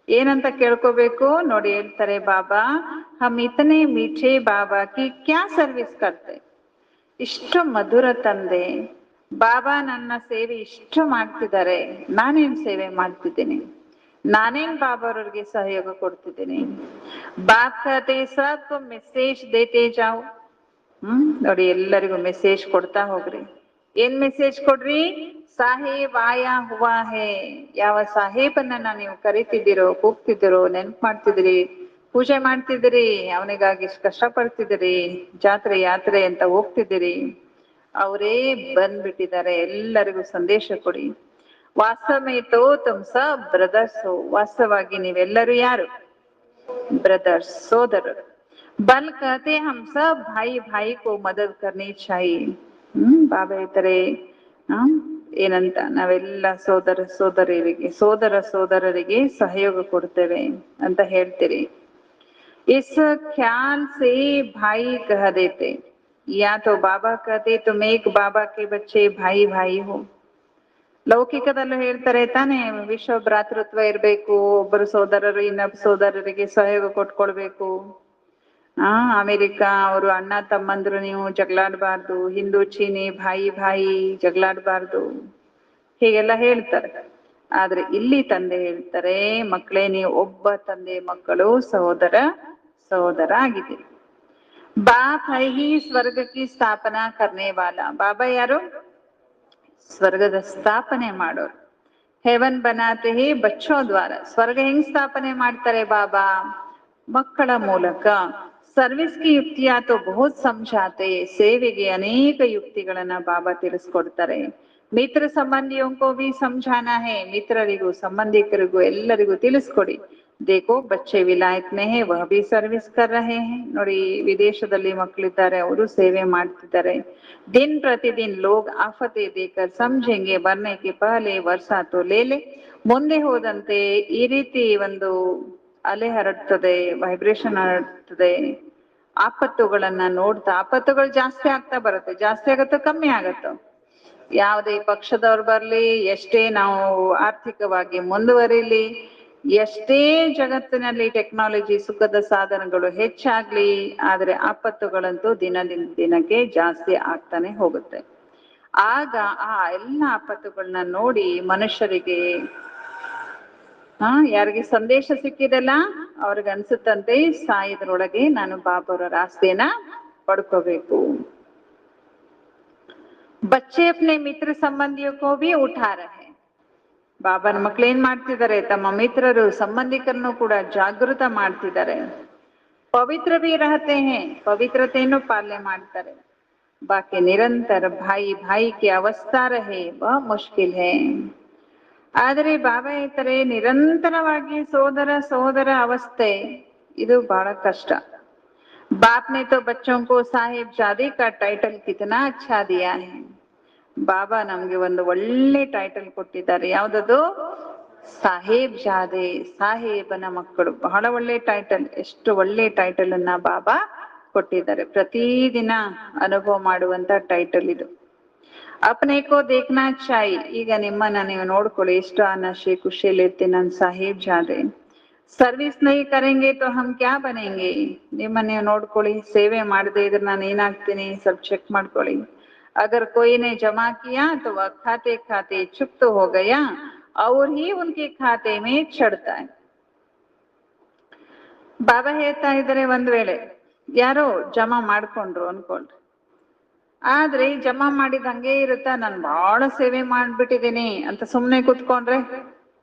ಏನಂತ ಕೇಳ್ಕೋಬೇಕು ನೋಡಿ? ಹೇಳ್ತಾರೆ ಬಾಬಾ, ಹಮ್ ಇತನೆ ಮೀಠೆ ಬಾಬಾ ಕಿ ಕ್ಯಾ ಸರ್ವಿಸ್ ಕರ್ತೆ. ಇಷ್ಟು ಮಧುರ ತಂದೆ ಬಾಬಾ ನನ್ನ ಸೇವೆ ಇಷ್ಟು ಮಾಡ್ತಿದ್ದಾರೆ, ನಾನೇನ್ ಸೇವೆ ಮಾಡ್ತಿದ್ದೀನಿ? ನಾನೇನ್ ಬಾಬಾರವ್ರಿಗೆ ಸಹಯೋಗ ಕೊಡ್ತಿದ್ದೀನಿ? ಬಾಪ್ ಕಹತೆ ಸಬ್ಕೋ ಮೆಸೇಜ್ ದೇತೆ ಜಾವ್. ನೋಡಿ, ಎಲ್ಲರಿಗೂ ಮೆಸೇಜ್ ಕೊಡ್ತಾ ಹೋಗ್ರಿ. ಏನ್ ಮೆಸೇಜ್ ಕೊಡ್ರಿ? ಸಾಹೇಬ್ ಆಯಾ ಹುವಾ ಹೇ. ಯಾವ ಸಾಹೇಬನ್ನ ನೀವು ಕರಿತಿದ್ದೀರೋ, ಕೂಗ್ತಿದ್ದೀರೋ, ನೆನ್ಪು ಮಾಡ್ತಿದ್ದೀರಿ, ಪೂಜೆ ಮಾಡ್ತಿದ್ದೀರಿ, ಅವನಿಗಾಗಿ ಕಷ್ಟ ಪಡ್ತಿದ್ದೀರಿ, ಜಾತ್ರೆ ಯಾತ್ರೆ ಅಂತ ಹೋಗ್ತಿದ್ದೀರಿ, ಅವರೇ ಬಂದ್ಬಿಟ್ಟಿದ್ದಾರೆ. ಎಲ್ಲರಿಗೂ ಸಂದೇಶ ಕೊಡಿ. ವಾಸ್ತವಮೇ ತೋ ತುಮ್ ಸಬ್ ಬ್ರದರ್ಸ್ ಹೋ. ವಾಸ್ತವವಾಗಿ ನೀವೆಲ್ಲರೂ ಯಾರು? ಬ್ರದರ್ಸ್, ಸೋದರರು. ಬಲ್ ಕಹತೆ ಹಮ್ ಸಬ್ ಭಾಯಿ ಭಾಯಿ ಕೋ ಮದದ್ ಕರ್ನಿ ಚಾಹಿಯೆ. ಬಾಬಾ ಹೇಳ್ತಾರೆ ಏನಂತ? ನಾವೆಲ್ಲ ಸೋದರರಿಗೆ ಸಹಯೋಗ ಕೊಡ್ತೇವೆ ಅಂತ ಹೇಳ್ತೀರಿ. ಇಸ್ ಖ್ಯಾಲ್ ಸೇ ಭಾಯಿ ಕಹ ದೇತೆ, ಯಾ ತೋ ಬಾಬಾ ಕಹತೆ ತುಮ್ ಏಕ್ ಬಾಬಾ ಕೆ ಬಚ್ಚೆ ಭಾಯಿ ಭಾಯಿ ಹೋ. ಲೌಕಿಕದಲ್ಲೂ ಹೇಳ್ತಾರೆ ತಾನೇ, ವಿಶ್ವ ಭ್ರಾತೃತ್ವ ಇರ್ಬೇಕು, ಒಬ್ಬರು ಸೋದರರು ಇನ್ನೊಬ್ಬ ಸೋದರರಿಗೆ ಸಹಯೋಗ ಕೊಟ್ಕೊಳ್ಬೇಕು. ಅಮೆರಿಕ ಅವರು ಅಣ್ಣ ತಮ್ಮಂದ್ರು ನೀವು ಜಗಳಾಡ್ಬಾರ್ದು, ಹಿಂದೂ ಚೀನಿ ಭಾಯಿ ಭಾಯಿ ಜಗಳಾಡ್ಬಾರ್ದು, ಹೀಗೆಲ್ಲ ಹೇಳ್ತಾರೆ. ಆದ್ರೆ ಇಲ್ಲಿ ತಂದೆ ಹೇಳ್ತಾರೆ, ಮಕ್ಕಳೇ ನೀವು ಒಬ್ಬ ತಂದೆ ಮಕ್ಕಳು, ಸಹೋದರ ಆಗಿದ್ದೀರಿ. ಬಾಪ್ ಹೈ ಹಿ ಸ್ವರ್ಗ ಕಿ ಸ್ಥಾಪನಾ ಕರ್ನೆ ವಾಲ. ಬಾಬಾ ಯಾರು? ಸ್ವರ್ಗದ ಸ್ಥಾಪನೆ ಮಾಡೋರು. ಹೆವನ್ ಬನಾತೆ ಹೇ ಬಚ್ಚೋ ದ್ವಾರ. ಸ್ವರ್ಗ ಹೆಂಗ್ ಸ್ಥಾಪನೆ ಮಾಡ್ತಾರೆ ಬಾಬಾ? ಮಕ್ಕಳ ಮೂಲಕ. ಸರ್ವಿಸ್ ಕಿ ಯುಕ್ತಿಯಾ ತೋ ಬಹುತ್ ಸಮझाते. ಸೇವೆಗೆ ಅನೇಕ ಯುಕ್ತಿಗಳನ್ನ ಬಾಬಾ ತಿಳಿಸ್ಕೊಡ್ತಾರೆ. ಮಿತ್ರ ಸಂಬಂಧಿಯೋಂಕೋ ಭಿ ಸಮझाना है. ಮಿತ್ರರಿಗೂ ಸಂಬಂಧಿಕರಿಗೂ ಎಲ್ಲರಿಗೂ ತಿಳಿಸ್ಕೊಡಿ. ದೇಖೋ ಬಚ್ಚೆ ವಿಲಾಯತ್ ಮೇ ಹೇ ವಹ ಭಿ ಸರ್ವಿಸ್ ಕರ್ ರಹೆ ಹೇ. ನೋಡಿ, ವಿದೇಶದಲ್ಲಿ ಮಕ್ಕಳಿದ್ದಾರೆ, ಅವರು ಸೇವೆ ಮಾಡ್ತಿದ್ದಾರೆ. ದಿನ್ ಪ್ರತಿದಿನ್ ಲೋಗ್ ಆಫತೆ ದೇಕರ್ ಸಮझेंगे ಬರ್ನೆ ಕೆ ಪಹಲೆ ವರ್ಷ ತೋ ಲೇಲೆ. ಮುಂದೆ ಹೋದಂತೆ ಈ ರೀತಿ ಒಂದು ಅಲೆ ಹರಡ್ತದೆ, ವೈಬ್ರೇಷನ್ ಹರಡ್ತದೆ. ಆಪತ್ತುಗಳನ್ನ ನೋಡ್ತಾ, ಆಪತ್ತುಗಳು ಜಾಸ್ತಿ ಆಗ್ತಾ ಬರುತ್ತೆ, ಜಾಸ್ತಿ ಆಗತ್ತೋ ಕಮ್ಮಿ ಆಗತ್ತೋ? ಯಾವುದೇ ಪಕ್ಷದವ್ರು ಬರ್ಲಿ, ಎಷ್ಟೇ ನಾವು ಆರ್ಥಿಕವಾಗಿ ಮುಂದುವರಿಲಿ, ಎಷ್ಟೇ ಜಗತ್ತಿನಲ್ಲಿ ಟೆಕ್ನಾಲಜಿ ಸುಖದ ಸಾಧನಗಳು ಹೆಚ್ಚಾಗ್ಲಿ, ಆದ್ರೆ ಆಪತ್ತುಗಳಂತೂ ದಿನದಿಂದ ದಿನಕ್ಕೆ ಜಾಸ್ತಿ ಆಗ್ತಾನೆ ಹೋಗುತ್ತೆ. ಆಗ ಆ ಎಲ್ಲ ಆಪತ್ತುಗಳನ್ನ ನೋಡಿ ಮನುಷ್ಯರಿಗೆ ಯಾರಿಗೆ ಸಂದೇಶ ಸಿಕ್ಕಿದೆಲ್ಲ ಅವ್ರಿಗೆ ಅನ್ಸುತ್ತಂತೆ, ಸಾಯದ್ರೊಳಗೆ ನಾನು ಬಾಬಾರವರ ಆಸ್ತಿಯನ್ನ ಪಡ್ಕೋಬೇಕು. ಬಚ್ಚೆ ಅಪ್ನೆ ಮಿತ್ರ ಸಂಬಂಧಿಯೋ ಭಿ ಉಠಾ ರಹೆ. ಬಾಬಾನ ಮಕ್ಳು ಏನ್ ಮಾಡ್ತಿದ್ದಾರೆ? ತಮ್ಮ ಮಿತ್ರರು ಸಂಬಂಧಿಕರನ್ನು ಕೂಡ ಜಾಗೃತ ಮಾಡ್ತಿದ್ದಾರೆ. ಪವಿತ್ರ ಭಿ ರಹತೆ ಹೇ, ಪವಿತ್ರತೆಯನ್ನು ಪಾಲನೆ ಮಾಡ್ತಾರೆ. ಬಾಕಿ ನಿರಂತರ ಭಾಯಿ ಭಾಯಿ ಕಿ ಅವಸ್ಥಾ ರಹೆ ವಹ ಮುಷ್ಕಿಲ್ ಹೇ. ಆದರೆ ಬಾಬಾ ಹೇಳ್ತಾರೆ ನಿರಂತರವಾಗಿ ಸೋದರ ಸೋದರ ಅವಸ್ಥೆ ಇದು ಬಹಳ ಕಷ್ಟ. बाप ने तो बच्चों को साहेब जादे का टाइटल कितना अच्छा दिया है. ಬಾಬಾ ನಮ್ಗೆ ಒಂದು ಒಳ್ಳೆ ಟೈಟಲ್ ಕೊಟ್ಟಿದ್ದಾರೆ. ಯಾವ್ದದು? ಸಾಹೇಬ್ ಜಾದೆ, ಸಾಹೇಬನ ಮಕ್ಕಳು. ಬಹಳ ಒಳ್ಳೆ ಟೈಟಲ್. ಎಷ್ಟು ಒಳ್ಳೆ ಟೈಟಲ್ ಅನ್ನ ಬಾಬಾ ಕೊಟ್ಟಿದ್ದಾರೆ. ಪ್ರತಿದಿನ ಅನುಭವ ಮಾಡುವಂತ ಟೈಟಲ್ ಇದು. ಅಪ್ನೆ ಕೋ ದೇಖ್ನಾ ಚಾಯಿ. ಈಗ ನಿಮ್ಮನ್ನ ನೀವು ನೋಡ್ಕೊಳ್ಳಿ, ಎಷ್ಟು ನಶೆ ಖುಷಿಯಲ್ಲಿರ್ತೀನಿ ನಾನು ಸಾಹೇಬ್ ಜಾದೆ. ಸರ್ವಿಸ್ ನಹಿ ಕರೆಂಗೆ ತೋ ಹಮ್ ಕ್ಯಾ ಬನೆಂಗೆ. ನಿಮ್ಮನ್ನ ನೀವು ನೋಡ್ಕೊಳ್ಳಿ, ಸೇವೆ ಮಾಡದೆ ಇದ್ರೆ ನಾನು ಏನಾಗ್ತೀನಿ ಸ್ವಲ್ಪ ಚೆಕ್ ಮಾಡ್ಕೊಳ್ಳಿ. अगर कोई ने जमा किया तो वह खाते खाते चुप तो हो गया और ही उनके खाते में चढ़ता है. ಬಾಬಾ ಹೇಳ್ತಾ ಇದ್ದಾರೆ, ಒಂದ್ ವೇಳೆ ಯಾರೋ ಜಮಾ ಮಾಡ್ಕೊಂಡ್ರು ಅನ್ಕೊಂಡ್ರು, ಆದ್ರೆ ಜಮಾ ಮಾಡಿದ ಹಂಗೆ ಇರುತ್ತ, ನಾನು ಬಹಳ ಸೇವೆ ಮಾಡ್ಬಿಟ್ಟಿದ್ದೀನಿ ಅಂತ ಸುಮ್ನೆ ಕುತ್ಕೊಂಡ್ರೆ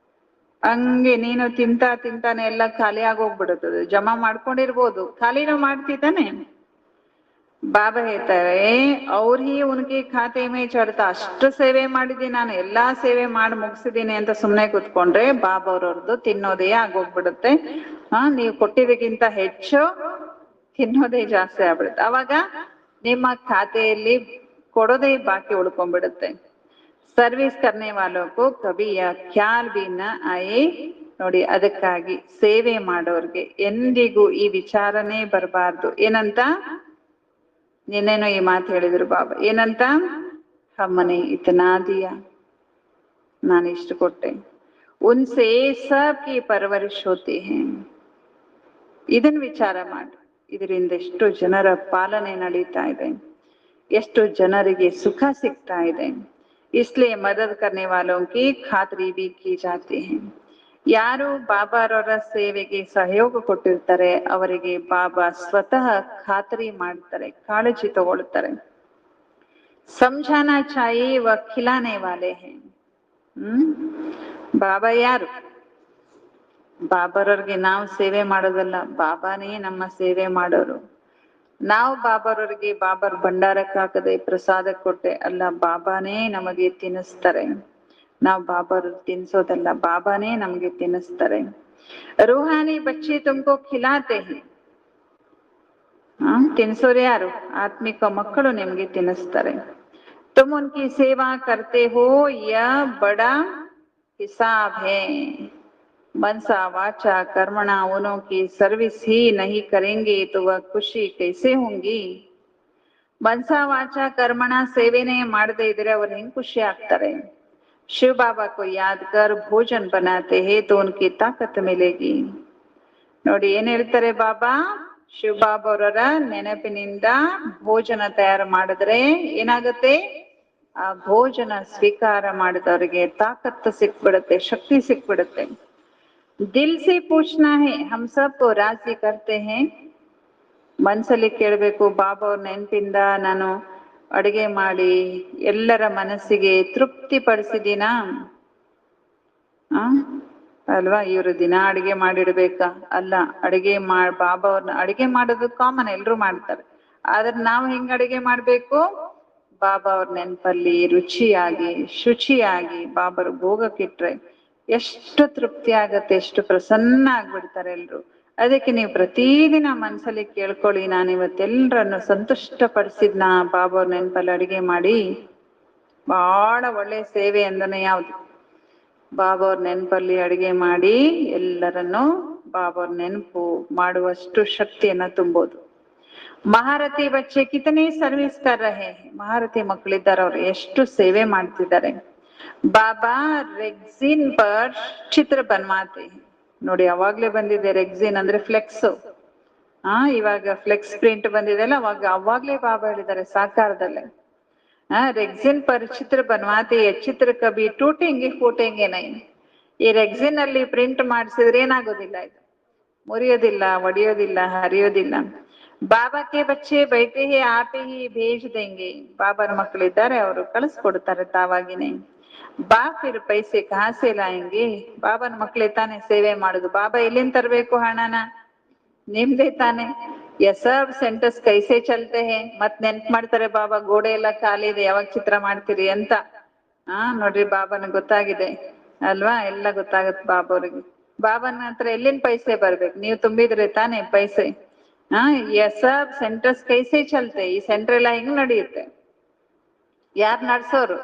ಹಂಗೆ ನೀನು ತಿಂತಾನೆ ಎಲ್ಲ ಖಾಲಿ ಆಗೋಗ್ಬಿಡುತ್ತದೆ. ಜಮಾ ಮಾಡ್ಕೊಂಡಿರ್ಬೋದು, ಖಾಲಿನೂ ಮಾಡ್ತಿದ್ದಾನೆ. ಬಾಬಾ ಹೇಳ್ತಾರೆ ಅವ್ರಿಗೆ ಉನ್ಗೆ ಖಾತೆ ಮೇ ಚಡ್ತಾ, ಅಷ್ಟು ಸೇವೆ ಮಾಡಿದ್ದೀನಿ ನಾನು, ಎಲ್ಲಾ ಸೇವೆ ಮಾಡಿ ಮುಗಿಸಿದೀನಿ ಅಂತ ಸುಮ್ನೆ ಕುತ್ಕೊಂಡ್ರೆ ಬಾಬಾ ಅವ್ರವ್ರದ್ದು ತಿನ್ನೋದೇ ಆಗೋಗ್ಬಿಡುತ್ತೆ. ನೀವು ಕೊಟ್ಟಿದ್ದಕ್ಕಿಂತ ಹೆಚ್ಚು ತಿನ್ನೋದೇ ಜಾಸ್ತಿ ಆಗ್ಬಿಡುತ್ತೆ. ಅವಾಗ ನಿಮ್ಮ ಖಾತೆಯಲ್ಲಿ ಕೊಡೋದೇ ಬಾಕಿ ಉಳ್ಕೊಂಡ್ಬಿಡುತ್ತೆ. ಸರ್ವಿಸ್ ಕರ್ನೆ ವಾಲೋಕು ಕಭಿ ಯಾ ಖ್ಯಾಲ್ ಬಿ ನ ಆಯೇ. ನೋಡಿ, ಅದಕ್ಕಾಗಿ ಸೇವೆ ಮಾಡೋರ್ಗೆ ಎಂದಿಗೂ ಈ ವಿಚಾರನೇ ಬರಬಾರ್ದು. ಏನಂತ? ನಿನ್ನೇನೋ ಈ ಮಾತು ಹೇಳಿದ್ರು ಬಾಬಾ. ಏನಂತ? ಹಮ್ಮನೆ ಇತನಾ ದಿಯಾ, ನಾನು ಇಷ್ಟು ಕೊಟ್ಟೆ. ಉನ್ಸೆ ಸಬ್ ಕಿ ಪರವರಿಶ್ ಹೋತಿ ಹೈ. ಇದನ್ ವಿಚಾರ ಮಾಡಿ. ಇದರಿಂದ ಎಷ್ಟು ಜನರ ಪಾಲನೆ ನಡೀತಾ ಇದೆ, ಎಷ್ಟು ಜನರಿಗೆ ಸುಖ ಸಿಗ್ತಾ ಇದೆ. ಇಸ್ಲಿಯೇ ಮದದ್ ಕರ್ನೆ ವಾಲೋಂ ಕಿ ಖಾತ್ರಿ ಭಿ ಕಿ ಜಾತಿ ಹೈ. ಯಾರು ಬಾಬಾರವರ ಸೇವೆಗೆ ಸಹಯೋಗ ಕೊಟ್ಟಿರ್ತಾರೆ ಅವರಿಗೆ ಬಾಬಾ ಸ್ವತಃ ಖಾತರಿ ಮಾಡ್ತಾರೆ, ಕಾಳಜಿ ತಗೊಳ್ತಾರೆ. ಸಮझाना चाहिए ವ ಖಿಲಾನೆ ವಾಲೆ ಹೈ. ಬಾಬಾ ಯಾರು? ಬಾಬಾರವ್ರಿಗೆ ನಾವು ಸೇವೆ ಮಾಡೋದಲ್ಲ, ಬಾಬಾನೇ ನಮ್ಮ ಸೇವೆ ಮಾಡೋರು. ನಾವು ಬಾಬಾರವ್ರಿಗೆ ಬಾಬಾರ್ ಭಂಡಾರಕ್ಕೆ ಹಾಕದೆ ಪ್ರಸಾದ ಕೊಟ್ಟೆ ಅಲ್ಲ, ಬಾಬಾನೇ ನಮಗೆ ತಿನ್ನಿಸ್ತಾರೆ. ನಾವು ಬಾಬಾರು ತಿನ್ಸೋದಲ್ಲ, ಬಾಬಾನೇ ನಮ್ಗೆ ತಿನ್ನಿಸ್ತಾರೆ. ರೂಹಾನಿ ಬಚ್ಚೆ ತುಮಕೋ ಖಿಲಾತೆ ಹೈ. ತಿನ್ಸೋರು ಯಾರು? ಆತ್ಮಿಕ ಮಕ್ಕಳು ನಿಮ್ಗೆ ತಿನ್ನಿಸ್ತಾರೆ. ತುಮ್ ಉನ್ಕಿ ಸೇವಾ ಕರ್ತೆ ಹೋ ಯಾ ಬಡಾ ಹಿಸಾಬ್ ಹೈ. मनसा वाचा कर्मणा उनों की सर्विस ही नहीं करेंगे तो वह खुशी कैसे होंगी. ಮನ್ಸಾ ವಾಚಾ ಕರ್ಮಣ ಸೇವೆನೇ ಮಾಡದೇ ಇದ್ರೆ ಅವ್ರು ಹೆಂಗ್ ಖುಷಿ ಆಗ್ತಾರೆ? ಶಿವ ಬಾಬಾ ಕೋ ಯಾದ್ ಕರ್ ಭೋಜನ್ ಬನಾತೆ ಹೇ ತೋ ಉನ್ಕಿ ತಾಕತ್ ಮಿಲೇಗಿ. ನೋಡಿ ಏನ್ ಹೇಳ್ತಾರೆ ಬಾಬಾ, ಶಿವ ಬಾಬಾ ಅವರ ನೆನಪಿನಿಂದ ಭೋಜನ ತಯಾರು ಮಾಡಿದ್ರೆ ಏನಾಗುತ್ತೆ? ಆ ಭೋಜನ ಸ್ವೀಕಾರ ಮಾಡಿದವರಿಗೆ ತಾಕತ್ತು ಸಿಕ್ಬಿಡುತ್ತೆ, ಶಕ್ತಿ ಸಿಕ್ಬಿಡುತ್ತೆ. ದಿಲ್ ಸೆ ಪೂಛನಾ ಹೈ ಹಮ್ ಸಬ್ ಕೋ ರಾಜಿ ಕರ್ತೆ ಹೈ. ಮನ್ಸಲ್ಲಿ ಕೇಳ್ಬೇಕು, ಬಾಬಾ ಅವ್ರ ನೆನಪಿಂದ ನಾನು ಅಡುಗೆ ಮಾಡಿ ಎಲ್ಲರ ಮನಸ್ಸಿಗೆ ತೃಪ್ತಿ ಪಡಿಸಿದೀನಾ? ಅಲ್ವಾ? ಇವರು ದಿನ ಅಡಿಗೆ ಮಾಡಿಡ್ಬೇಕಾ? ಅಲ್ಲ, ಅಡಿಗೆ ಬಾಬಾ ಅವ್ರನ್ನ ಅಡಿಗೆ ಮಾಡೋದು ಕಾಮನ್, ಎಲ್ರು ಮಾಡ್ತಾರೆ. ಆದ್ರೆ ನಾವು ಹೆಂಗ್ ಅಡಿಗೆ ಮಾಡ್ಬೇಕು? ಬಾಬಾ ಅವ್ರ ನೆನಪಲ್ಲಿ ರುಚಿಯಾಗಿ ಶುಚಿಯಾಗಿ ಬಾಬಾರ ಭೋಗಕ್ಕಿಟ್ರೆ ಎಷ್ಟು ತೃಪ್ತಿ ಆಗತ್ತೆ, ಎಷ್ಟು ಪ್ರಸನ್ನ ಆಗ್ಬಿಡ್ತಾರೆ ಎಲ್ರು. ಅದಕ್ಕೆ ನೀವು ಪ್ರತಿದಿನ ಮನ್ಸಲ್ಲಿ ಕೇಳ್ಕೊಳ್ಳಿ, ನಾನು ಇವತ್ತೆಲ್ಲರನ್ನು ಸಂತುಷ್ಟ ಪಡಿಸಿದ್ನ ಬಾಬಾ ಅವ್ರ ನೆನಪಲ್ಲಿ ಅಡಿಗೆ ಮಾಡಿ. ಬಹಳ ಒಳ್ಳೆ ಸೇವೆ ಅಂದನೆ ಯಾವ್ದು? ಬಾಬಾ ಅವ್ರ ನೆನಪಲ್ಲಿ ಅಡಿಗೆ ಮಾಡಿ ಎಲ್ಲರನ್ನು ಬಾಬಾ ಅವ್ರ ನೆನಪು ಮಾಡುವಷ್ಟು ಶಕ್ತಿಯನ್ನ ತುಂಬೋದು. ಮಹಾರಥಿ ಬಚ್ಚೆ ಕಿತನೆ ಸರ್ವಿಸ್ ಕರ್ ರಹೆ. ಮಹಾರಥಿ ಮಕ್ಕಳಿದ್ದಾರೆ, ಅವ್ರು ಎಷ್ಟು ಸೇವೆ ಮಾಡ್ತಿದ್ದಾರೆ. ಬಾಬಾ ರೆಕ್ಸಿನ್ ಪರ್ ಚಿತ್ರ ಬನ್ವಾತೆ. ನೋಡಿ, ಅವಾಗ್ಲೇ ಬಂದಿದೆ ರೆಕ್ಸಿನ್ ಅಂದ್ರೆ ಫ್ಲೆಕ್ಸ್. ಇವಾಗ ಫ್ಲೆಕ್ಸ್ ಪ್ರಿಂಟ್ ಬಂದಿದೆ ಅಲ್ಲ, ಅವಾಗ್ಲೇ ಬಾಬಾ ಹೇಳಿದ್ದಾರೆ ಸಾಕಾರದಲ್ಲೇ. ರೆಕ್ಸಿನ್ ಪರ್ ಚಿತ್ರ ಬನ್ವಾತೆ, ಚಿತ್ರ ಕಭಿ ಟೂಟೆಂಗೆ ಫೂಟೆಂಗೆ ನೈ. ಈ ರೆಕ್ಸಿನ್ ಅಲ್ಲಿ ಪ್ರಿಂಟ್ ಮಾಡಿಸಿದ್ರೆ ಏನಾಗೋದಿಲ್ಲ, ಇದು ಮುರಿಯೋದಿಲ್ಲ, ಒಡೆಯೋದಿಲ್ಲ, ಹರಿಯೋದಿಲ್ಲ. ಬಾಬಾ ಕೆ ಬಚ್ಚೆ ಬೈತೆ ಹಿ ಆಪೆ ಹಿ ಭೇಜ್ ದೇಂಗೆ. ಬಾಬಾರ ಮಕ್ಕಳಿದ್ದಾರೆ, ಅವರು ಕಳಿಸ್ಕೊಡ್ತಾರೆ ತಾವಾಗಿನೇ. ಬಾ ಫಿರ್ ಪೈಸೆ ಕಹಾಸೆ ಲಾಯೆಂಗೆ. ಬಾಬಾನ ಮಕ್ಳೇ ತಾನೇ ಸೇವೆ ಮಾಡುದು, ಬಾಬಾ ಎಲ್ಲಿಂದ ತರಬೇಕು ಹಣನ? ನಿಮ್ದೇ ತಾನೆ. ये सब ಸೆಂಟರ್ಸ್ ಕೈಸೆ ಚಲ್ತೆ ಹೇ. ಮತ್ ನೆನ್ಪ್ ಮಾಡ್ತಾರೆ ಬಾಬಾ ಗೋಡೆ ಎಲ್ಲ ಖಾಲಿ ಇದೆ ಯಾವಾಗ ಚಿತ್ರ ಮಾಡ್ತೀರಿ ಅಂತ. ನೋಡ್ರಿ ಬಾಬಾನ ಗೊತ್ತಾಗಿದೆ ಅಲ್ವಾ, ಎಲ್ಲ ಗೊತ್ತಾಗತ್ ಬಾಬಾ ಅವ್ರಿಗೆ. ಬಾಬಾನ ಹತ್ರ ಎಲ್ಲಿಂದ ಪೈಸೆ ಬರ್ಬೇಕು, ನೀವು ತುಂಬಿದ್ರೆ ತಾನೆ ಪೈಸೆ. ये सब ಸೆಂಟರ್ಸ್ ಕೈಸೆ ಚಲ್ತೆ, ಈ ಸೆಂಟರ್ ಎಲ್ಲ ಹೆಂಗ್ ನಡೆಯುತ್ತೆ, ಯಾರ್ ನಡ್ಸೋರು?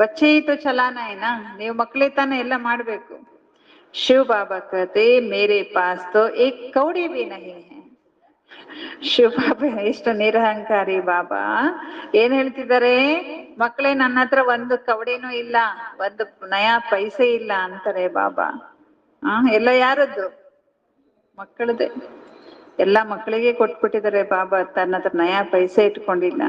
ಬಚ್ಚೆ ही तो चलाना है ना, ನೀವು ಮಕ್ಳೇ ತಾನೆ ಎಲ್ಲ ಮಾಡ್ಬೇಕು. ಶಿವ ಬಾಬಾ कहते मेरे पास तो एक कौड़ी भी नहीं है. ಶಿವ ಬಾಬಾ ಎಷ್ಟು ನಿರಹಂಕಾರಿ ಬಾಬಾ. ಏನ್ ಹೇಳ್ತಿದ್ದಾರೆ, ಮಕ್ಕಳೇ ನನ್ನ ಹತ್ರ ಒಂದು ಕವಡಿನೂ ಇಲ್ಲ, ಒಂದು ನಯಾ ಪೈಸೆ ಇಲ್ಲ ಅಂತಾರೆ ಬಾಬಾ. ಎಲ್ಲ ಯಾರದ್ದು? ಮಕ್ಕಳದೇ. ಎಲ್ಲ ಮಕ್ಕಳಿಗೆ ಕೊಟ್ಬಿಟ್ಟಿದ್ದಾರೆ ಬಾಬಾ, ತನ್ನ ಹತ್ರ ನಯಾ ಪೈಸೆ ಇಟ್ಕೊಂಡಿಲ್ಲ.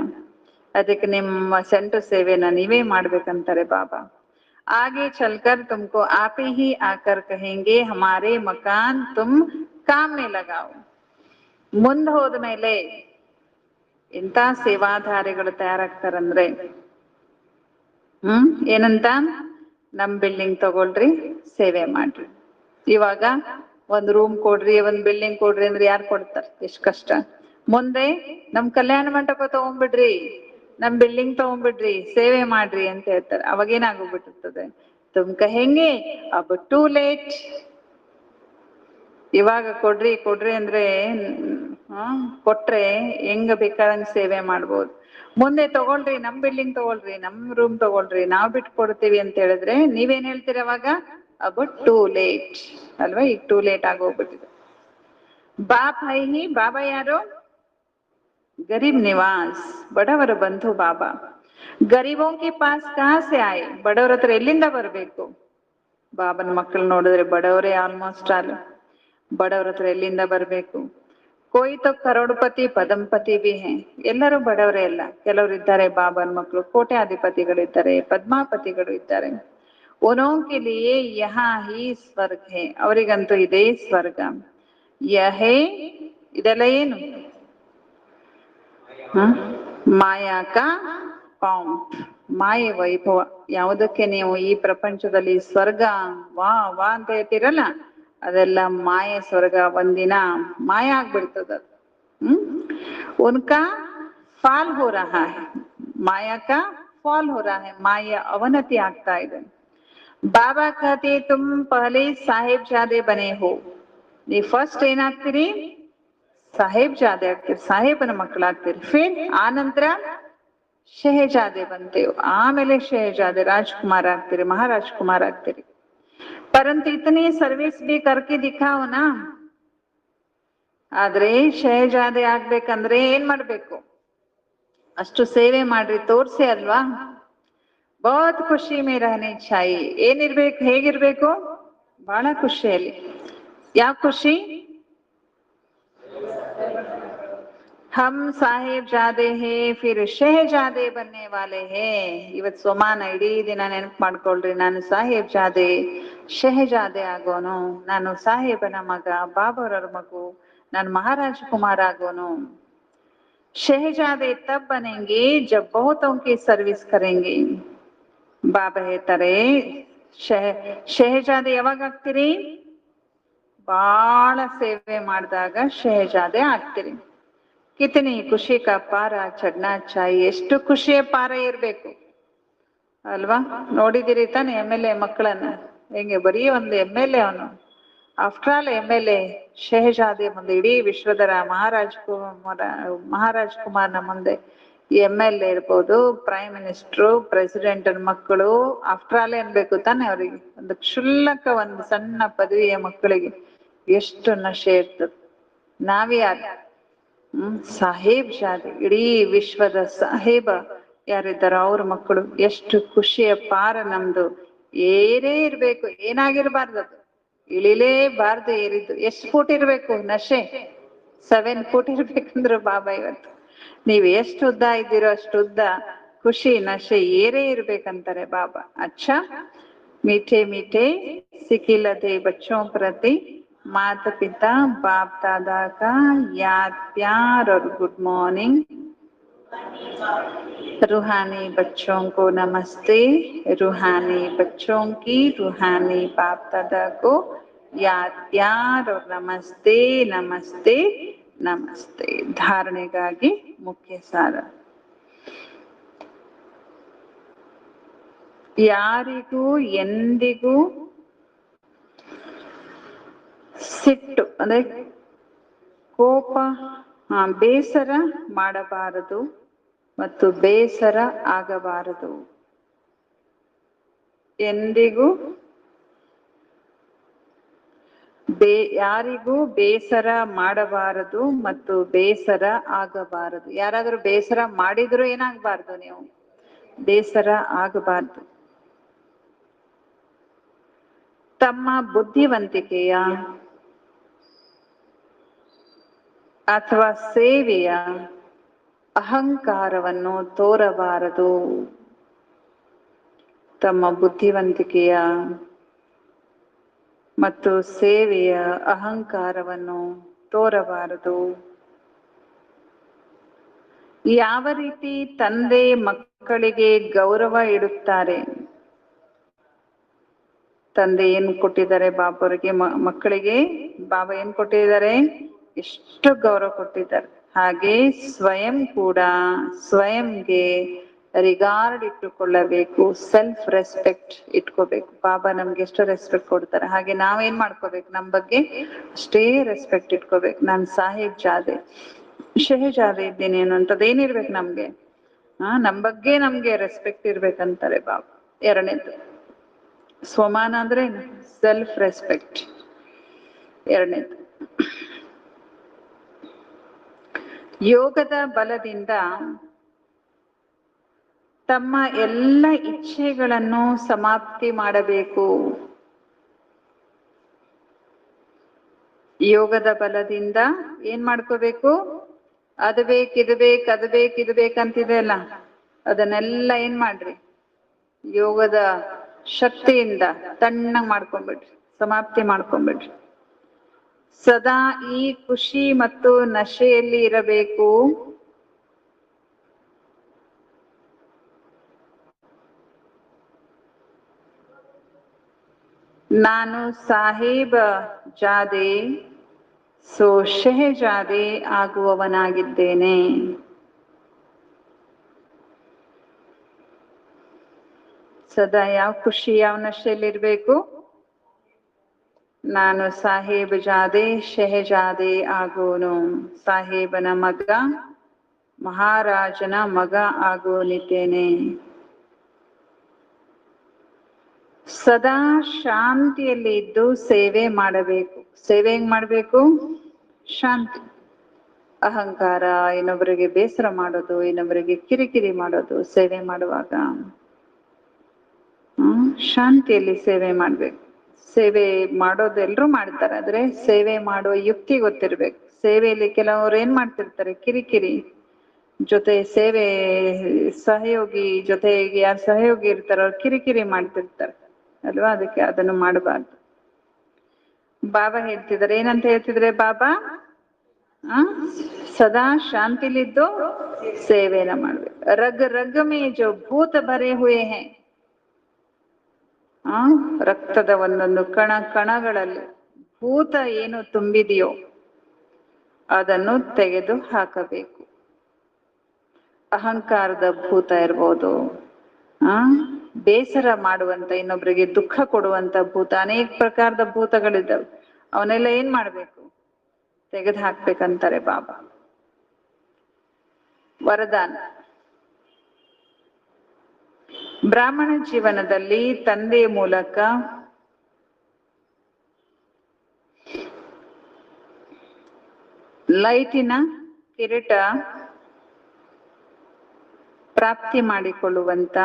ಅದಕ್ಕೆ ನಿಮ್ಮ ಸೆಂಟರ್ ಸೇವೆನ ನೀವೇ ಮಾಡ್ಬೇಕಂತಾರೆ ಬಾಬಾ. आगे चलकर तुमको आप ही आकर कहेंगे हमारे मकान तुम काम में लगाओ. ಮುಂದೆ ಹೋದ್ಮೇಲೆ ಎಂತ ಸೇವಾಧಾರಿಗಳು ತಯಾರಾಗ್ತಾರಂದ್ರೆ, ಏನಂತ, ನಮ್ ಬಿಲ್ಡಿಂಗ್ ತಗೊಳ್ರಿ, ಸೇವೆ ಮಾಡ್ರಿ. ಇವಾಗ ಒಂದ್ ರೂಮ್ ಕೊಡ್ರಿ, ಒಂದ್ ಬಿಲ್ಡಿಂಗ್ ಕೊಡ್ರಿ ಅಂದ್ರೆ ಯಾರು ಕೊಡ್ತಾರ? ಎಷ್ಟ್ ಕಷ್ಟ. ಮುಂದೆ ನಮ್ ಕಲ್ಯಾಣ ಮಂಟಪ ತಗೊಂಡ್ಬಿಡ್ರಿ, ನಮ್ ಬಿಲ್ಡಿಂಗ್ ತಗೊಂಡ್ಬಿಡ್ರಿ, ಸೇವೆ ಮಾಡ್ರಿ ಅಂತ ಹೇಳ್ತಾರೆ. ಅವಾಗೇನಾಗೋಗ್ಬಿಟ್ಟಿರ್ತದೆ, ತುಮ್ ಕಹೆಂಗೆ ಅಬ್ ಟೂ ಲೇಟ್. ಇವಾಗ ಕೊಡ್ರಿ ಕೊಡ್ರಿ ಅಂದ್ರೆ ಕೊಟ್ರೆ ಹೆಂಗ ಬೇಕಾದಂಗ್ ಸೇವೆ ಮಾಡ್ಬೋದು. ಮುಂದೆ ತಗೊಳ್ರಿ, ನಮ್ ಬಿಲ್ಡಿಂಗ್ ತಗೊಳ್ರಿ, ನಮ್ ರೂಮ್ ತಗೊಳ್ರಿ, ನಾವ್ ಬಿಟ್ಕೊಡ್ತೀವಿ ಅಂತ ಹೇಳಿದ್ರೆ ನೀವೇನ್ ಹೇಳ್ತೀರ ಅವಾಗ? ಅಬ್ ಟೂ ಲೇಟ್ ಅಲ್ವಾ, ಈಗ ಟೂ ಲೇಟ್ ಆಗೋಗ್ಬಿಟ್ಟಿದೆ. ಬಾಪ್ ಹೈ ಹಿ, ಬಾಬಾ ಯಾರು? ಗರೀಬ್ ನಿವಾಸ್, ಬಡವರ ಬಂಧು ಬಾಬಾ. ಗರೀಬೋ ಕೆ ಪಾಸ್ ಕಹಾ ಸೆ ಆಯೆ, ಬಡವರ ಹತ್ರ ಎಲ್ಲಿಂದ ಬರ್ಬೇಕು? ಬಾಬನ ಮಕ್ಕಳು ನೋಡಿದ್ರೆ ಬಡವರೇ ಆಲ್ಮೋಸ್ಟ್ ಆಲ್. ಬಡವರ ಹತ್ರ ಎಲ್ಲಿಂದ ಬರ್ಬೇಕು? कोई तो करोड़पति पद्मपति भी हैं, ಎಲ್ಲರೂ ಬಡವರೇ ಅಲ್ಲ. ಕೆಲವರು ಇದ್ದಾರೆ ಬಾಬನ ಮಕ್ಕಳು ಕೋಟ್ಯಾಧಿಪತಿಗಳಿದ್ದಾರೆ, ಪದ್ಮಾಪತಿಗಳು ಇದ್ದಾರೆ. उन्हों के लिए यहाँ ही ಸ್ವರ್ಗ है, ಅವರಿಗಂತೂ ಇದೇ ಸ್ವರ್ಗ. ಯಹೇ, ಇದೆಲ್ಲ ಏನು? ಮಾಯಾ ಕಾ ಪೌಂಟ್, ಮಾಯೆ ವೈಭವ. ಯಾವುದಕ್ಕೆ ನೀವು ಈ ಪ್ರಪಂಚದಲ್ಲಿ ಸ್ವರ್ಗ ವಾ ವಾ ಅಂತ ಹೇಳ್ತೀರಲ್ಲ, ಅದೆಲ್ಲ ಮಾಯೆ ಸ್ವರ್ಗ. ಒಂದಿನ ಮಾಯ ಆಗ್ಬಿಡ್ತದ. ಉನ್ಕಾ ಫಾಲ್ ಹೋ ರಹಾ ಹೈ, ಮಾಯಾ ಕಾ ಫಾಲ್ ಹೋ ರಹಾ ಹೈ, ಮಾಯೆಯ ಅವನತಿ ಆಗ್ತಾ ಇದೆ. ಬಾಬಾ ಕಹತೆ ತುಮ್ ಪಹಲೆ ಸಾಹೇಬ್ ಜಾದೆ ಬನೆ ಹೋ, ನೀವು ಫಸ್ಟ್ ಏನಾಗ್ತೀರಿ? ಸಾಹೇಬ್ ಜಾದೆ ಆಗ್ತೀರಿ, ಸಾಹೇಬನ ಮಕ್ಕಳಾಗ್ತೀರಿ. ಫಿರ್ ಆನಂತರ ಶಹಜಾದೆ ಬಂತೇವು, ಆಮೇಲೆ ಶಹಜಾದೆ ರಾಜ್ಕುಮಾರ್ ಆಗ್ತೀರಿ, ಮಹಾರಾಜ್ಕುಮಾರ್ ಆಗ್ತೀರಿ. ಪರಂತು ಇತನೇ ಸರ್ವಿಸ್ ಬಿ ಕರ್ಕೆ ದಿಖಾओ ನಾ. ಆದ್ರೆ ಶಹಜಾದೆ ಆಗ್ಬೇಕಂದ್ರೆ ಏನ್ ಮಾಡ್ಬೇಕು? ಅಷ್ಟು ಸೇವೆ ಮಾಡ್ರಿ, ತೋರ್ಸಿ ಅಲ್ವಾ. ಬಹುತ್ ಖುಷಿ ಮೇ ರಹನೆ ಚಾಹಿಯೆ, ಏನಿರ್ಬೇಕು, ಹೇಗಿರ್ಬೇಕು? ಬಹಳ ಖುಷಿಯಲ್ಲಿ. ಯಾವ ಖುಷಿ? हम ಸಾಹೇಬ್ ಜಾದೆ ಹೇ ಫಿರ್ ಶಹಜಾದೆ ಬನ್ನೆ ವಾಲೆ ಹೇ. ಇವತ್ ಸೋಮಾನ ಇಡೀ ದಿನ ನೆನಪು ಮಾಡ್ಕೊಳ್ರಿ, ನಾನು ಸಾಹೇಬ್ ಜಾದೆ, ಶಹಜಾದೆ ಆಗೋನು, ನಾನು ಸಾಹೇಬನ ಮಗ, ಬಾಬರವ್ರ ಮಗು, ನಾನು ಮಹಾರಾಜ್ ಕುಮಾರ್ ಆಗೋನು. ಶಹಜಾದೆ ತಬ್ ಬನೆಂಗೆ ಜಬ್ ಬಹುತೋಂ ಕಿ ಸರ್ವಿಸ್ ಕರೆಂಗೆ. ಬಾಬಾ ಹೇಳ್ತಾರೆ ಶಹಜಾದೆ ಯಾವಾಗ ಆಗ್ತೀರಿ? ಬಹಳ ಸೇವೆ ಮಾಡಿದಾಗ ಶಹಜಾದೆ ಆಗ್ತೀರಿ. ಕಿತನಿ ಖುಷಿ ಕಾ ಪಾರ ಚಡ್ನಾ ಚಾಯಿ, ಎಷ್ಟು ಖುಷಿಯ ಪಾರ ಇರ್ಬೇಕು ಅಲ್ವಾ. ನೋಡಿದಿರಿ ತಾನೆ MLA ಮಕ್ಕಳನ್ನ, ಹೆಂಗೆ ಬರೀ ಒಂದು MLA ಅವನು, ಆಫ್ಟರ್ ಆಲ್ MLA. ಶಹಜಾದೆ ಮುಂದೆ, ಇಡೀ ವಿಶ್ವದ ಮಹಾರಾಜ್ ಕುಮಾರ್ನ ಮುಂದೆ MLA ಇರ್ಬೋದು, ಪ್ರೈಮ್ ಮಿನಿಸ್ಟ್ರು, ಪ್ರೆಸಿಡೆಂಟ್ ಮಕ್ಕಳು, ಆಫ್ಟರ್ ಆಲ್ ಅನ್ಬೇಕು ತಾನೆ ಅವ್ರಿಗೆ. ಒಂದು ಕ್ಷುಲ್ಲಕ ಒಂದು ಸಣ್ಣ ಪದವಿಯ ಮಕ್ಕಳಿಗೆ ಎಷ್ಟು ನಶೆ ಇರ್ತದೆ. ನಾವ್ಯಾರು? ಸಾಹೇಬ್ ಜಾದೆ, ಇಡೀ ವಿಶ್ವದ ಸಾಹೇಬ ಯಾರಿದ್ದಾರೋ ಅವ್ರ ಮಕ್ಕಳು. ಎಷ್ಟು ಖುಷಿಯ ಪಾರ ನಮ್ದು. ಏನೇ ಇರ್ಬೇಕು, ಏನಾಗಿರ್ಬಾರ್ದು, ಅದು ಇಳಿಲೇಬಾರ್ದು. ಏರಿದ್ದು ಎಷ್ಟು ಫೂಟ್ ಇರ್ಬೇಕು? ನಶೆ 7 ಫೂಟ್ ಇರ್ಬೇಕಂದ್ರು ಬಾಬಾ ಇವತ್ತು. ನೀವ್ ಎಷ್ಟು ಉದ್ದ ಇದ್ದೀರೋ ಅಷ್ಟು ಉದ್ದ ಖುಷಿ ನಶೆ ಏರೇ ಇರ್ಬೇಕಂತಾರೆ ಬಾಬಾ. ಅಚ್ಚಾ, मीठे मीठे सिकिलते बच्चों प्रति माता पिता बाप दादा का याद प्यार और गुड मॉर्निंग. रूहानी बच्चों को नमस्ते, रूहानी बच्चों की रूहानी बाप दादा को ಯಾರು ನಮಸ್ತೆ ನಮಸ್ತೆ ನಮಸ್ತೆ. ಧಾರಣೆಗಾಗಿ ಮುಖ್ಯ ಸಾರ. ಯಾರಿಗೂ ಎಂದಿಗೂ ಸಿಟ್ಟು ಅಂದ್ರೆ ಕೋಪ, ಬೇಸರ ಮಾಡಬಾರದು ಮತ್ತು ಬೇಸರ ಆಗಬಾರದು. ಎಂದಿಗೂ ಯಾರಿಗೂ ಬೇಸರ ಮಾಡಬಾರದು ಮತ್ತು ಬೇಸರ ಆಗಬಾರದು. ಯಾರಾದ್ರೂ ಬೇಸರ ಮಾಡಿದ್ರು ಏನಾಗಬಾರ್ದು, ನೀವು ಬೇಸರ ಆಗಬಾರ್ದು. ತಮ್ಮ ಬುದ್ಧಿವಂತಿಕೆಯ ಅಥವಾ ಸೇವೆಯ ಅಹಂಕಾರವನ್ನು ತೋರಬಾರದು. ತಮ್ಮ ಬುದ್ಧಿವಂತಿಕೆಯ ಮತ್ತು ಸೇವೆಯ ಅಹಂಕಾರವನ್ನು ತೋರಬಾರದು. ಯಾವ ರೀತಿ ತಂದೆ ಮಕ್ಕಳಿಗೆ ಗೌರವ ಇಡುತ್ತಾರೆ, ತಂದೆ ಏನ್ ಕೊಟ್ಟಿದ್ದಾರೆ ಬಾಬರಿಗೆ, ಮಕ್ಕಳಿಗೆ ಬಾಬಾ ಏನ್ ಕೊಟ್ಟಿದ್ದಾರೆ, ಎಷ್ಟು ಗೌರವ ಕೊಟ್ಟಿದ್ದಾರೆ. ಹಾಗೆ ಸ್ವಯಂ ಕೂಡ ಸ್ವಯಂಗೆ ರಿಗಾರ್ಡ್ ಇಟ್ಟುಕೊಳ್ಳಬೇಕು, ಸೆಲ್ಫ್ ರೆಸ್ಪೆಕ್ಟ್ ಇಟ್ಕೋಬೇಕು. ಬಾಬಾ ನಮ್ಗೆ ಎಷ್ಟು ರೆಸ್ಪೆಕ್ಟ್ ಕೊಡ್ತಾರೆ, ಹಾಗೆ ನಾವೇನ್ ಮಾಡ್ಕೋಬೇಕು, ನಮ್ ಬಗ್ಗೆ ಅಷ್ಟೇ ರೆಸ್ಪೆಕ್ಟ್ ಇಟ್ಕೋಬೇಕು. ನಾನ್ ಸಾಹೇಬ್ ಜಾದೆ ಶಹಜಾದೆ ಇದ್ದೀನಿ ಅನ್ನೋಂಥದ್ದು ಏನಿರ್ಬೇಕು ನಮ್ಗೆ, ನಮ್ ಬಗ್ಗೆ ನಮ್ಗೆ ರೆಸ್ಪೆಕ್ಟ್ ಇರ್ಬೇಕಂತಾರೆ ಬಾಬಾ. ಎರಡನೇದು ಸ್ವಮಾನ ಅಂದ್ರೆ ಸೆಲ್ಫ್ ರೆಸ್ಪೆಕ್ಟ್. ಎರಡನೇದು ಯೋಗದ ಬಲದಿಂದ ತಮ್ಮ ಎಲ್ಲ ಇಚ್ಛೆಗಳನ್ನು ಸಮಾಪ್ತಿ ಮಾಡಬೇಕು. ಯೋಗದ ಬಲದಿಂದ ಏನ್ ಮಾಡ್ಕೋಬೇಕು, ಅದು ಬೇಕು ಇದು ಬೇಕು ಅದು ಬೇಕು ಇದು ಬೇಕಂತಿದೆ ಅಲ್ಲ, ಅದನ್ನೆಲ್ಲ ಏನ್ ಮಾಡ್ರಿ, ಯೋಗದ ಶಕ್ತಿಯಿಂದ ತಣ್ಣಗ್ ಮಾಡ್ಕೊಂಡ್ಬಿಡ್ರಿ, ಸಮಾಪ್ತಿ ಮಾಡ್ಕೊಂಡ್ಬಿಡ್ರಿ. ಸದಾ ಈ ಖುಷಿ ಮತ್ತು ನಶೆಯಲ್ಲಿ ಇರಬೇಕು. ನಾನು ಸಾಹೇಬ ಜಾದೆ ಸೋ ಶಹಜಾದೆ ಆಗುವವನಾಗಿದ್ದೇನೆ. ಸದಾ ಯಾವ ಖುಷಿ ಯಾವ ನಶೆಯಲ್ಲಿ ಇರ್ಬೇಕು, ನಾನು ಸಾಹೇಬ ಜಾದೆ ಶಹಜಾದೆ ಆಗೋನು, ಸಾಹೇಬನ ಮಗ ಮಹಾರಾಜನ ಮಗ ಆಗೋನಿದ್ದೇನೆ. ಸದಾ ಶಾಂತಿಯಲ್ಲಿ ಇದ್ದು ಸೇವೆ ಮಾಡಬೇಕು. ಸೇವೆ ಹೆಂಗ್ ಮಾಡ್ಬೇಕು, ಶಾಂತಿ. ಅಹಂಕಾರ, ಇನ್ನೊಬ್ಬರಿಗೆ ಬೇಸರ ಮಾಡೋದು, ಇನ್ನೊಬ್ಬರಿಗೆ ಕಿರಿಕಿರಿ ಮಾಡೋದು ಸೇವೆ ಮಾಡುವಾಗ ಶಾಂತಿಯಲ್ಲಿ ಸೇವೆ ಮಾಡ್ಬೇಕು. ಸೇವೆ ಮಾಡೋದು ಎಲ್ರೂ ಮಾಡ್ತಾರೆ, ಆದ್ರೆ ಸೇವೆ ಮಾಡುವ ಯುಕ್ತಿ ಗೊತ್ತಿರ್ಬೇಕು. ಸೇವೆಯಲ್ಲಿ ಕೆಲವರು ಏನ್ ಮಾಡ್ತಿರ್ತಾರೆ, ಕಿರಿಕಿರಿ ಜೊತೆ ಸೇವೆ ಸಹಯೋಗಿ ಜೊತೆಗೆ ಯಾರು ಸಹಯೋಗಿ ಇರ್ತಾರೋ ಅವ್ರು ಕಿರಿಕಿರಿ ಮಾಡ್ತಿರ್ತಾರೆ ಅಲ್ವಾ, ಅದಕ್ಕೆ ಅದನ್ನು ಮಾಡಬಾರ್ದು. ಬಾಬಾ ಹೇಳ್ತಿದ್ದಾರೆ, ಏನಂತ ಹೇಳ್ತಿದ್ರೆ ಬಾಬಾ, ಸದಾ ಶಾಂತಿಲಿದ್ದು ಸೇವೆನ ಮಾಡ್ಬೇಕು. ರಗ್ ರಗ್ ಮೇ ಜೋ ಭೂತ ಭರೆ ಹುಯೇ ಹೈ, ರಕ್ತದ ಒಂದೊಂದು ಕಣ ಕಣಗಳಲ್ಲಿ ಭೂತ ಏನು ತುಂಬಿದೆಯೋ ಅದನ್ನು ತೆಗೆದು ಹಾಕಬೇಕು. ಅಹಂಕಾರದ ಭೂತ ಇರ್ಬೋದು, ಬೇಸರ ಮಾಡುವಂತ, ಇನ್ನೊಬ್ಬರಿಗೆ ದುಃಖ ಕೊಡುವಂತ ಭೂತ, ಅನೇಕ ಪ್ರಕಾರದ ಭೂತಗಳಿದ್ದಾವೆ. ಅವನ್ನೆಲ್ಲ ಏನ್ ಮಾಡ್ಬೇಕು, ತೆಗೆದು ಹಾಕ್ಬೇಕಂತಾರೆ ಬಾಬಾ. ವರದಾನ. ಬ್ರಾಹ್ಮಣ ಜೀವನದಲ್ಲಿ ತಂದೆ ಮೂಲಕ ಲೈಟಿನ ಕಿರೀಟ ಪ್ರಾಪ್ತಿ ಮಾಡಿಕೊಳ್ಳುವಂತ,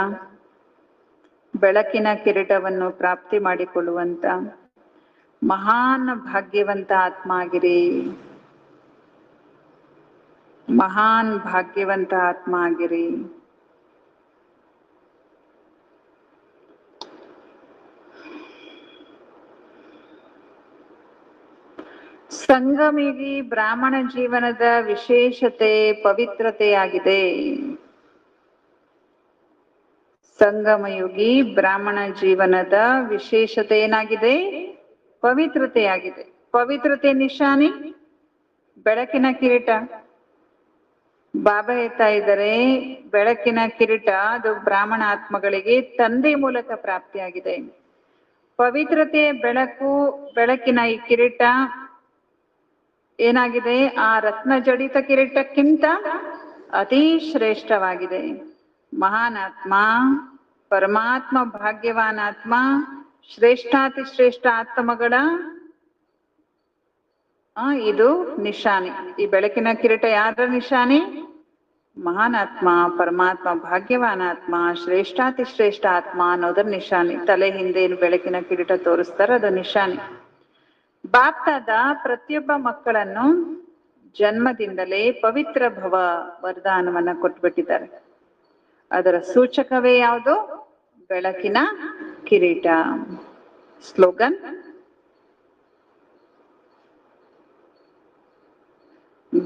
ಬೆಳಕಿನ ಕಿರೀಟವನ್ನು ಪ್ರಾಪ್ತಿ ಮಾಡಿಕೊಳ್ಳುವಂತ ಮಹಾನ್ ಭಾಗ್ಯವಂತ ಆತ್ಮ ಆಗಿರಿ. ಮಹಾನ್ ಭಾಗ್ಯವಂತ ಆತ್ಮ ಆಗಿರಿ. ಸಂಗಮಿಗಿ ಬ್ರಾಹ್ಮಣ ಜೀವನದ ವಿಶೇಷತೆ ಪವಿತ್ರತೆಯಾಗಿದೆ. ಸಂಗಮಯುಗಿ ಬ್ರಾಹ್ಮಣ ಜೀವನದ ವಿಶೇಷತೆ ಏನಾಗಿದೆ, ಪವಿತ್ರತೆಯಾಗಿದೆ. ಪವಿತ್ರತೆ ನಿಶಾನಿ ಬೆಳಕಿನ ಕಿರೀಟ. ಬಾಬಾ ಹೇಳ್ತಾ ಇದ್ದಾರೆ, ಬೆಳಕಿನ ಕಿರೀಟ ಅದು ಬ್ರಾಹ್ಮಣ ಆತ್ಮಗಳಿಗೆ ತಂದೆ ಮೂಲಕ ಪ್ರಾಪ್ತಿಯಾಗಿದೆ. ಪವಿತ್ರತೆ ಬೆಳಕು, ಬೆಳಕಿನ ಈ ಕಿರೀಟ ಏನಾಗಿದೆ, ಆ ರತ್ನ ಜಡಿತ ಕಿರೀಟಕ್ಕಿಂತ ಅತಿ ಶ್ರೇಷ್ಠವಾಗಿದೆ. ಮಹಾನ್ ಆತ್ಮ, ಪರಮಾತ್ಮ, ಭಾಗ್ಯವಾನ್ ಆತ್ಮ, ಶ್ರೇಷ್ಠಾತಿ ಶ್ರೇಷ್ಠ ಆತ್ಮಗಳ ಇದು ನಿಶಾನಿ. ಈ ಬೆಳಕಿನ ಕಿರೀಟ ಯಾರ ನಿಶಾನಿ? ಮಹಾನ್ ಆತ್ಮ, ಪರಮಾತ್ಮ, ಭಾಗ್ಯವಾನ್ ಆತ್ಮ, ಶ್ರೇಷ್ಠಾತಿ ಶ್ರೇಷ್ಠ ಆತ್ಮ ಅನ್ನೋದ್ರ ನಿಶಾನಿ. ತಲೆ ಹಿಂದೆ ಏನು ಬೆಳಕಿನ ಕಿರೀಟ ತೋರಿಸ್ತಾರ, ಅದು ನಿಶಾನಿ. ಬಾಪ್ತಾದ ಪ್ರತಿಯೊಬ್ಬ ಮಕ್ಕಳನ್ನು ಜನ್ಮದಿಂದಲೇ ಪವಿತ್ರ ಭವ ವರದಾನವನ್ನ ಕೊಟ್ಬಿಟ್ಟಿದ್ದಾರೆ. ಅದರ ಸೂಚಕವೇ ಯಾವುದು? ಬೆಳಕಿನ ಕಿರೀಟ. ಸ್ಲೋಗನ್: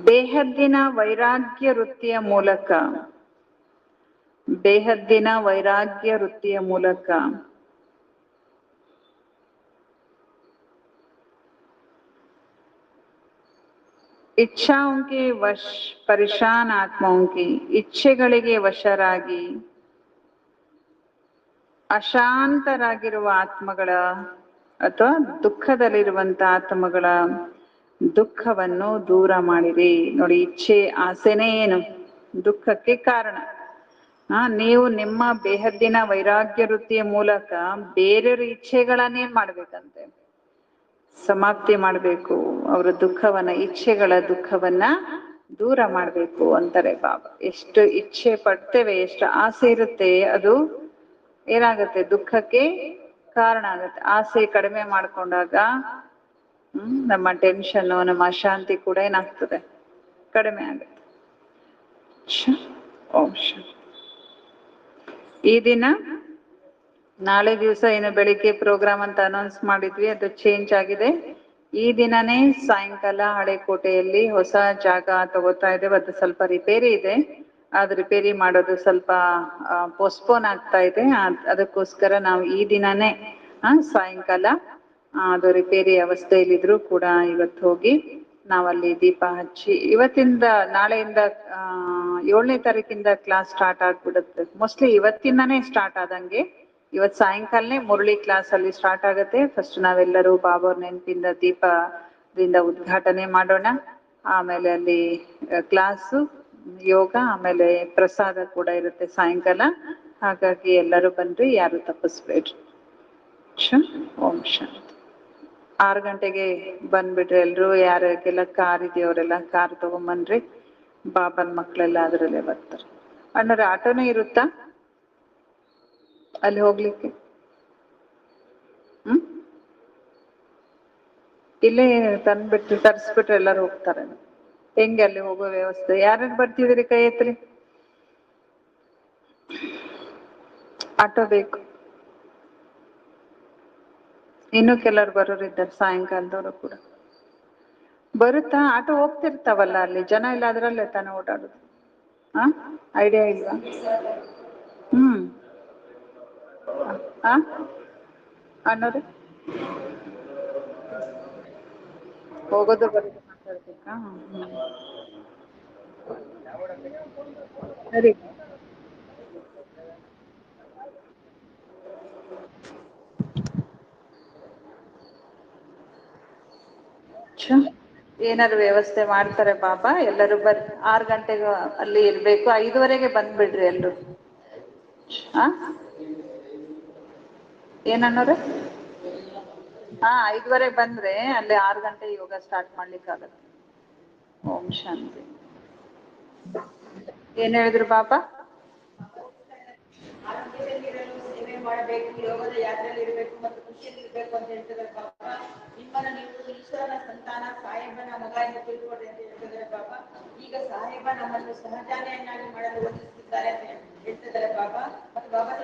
ಬೇಹದ್ದಿನ ವೈರಾಗ್ಯ ವೃತ್ತಿಯ ಮೂಲಕ, ಬೇಹದ್ದಿನ ವೈರಾಗ್ಯ ವೃತ್ತಿಯ ಮೂಲಕ ಇಚ್ಛಾओं के वश परेशान आत्माओं की, ಇಚ್ಛೆಗಳಿಗೆ ವಶರಾಗಿ ಅಶಾಂತರಾಗಿರುವ ಆತ್ಮಗಳ ಅಥವಾ ದುಃಖದಲ್ಲಿರುವಂತ ಆತ್ಮಗಳ ದುಃಖವನ್ನು ದೂರ ಮಾಡಿರಿ. ನೋಡಿ, ಇಚ್ಛೆ ಆಸೆನೇ ಏನು? ದುಃಖಕ್ಕೆ ಕಾರಣ. ನೀವು ನಿಮ್ಮ ಬೇಹದ್ದಿನ ವೈರಾಗ್ಯ ವೃತ್ತಿಯ ಮೂಲಕ ಬೇರೆಯವ್ರ ಇಚ್ಛೆಗಳನ್ನೇನ್ ಮಾಡ್ಬೇಕಂತೆ? ಸಮಾಪ್ತಿ ಮಾಡಬೇಕು. ಅವರ ದುಃಖವನ್ನ, ಇಚ್ಛೆಗಳ ದುಃಖವನ್ನ ದೂರ ಮಾಡಬೇಕು ಅಂತಾರೆ ಬಾಬಾ. ಎಷ್ಟು ಇಚ್ಛೆ ಪಡ್ತೇವೆ, ಎಷ್ಟು ಆಸೆ ಇರುತ್ತೆ, ಅದು ಏನಾಗುತ್ತೆ? ದುಃಖಕ್ಕೆ ಕಾರಣ ಆಗುತ್ತೆ. ಆಸೆ ಕಡಿಮೆ ಮಾಡ್ಕೊಂಡಾಗ ನಮ್ಮ ಟೆನ್ಷನ್, ನಮ್ಮ ಅಶಾಂತಿ ಕೂಡ ಏನಾಗ್ತದೆ? ಕಡಿಮೆ ಆಗುತ್ತೆ. ಓಂ ಶಾಂತಿ. ಈ ದಿನ, ನಾಳೆ ದಿವಸ ಏನು ಬೆಳಿಗ್ಗೆ ಪ್ರೋಗ್ರಾಮ್ ಅಂತ ಅನೌನ್ಸ್ ಮಾಡಿದ್ವಿ, ಅದು ಚೇಂಜ್ ಆಗಿದೆ. ಈ ದಿನನೇ ಸಾಯಂಕಾಲ ಹಳೆಕೋಟೆಯಲ್ಲಿ ಹೊಸ ಜಾಗ ತಗೋತಾ ಇದ್ದೇವೆ. ಅದು ಸ್ವಲ್ಪ ರಿಪೇರಿ ಇದೆ. ಅದು ರಿಪೇರಿ ಮಾಡೋದು ಸ್ವಲ್ಪ ಪೋಸ್ಟ್ಪೋನ್ ಆಗ್ತಾ ಇದೆ. ಅದಕ್ಕೋಸ್ಕರ ನಾವು ಈ ದಿನನೇ ಸಾಯಂಕಾಲ ಅದು ರಿಪೇರಿ ಅವಸ್ಥೆಯಲ್ಲಿದ್ರು ಕೂಡ ಇವತ್ತು ಹೋಗಿ ನಾವಲ್ಲಿ ದೀಪ ಹಚ್ಚಿ, ಇವತ್ತಿಂದ ನಾಳೆಯಿಂದ 7ನೇ ತಾರೀಕಿಂದ ಕ್ಲಾಸ್ ಸ್ಟಾರ್ಟ್ ಆಗ್ಬಿಡುತ್ತೆ. ಮೋಸ್ಟ್ಲಿ ಇವತ್ತಿಂದಾನೇ ಸ್ಟಾರ್ಟ್ ಆದಂಗೆ. ಇವತ್ತು ಸಾಯಂಕಾಲನೇ ಮುರಳಿ ಕ್ಲಾಸ್ ಅಲ್ಲಿ ಸ್ಟಾರ್ಟ್ ಆಗುತ್ತೆ. ಫಸ್ಟ್ ನಾವೆಲ್ಲರೂ ಬಾಬಾವ್ರ ನೆನಪಿಂದ ದೀಪದಿಂದ ಉದ್ಘಾಟನೆ ಮಾಡೋಣ. ಆಮೇಲೆ ಅಲ್ಲಿ ಕ್ಲಾಸು, ಯೋಗ, ಆಮೇಲೆ ಪ್ರಸಾದ ಕೂಡ ಇರುತ್ತೆ ಸಾಯಂಕಾಲ. ಹಾಗಾಗಿ ಎಲ್ಲರೂ ಬಂದ್ರಿ, ಯಾರು ತಪ್ಪಿಸ್ಬೇಡ್ರಿ. ಓಂ ಶಾಂತಿ. 6 ಗಂಟೆಗೆ ಬಂದ್ಬಿಟ್ರೆ ಎಲ್ರು, ಯಾರಿಗೆಲ್ಲ ಕಾರ್ ಇದೆಯವರೆಲ್ಲ ಕಾರ್ ತಗೊಂಬನ್ರಿ. ಬಾಬನ್ ಮಕ್ಕಳೆಲ್ಲ ಅದರಲ್ಲೇ ಬರ್ತಾರೆ. ಅಣ್ಣರ ಆಟೋನೇ ಇರುತ್ತಾ ಅಲ್ಲಿ ಹೋಗ್ಲಿಕ್ಕೆ? ಇಲ್ಲೇ ತಂದ್ಬಿಟ್ರಿ, ತರಿಸ್ಬಿಟ್ರೆ ಎಲ್ಲರೂ ಹೋಗ್ತಾರೆ. ಹೆಂಗೆ ಅಲ್ಲಿ ಹೋಗೋ ವ್ಯವಸ್ಥೆ? ಯಾರ್ಯಾರು ಬರ್ತಿದ್ದೀರಿ ಕೈ ಎತ್ರಿ. ಆಟೋ ಬೇಕು. ಇನ್ನೂ ಕೆಲವ್ರು ಬರೋರಿದ್ದಾರೆ, ಸಾಯಂಕಾಲದವರು ಕೂಡ. ಬರುತ್ತಾ? ಆಟೋ ಹೋಗ್ತಿರ್ತಾವಲ್ಲ ಅಲ್ಲಿ, ಜನ ಇಲ್ಲ ಅದ್ರಲ್ಲೇ ತಾನೇ ಓಡಾಡೋದು. ಐಡಿಯಾ ಇಲ್ವಾ? ಅನ್ನೋದು ಹೋಗೋದು ಬರೋದು ಮಾತಾಡ್ಬೇಕಾ? ಸರಿ. ಏನಾದ್ರು ವ್ಯವಸ್ಥೆ ಮಾಡ್ತಾರೆ ಬಾಬಾ. ಎಲ್ಲರೂ 6 ಗಂಟೆಗೆ ಅಲ್ಲಿ ಇರ್ಬೇಕು. 5ವರೆಗೆ ಬಂದ್ಬಿಡ್ರಿ ಎಲ್ರು. ಏನನ್ನೋರು? 5ವರೆಗೆ ಬಂದ್ರೆ ಅಲ್ಲಿ 6 ಗಂಟೆ ಯೋಗ ಸ್ಟಾರ್ಟ್ ಮಾಡ್ಲಿಕ್ಕಾಗತ್ತೆ. ಓಂ ಶಾಂತಿ. ಏನ್ ಹೇಳಿದ್ರು ಬಾಬಾ? ಸೇವೆ ಮಾಡಬೇಕು, ಯೋಗದ ಯಾತ್ರೆಯಲ್ಲಿ ಇರಬೇಕು ಮತ್ತು ಖುಷಿಯಲ್ಲಿ ಇರಬೇಕು ಅಂತ ಹೇಳ್ತಿದ್ದಾರೆ ಬಾಬಾ. ನಿಮ್ಮನ್ನ ನೀವು ಈಶ್ವರನ ಸಂತಾನ, ಸಾಹೇಬನ ಮಗ ಎಂದು ತಿಳ್ಕೊಡ್ರಿ ಅಂತ ಹೇಳ್ತಿದ್ದಾರೆ ಬಾಬಾ. ಈಗ ಸಾಹೇಬ ನಮ್ಮನ್ನು ಸಹಜಾನಿಯನ್ನಾಗಿ ಮಾಡಲು ಓದಿಸುತ್ತಿದ್ದಾರೆ ಅಂತ ಹೇಳ್ತಿದ್ದಾರೆ ಬಾಬಾ. ಮತ್ತು ಬಾಬಾ